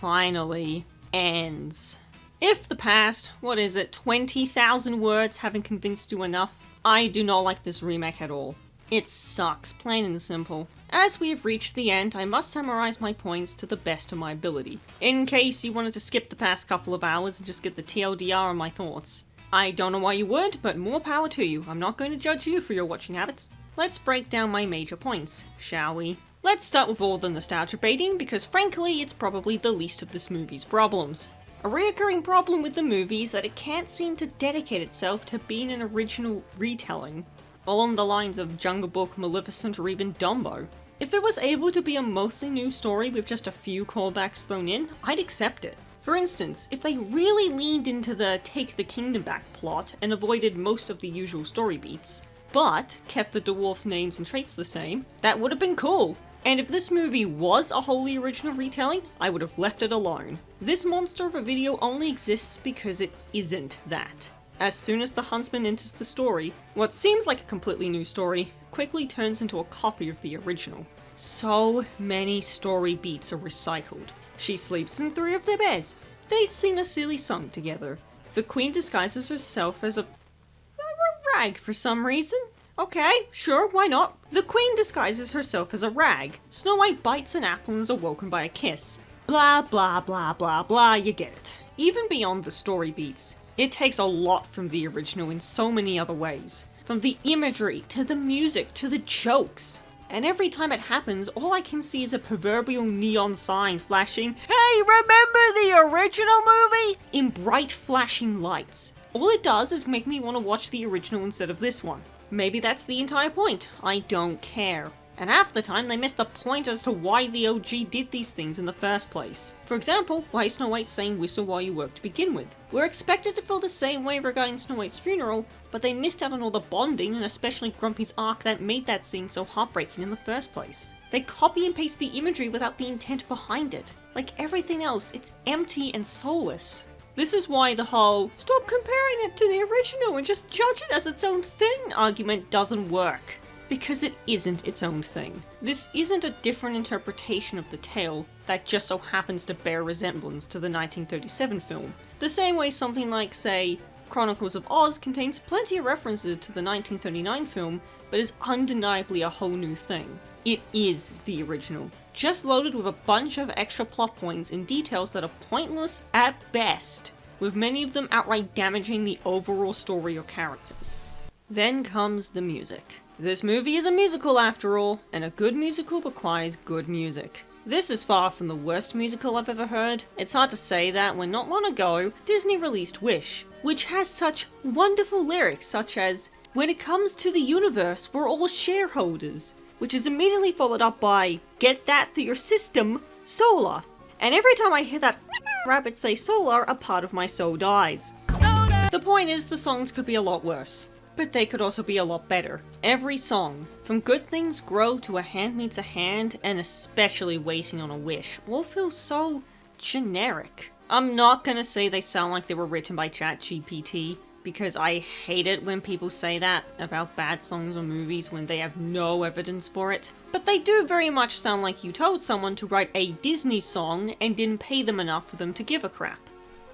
finally ends. If the past, 20,000 words haven't convinced you enough, I do not like this remake at all. It sucks, plain and simple. As we have reached the end, I must summarize my points to the best of my ability, in case you wanted to skip the past couple of hours and just get the TLDR on my thoughts. I don't know why you would, but more power to you. I'm not going to judge you for your watching habits. Let's break down my major points, shall we? Let's start with all the nostalgia baiting, because frankly, it's probably the least of this movie's problems. A reoccurring problem with the movie is that it can't seem to dedicate itself to being an original retelling, along the lines of Jungle Book, Maleficent, or even Dumbo. If it was able to be a mostly new story with just a few callbacks thrown in, I'd accept it. For instance, if they really leaned into the take the kingdom back plot and avoided most of the usual story beats, but kept the dwarfs' names and traits the same, that would have been cool. And if this movie was a wholly original retelling, I would have left it alone. This monster of a video only exists because it isn't that. As soon as the huntsman enters the story, what seems like a completely new story quickly turns into a copy of the original. So many story beats are recycled. She sleeps in 3 of their beds. They sing a silly song together. The Queen disguises herself as a rag for some reason. Okay, sure, why not? The Queen disguises herself as a rag. Snow White bites an apple and is awoken by a kiss. Blah blah blah blah blah, you get it. Even beyond the story beats, it takes a lot from the original in so many other ways. From the imagery, to the music, to the jokes. And every time it happens, all I can see is a proverbial neon sign flashing, "Hey, remember the original movie?" in bright flashing lights. All it does is make me want to watch the original instead of this one. Maybe that's the entire point. I don't care. And half the time they miss the point as to why the OG did these things in the first place. For example, why is Snow White saying "whistle while you work" to begin with? We're expected to feel the same way regarding Snow White's funeral, but they missed out on all the bonding and especially Grumpy's arc that made that scene so heartbreaking in the first place. They copy and paste the imagery without the intent behind it. Like everything else, it's empty and soulless. This is why the whole "stop comparing it to the original and just judge it as its own thing" argument doesn't work. Because it isn't its own thing. This isn't a different interpretation of the tale that just so happens to bear resemblance to the 1937 film. The same way something like, say, Chronicles of Oz contains plenty of references to the 1939 film, but is undeniably a whole new thing. It is the original, just loaded with a bunch of extra plot points and details that are pointless at best, with many of them outright damaging the overall story or characters. Then comes the music. This movie is a musical after all, and a good musical requires good music. This is far from the worst musical I've ever heard. It's hard to say that when not long ago, Disney released Wish, which has such wonderful lyrics such as, "When it comes to the universe, we're all shareholders," which is immediately followed up by, "Get that through your system, solar." And every time I hear that rabbit say solar, a part of my soul dies. The point is, the songs could be a lot worse. but they could also be a lot better. Every song, from Good Things Grow to A Hand Meets a Hand, and especially Waiting on a Wish, all feel so generic. I'm not gonna say they sound like they were written by ChatGPT, because I hate it when people say that about bad songs or movies when they have no evidence for it. But they do very much sound like you told someone to write a Disney song and didn't pay them enough for them to give a crap.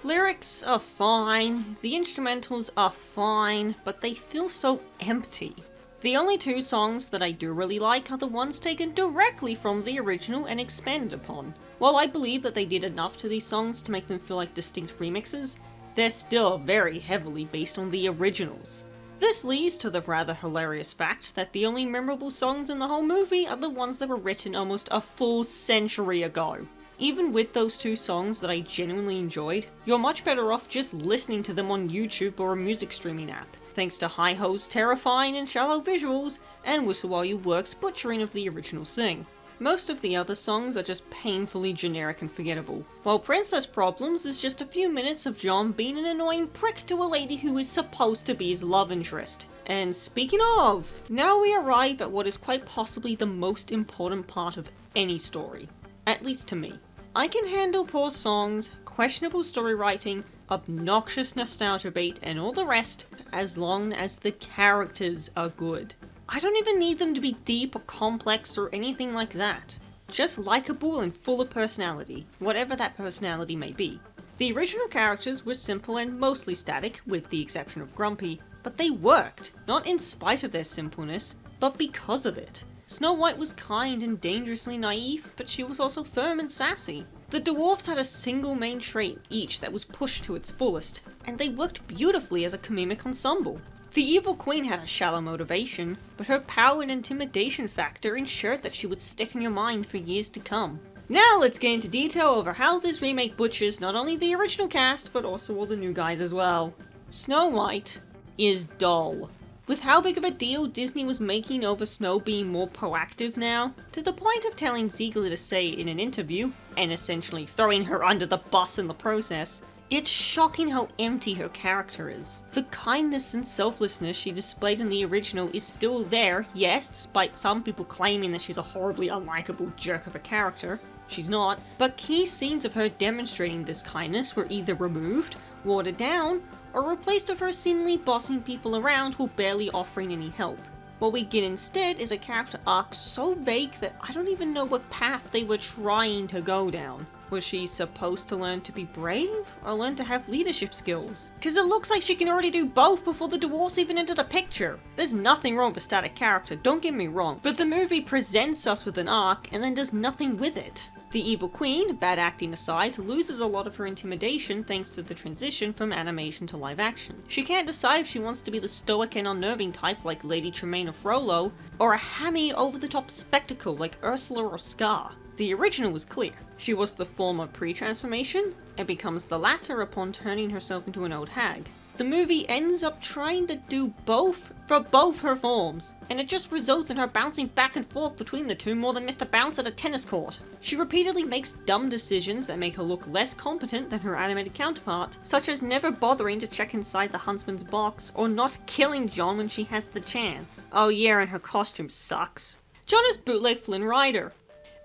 Lyrics are fine, the instrumentals are fine, but they feel so empty. The only two songs that I do really like are the ones taken directly from the original and expanded upon. While I believe that they did enough to these songs to make them feel like distinct remixes, they're still very heavily based on the originals. This leads to the rather hilarious fact that the only memorable songs in the whole movie are the ones that were written almost a full century ago. Even with those two songs that I genuinely enjoyed, you're much better off just listening to them on YouTube or a music streaming app, thanks to Hi-Ho's terrifying and shallow visuals and Whistle While You Work's butchering of the original sing. Most of the other songs are just painfully generic and forgettable, while Princess Problems is just a few minutes of John being an annoying prick to a lady who is supposed to be his love interest. And speaking of, now we arrive at what is quite possibly the most important part of any story, at least to me. I can handle poor songs, questionable story writing, obnoxious nostalgia bait, and all the rest, as long as the characters are good. I don't even need them to be deep or complex or anything like that. Just likable and full of personality, whatever that personality may be. The original characters were simple and mostly static, with the exception of Grumpy, but they worked, not in spite of their simpleness, but because of it. Snow White was kind and dangerously naive, but she was also firm and sassy. The dwarfs had a single main trait each that was pushed to its fullest, and they worked beautifully as a comedic ensemble. The evil queen had a shallow motivation, but her power and intimidation factor ensured that she would stick in your mind for years to come. Now let's get into detail over how this remake butchers not only the original cast, but also all the new guys as well. Snow White is dull. With how big of a deal Disney was making over Snow being more proactive now, to the point of telling Ziegler to say it in an interview, and essentially throwing her under the bus in the process, it's shocking how empty her character is. The kindness and selflessness she displayed in the original is still there, yes, despite some people claiming that she's a horribly unlikable jerk of a character. She's not, but key scenes of her demonstrating this kindness were either removed, watered down, or replaced with her seemingly bossing people around while barely offering any help. What we get instead is a character arc so vague that I don't even know what path they were trying to go down. Was she supposed to learn to be brave, or learn to have leadership skills? Cause it looks like she can already do both before the dwarfs even enter the picture. There's nothing wrong with a static character, don't get me wrong, but the movie presents us with an arc and then does nothing with it. The evil queen, bad acting aside, loses a lot of her intimidation thanks to the transition from animation to live action. She can't decide if she wants to be the stoic and unnerving type like Lady Tremaine of Frollo, or a hammy over-the-top spectacle like Ursula or Scar. The original was clear. She was the former pre-transformation, and becomes the latter upon turning herself into an old hag. The movie ends up trying to do both for both her forms, and it just results in her bouncing back and forth between the two more than Mr. Bounce at a tennis court. She repeatedly makes dumb decisions that make her look less competent than her animated counterpart, such as never bothering to check inside the huntsman's box, or not killing John when she has the chance. Oh yeah, and her costume sucks. John is bootleg Flynn Rider.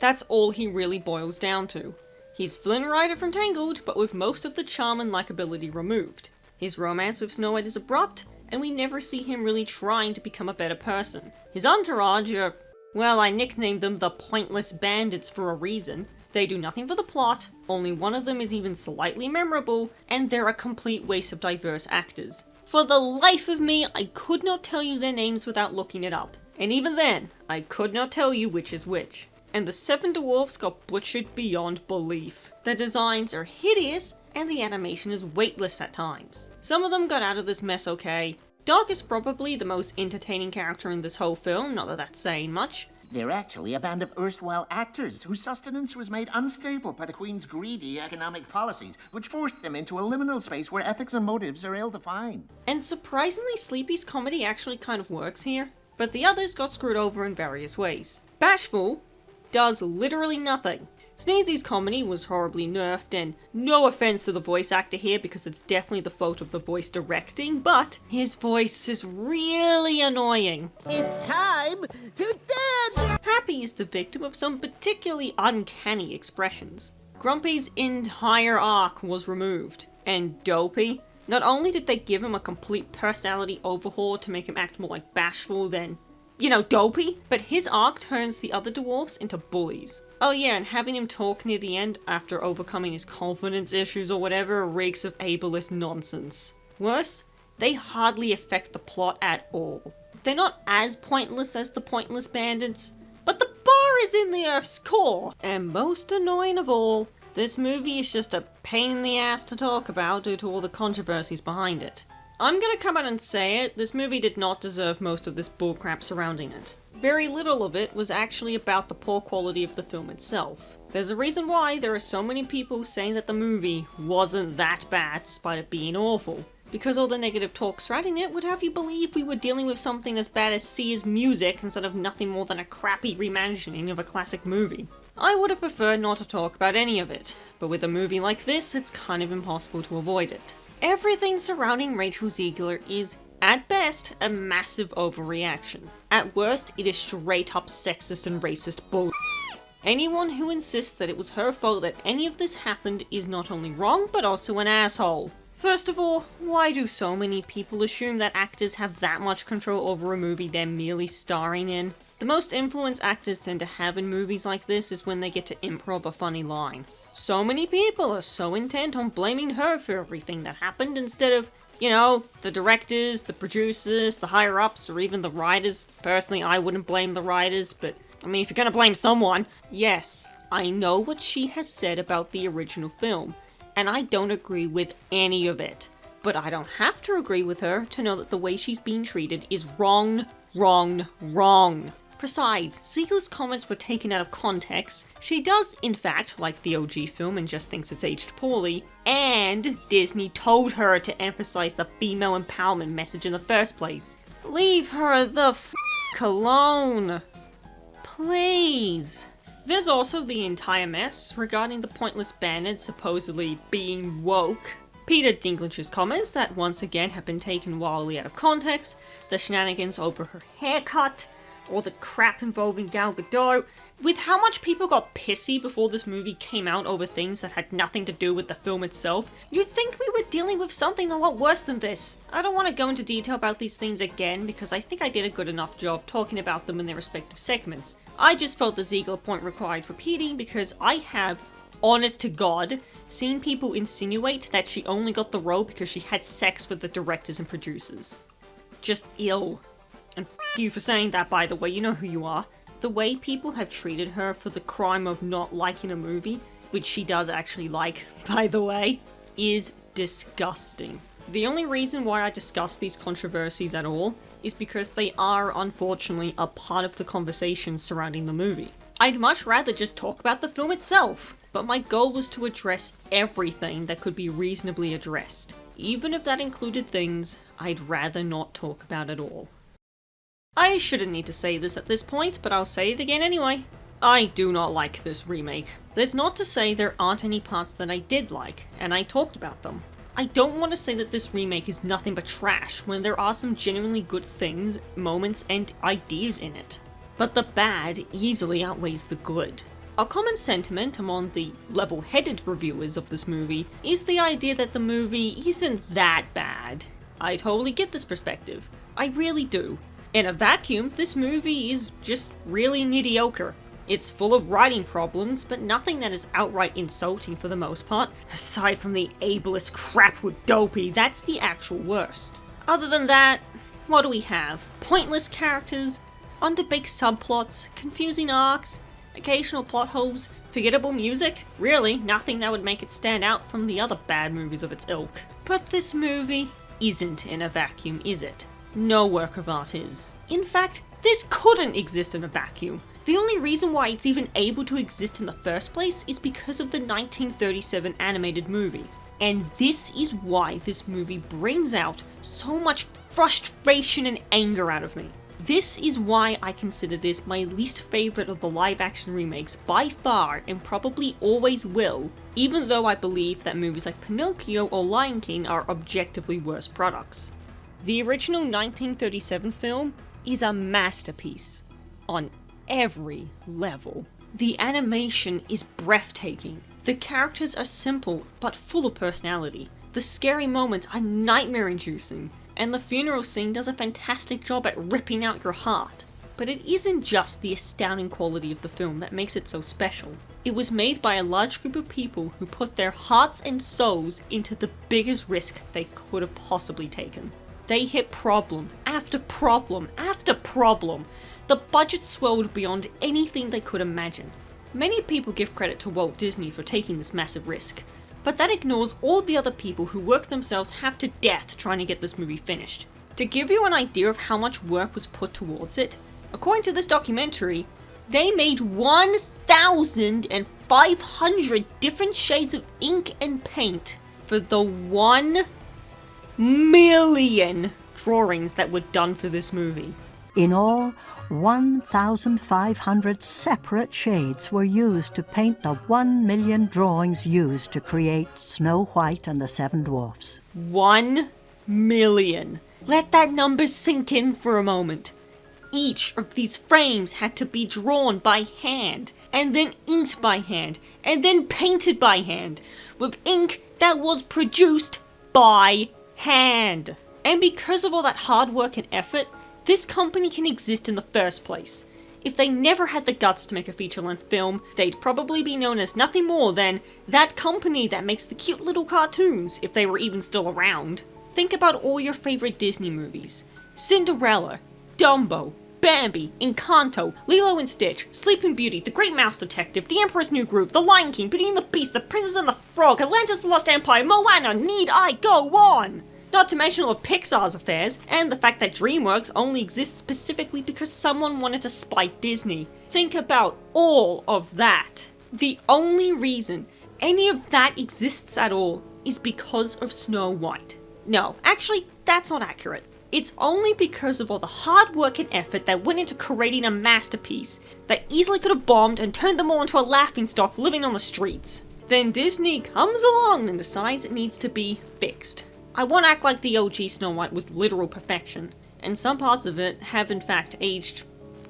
That's all he really boils down to. He's Flynn Rider from Tangled, but with most of the charm and likability removed. His romance with Snow White is abrupt, and we never see him really trying to become a better person. His entourage are, well, I nicknamed them the Pointless Bandits for a reason. They do nothing for the plot, only one of them is even slightly memorable, and they're a complete waste of diverse actors. For the life of me, I could not tell you their names without looking it up. And even then, I could not tell you which is which. And the 7 dwarfs got butchered beyond belief. Their designs are hideous, and the animation is weightless at times. Some of them got out of this mess okay. Doc is probably the most entertaining character in this whole film, not that that's saying much. They're actually a band of erstwhile actors whose sustenance was made unstable by the Queen's greedy economic policies, which forced them into a liminal space where ethics and motives are ill-defined. And surprisingly, Sleepy's comedy actually kind of works here, but the others got screwed over in various ways. Bashful does literally nothing. Sneezy's comedy was horribly nerfed, and no offense to the voice actor here because it's definitely the fault of the voice directing, but his voice is really annoying. It's time to dance! Happy is the victim of some particularly uncanny expressions. Grumpy's entire arc was removed, and Dopey, not only did they give him a complete personality overhaul to make him act more like Bashful than, you know, Dopey, but his arc turns the other dwarfs into bullies. Oh yeah, and having him talk near the end after overcoming his confidence issues or whatever reeks of ableist nonsense. Worse, they hardly affect the plot at all. They're not as pointless as the Pointless Bandits, but the bar is in the Earth's core. And most annoying of all, this movie is just a pain in the ass to talk about due to all the controversies behind it. I'm gonna come out and say it, this movie did not deserve most of this bullcrap surrounding it. Very little of it was actually about the poor quality of the film itself. There's a reason why there are so many people saying that the movie wasn't that bad despite it being awful. Because all the negative talk surrounding it would have you believe we were dealing with something as bad as Sia's music instead of nothing more than a crappy reimagining of a classic movie. I would have preferred not to talk about any of it, but with a movie like this, it's kind of impossible to avoid it. Everything surrounding Rachel Zegler is, at best, a massive overreaction. At worst, it is straight up sexist and racist bull. Anyone who insists that it was her fault that any of this happened is not only wrong, but also an asshole. First of all, why do so many people assume that actors have that much control over a movie they're merely starring in? The most influence actors tend to have in movies like this is when they get to improv a funny line. So many people are so intent on blaming her for everything that happened instead of, you know, the directors, the producers, the higher-ups, or even the writers. Personally, I wouldn't blame the writers, but, I mean, if you're gonna blame someone. Yes, I know what she has said about the original film, and I don't agree with any of it. But I don't have to agree with her to know that the way she's being treated is wrong, wrong, wrong. Besides, Zegler's comments were taken out of context. She does, in fact, like the OG film and just thinks it's aged poorly. And Disney told her to emphasize the female empowerment message in the first place. Leave her the f*** alone. Please. There's also the entire mess regarding the Pointless Bandits supposedly being woke. Peter Dinklage's comments that once again have been taken wildly out of context, the shenanigans over her haircut, or the crap involving Gal Gadot. With how much people got pissy before this movie came out over things that had nothing to do with the film itself, you'd think we were dealing with something a lot worse than this. I don't want to go into detail about these things again because I think I did a good enough job talking about them in their respective segments. I just felt the Zegler point required repeating because I have, honest to God, seen people insinuate that she only got the role because she had sex with the directors and producers. Just ill. And f*** you for saying that, by the way, you know who you are. The way people have treated her for the crime of not liking a movie, which she does actually like, by the way, is disgusting. The only reason why I discuss these controversies at all is because they are, unfortunately, a part of the conversation surrounding the movie. I'd much rather just talk about the film itself, but my goal was to address everything that could be reasonably addressed, even if that included things I'd rather not talk about at all. I shouldn't need to say this at this point, but I'll say it again anyway. I do not like this remake. There's not to say there aren't any parts that I did like, and I talked about them. I don't want to say that this remake is nothing but trash when there are some genuinely good things, moments, and ideas in it. But the bad easily outweighs the good. A common sentiment among the level-headed reviewers of this movie is the idea that the movie isn't that bad. I totally get this perspective. I really do. In a vacuum, this movie is just really mediocre. It's full of writing problems, but nothing that is outright insulting for the most part. Aside from the ableist crap with Dopey, that's the actual worst. Other than that, what do we have? Pointless characters, underbaked subplots, confusing arcs, occasional plot holes, forgettable music? Really, nothing that would make it stand out from the other bad movies of its ilk. But this movie isn't in a vacuum, is it? No work of art is. In fact, this couldn't exist in a vacuum. The only reason why it's even able to exist in the first place is because of the 1937 animated movie. And this is why this movie brings out so much frustration and anger out of me. This is why I consider this my least favourite of the live-action remakes by far, and probably always will, even though I believe that movies like Pinocchio or Lion King are objectively worse products. The original 1937 film is a masterpiece on every level. The animation is breathtaking, the characters are simple but full of personality, the scary moments are nightmare-inducing, and the funeral scene does a fantastic job at ripping out your heart. But it isn't just the astounding quality of the film that makes it so special. It was made by a large group of people who put their hearts and souls into the biggest risk they could have possibly taken. They hit problem after problem after problem. The budget swelled beyond anything they could imagine. Many people give credit to Walt Disney for taking this massive risk, but that ignores all the other people who worked themselves half to death trying to get this movie finished. To give you an idea of how much work was put towards it, according to this documentary, they made 1,500 different shades of ink and paint for the 1 million drawings that were done for this movie. In all, 1,500 separate shades were used to paint the 1 million drawings used to create Snow White and the Seven Dwarfs. 1 million. Let that number sink in for a moment. Each of these frames had to be drawn by hand, and then inked by hand, and then painted by hand, with ink that was produced by hand. And because of all that hard work and effort, this company can exist in the first place. If they never had the guts to make a feature-length film, they'd probably be known as nothing more than that company that makes the cute little cartoons, if they were even still around. Think about all your favorite Disney movies. Cinderella, Dumbo, Bambi, Encanto, Lilo and Stitch, Sleeping Beauty, The Great Mouse Detective, The Emperor's New Groove, The Lion King, Beauty and the Beast, The Princess and the Frog, Atlantis the Lost Empire, Moana, need I go on? Not to mention all of Pixar's affairs, and the fact that DreamWorks only exists specifically because someone wanted to spite Disney. Think about all of that. The only reason any of that exists at all is because of Snow White. No, actually, that's not accurate. It's only because of all the hard work and effort that went into creating a masterpiece that easily could have bombed and turned them all into a laughingstock living on the streets. Then Disney comes along and decides it needs to be fixed. I won't act like the OG Snow White was literal perfection, and some parts of it have in fact aged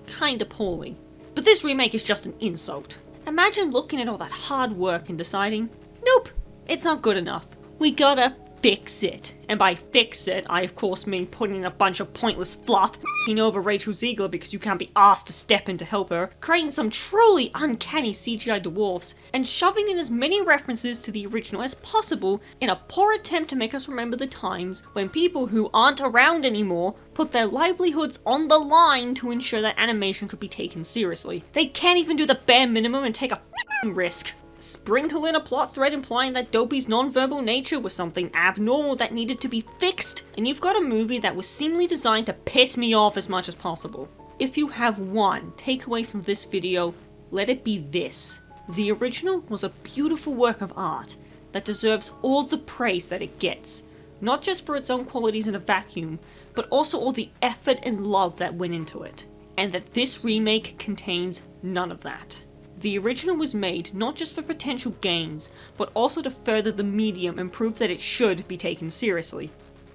kinda poorly. But this remake is just an insult. Imagine looking at all that hard work and deciding, nope, it's not good enough. We gotta fix it. And by fix it, I of course mean putting in a bunch of pointless fluff, f***ing over Rachel Ziegler because you can't be asked to step in to help her, creating some truly uncanny CGI dwarfs, and shoving in as many references to the original as possible in a poor attempt to make us remember the times when people who aren't around anymore put their livelihoods on the line to ensure that animation could be taken seriously. They can't even do the bare minimum and take a f***ing risk. Sprinkle in a plot thread implying that Dopey's non-verbal nature was something abnormal that needed to be fixed, and you've got a movie that was seemingly designed to piss me off as much as possible. If you have one takeaway from this video, let it be this. The original was a beautiful work of art that deserves all the praise that it gets, not just for its own qualities in a vacuum, but also all the effort and love that went into it, and that this remake contains none of that. The original was made not just for potential gains, but also to further the medium and prove that it should be taken seriously.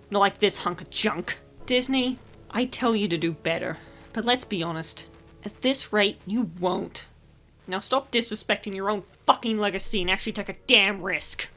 Not like this hunk of junk. Disney, I tell you to do better, but let's be honest, at this rate, you won't. Now stop disrespecting your own fucking legacy and actually take a damn risk.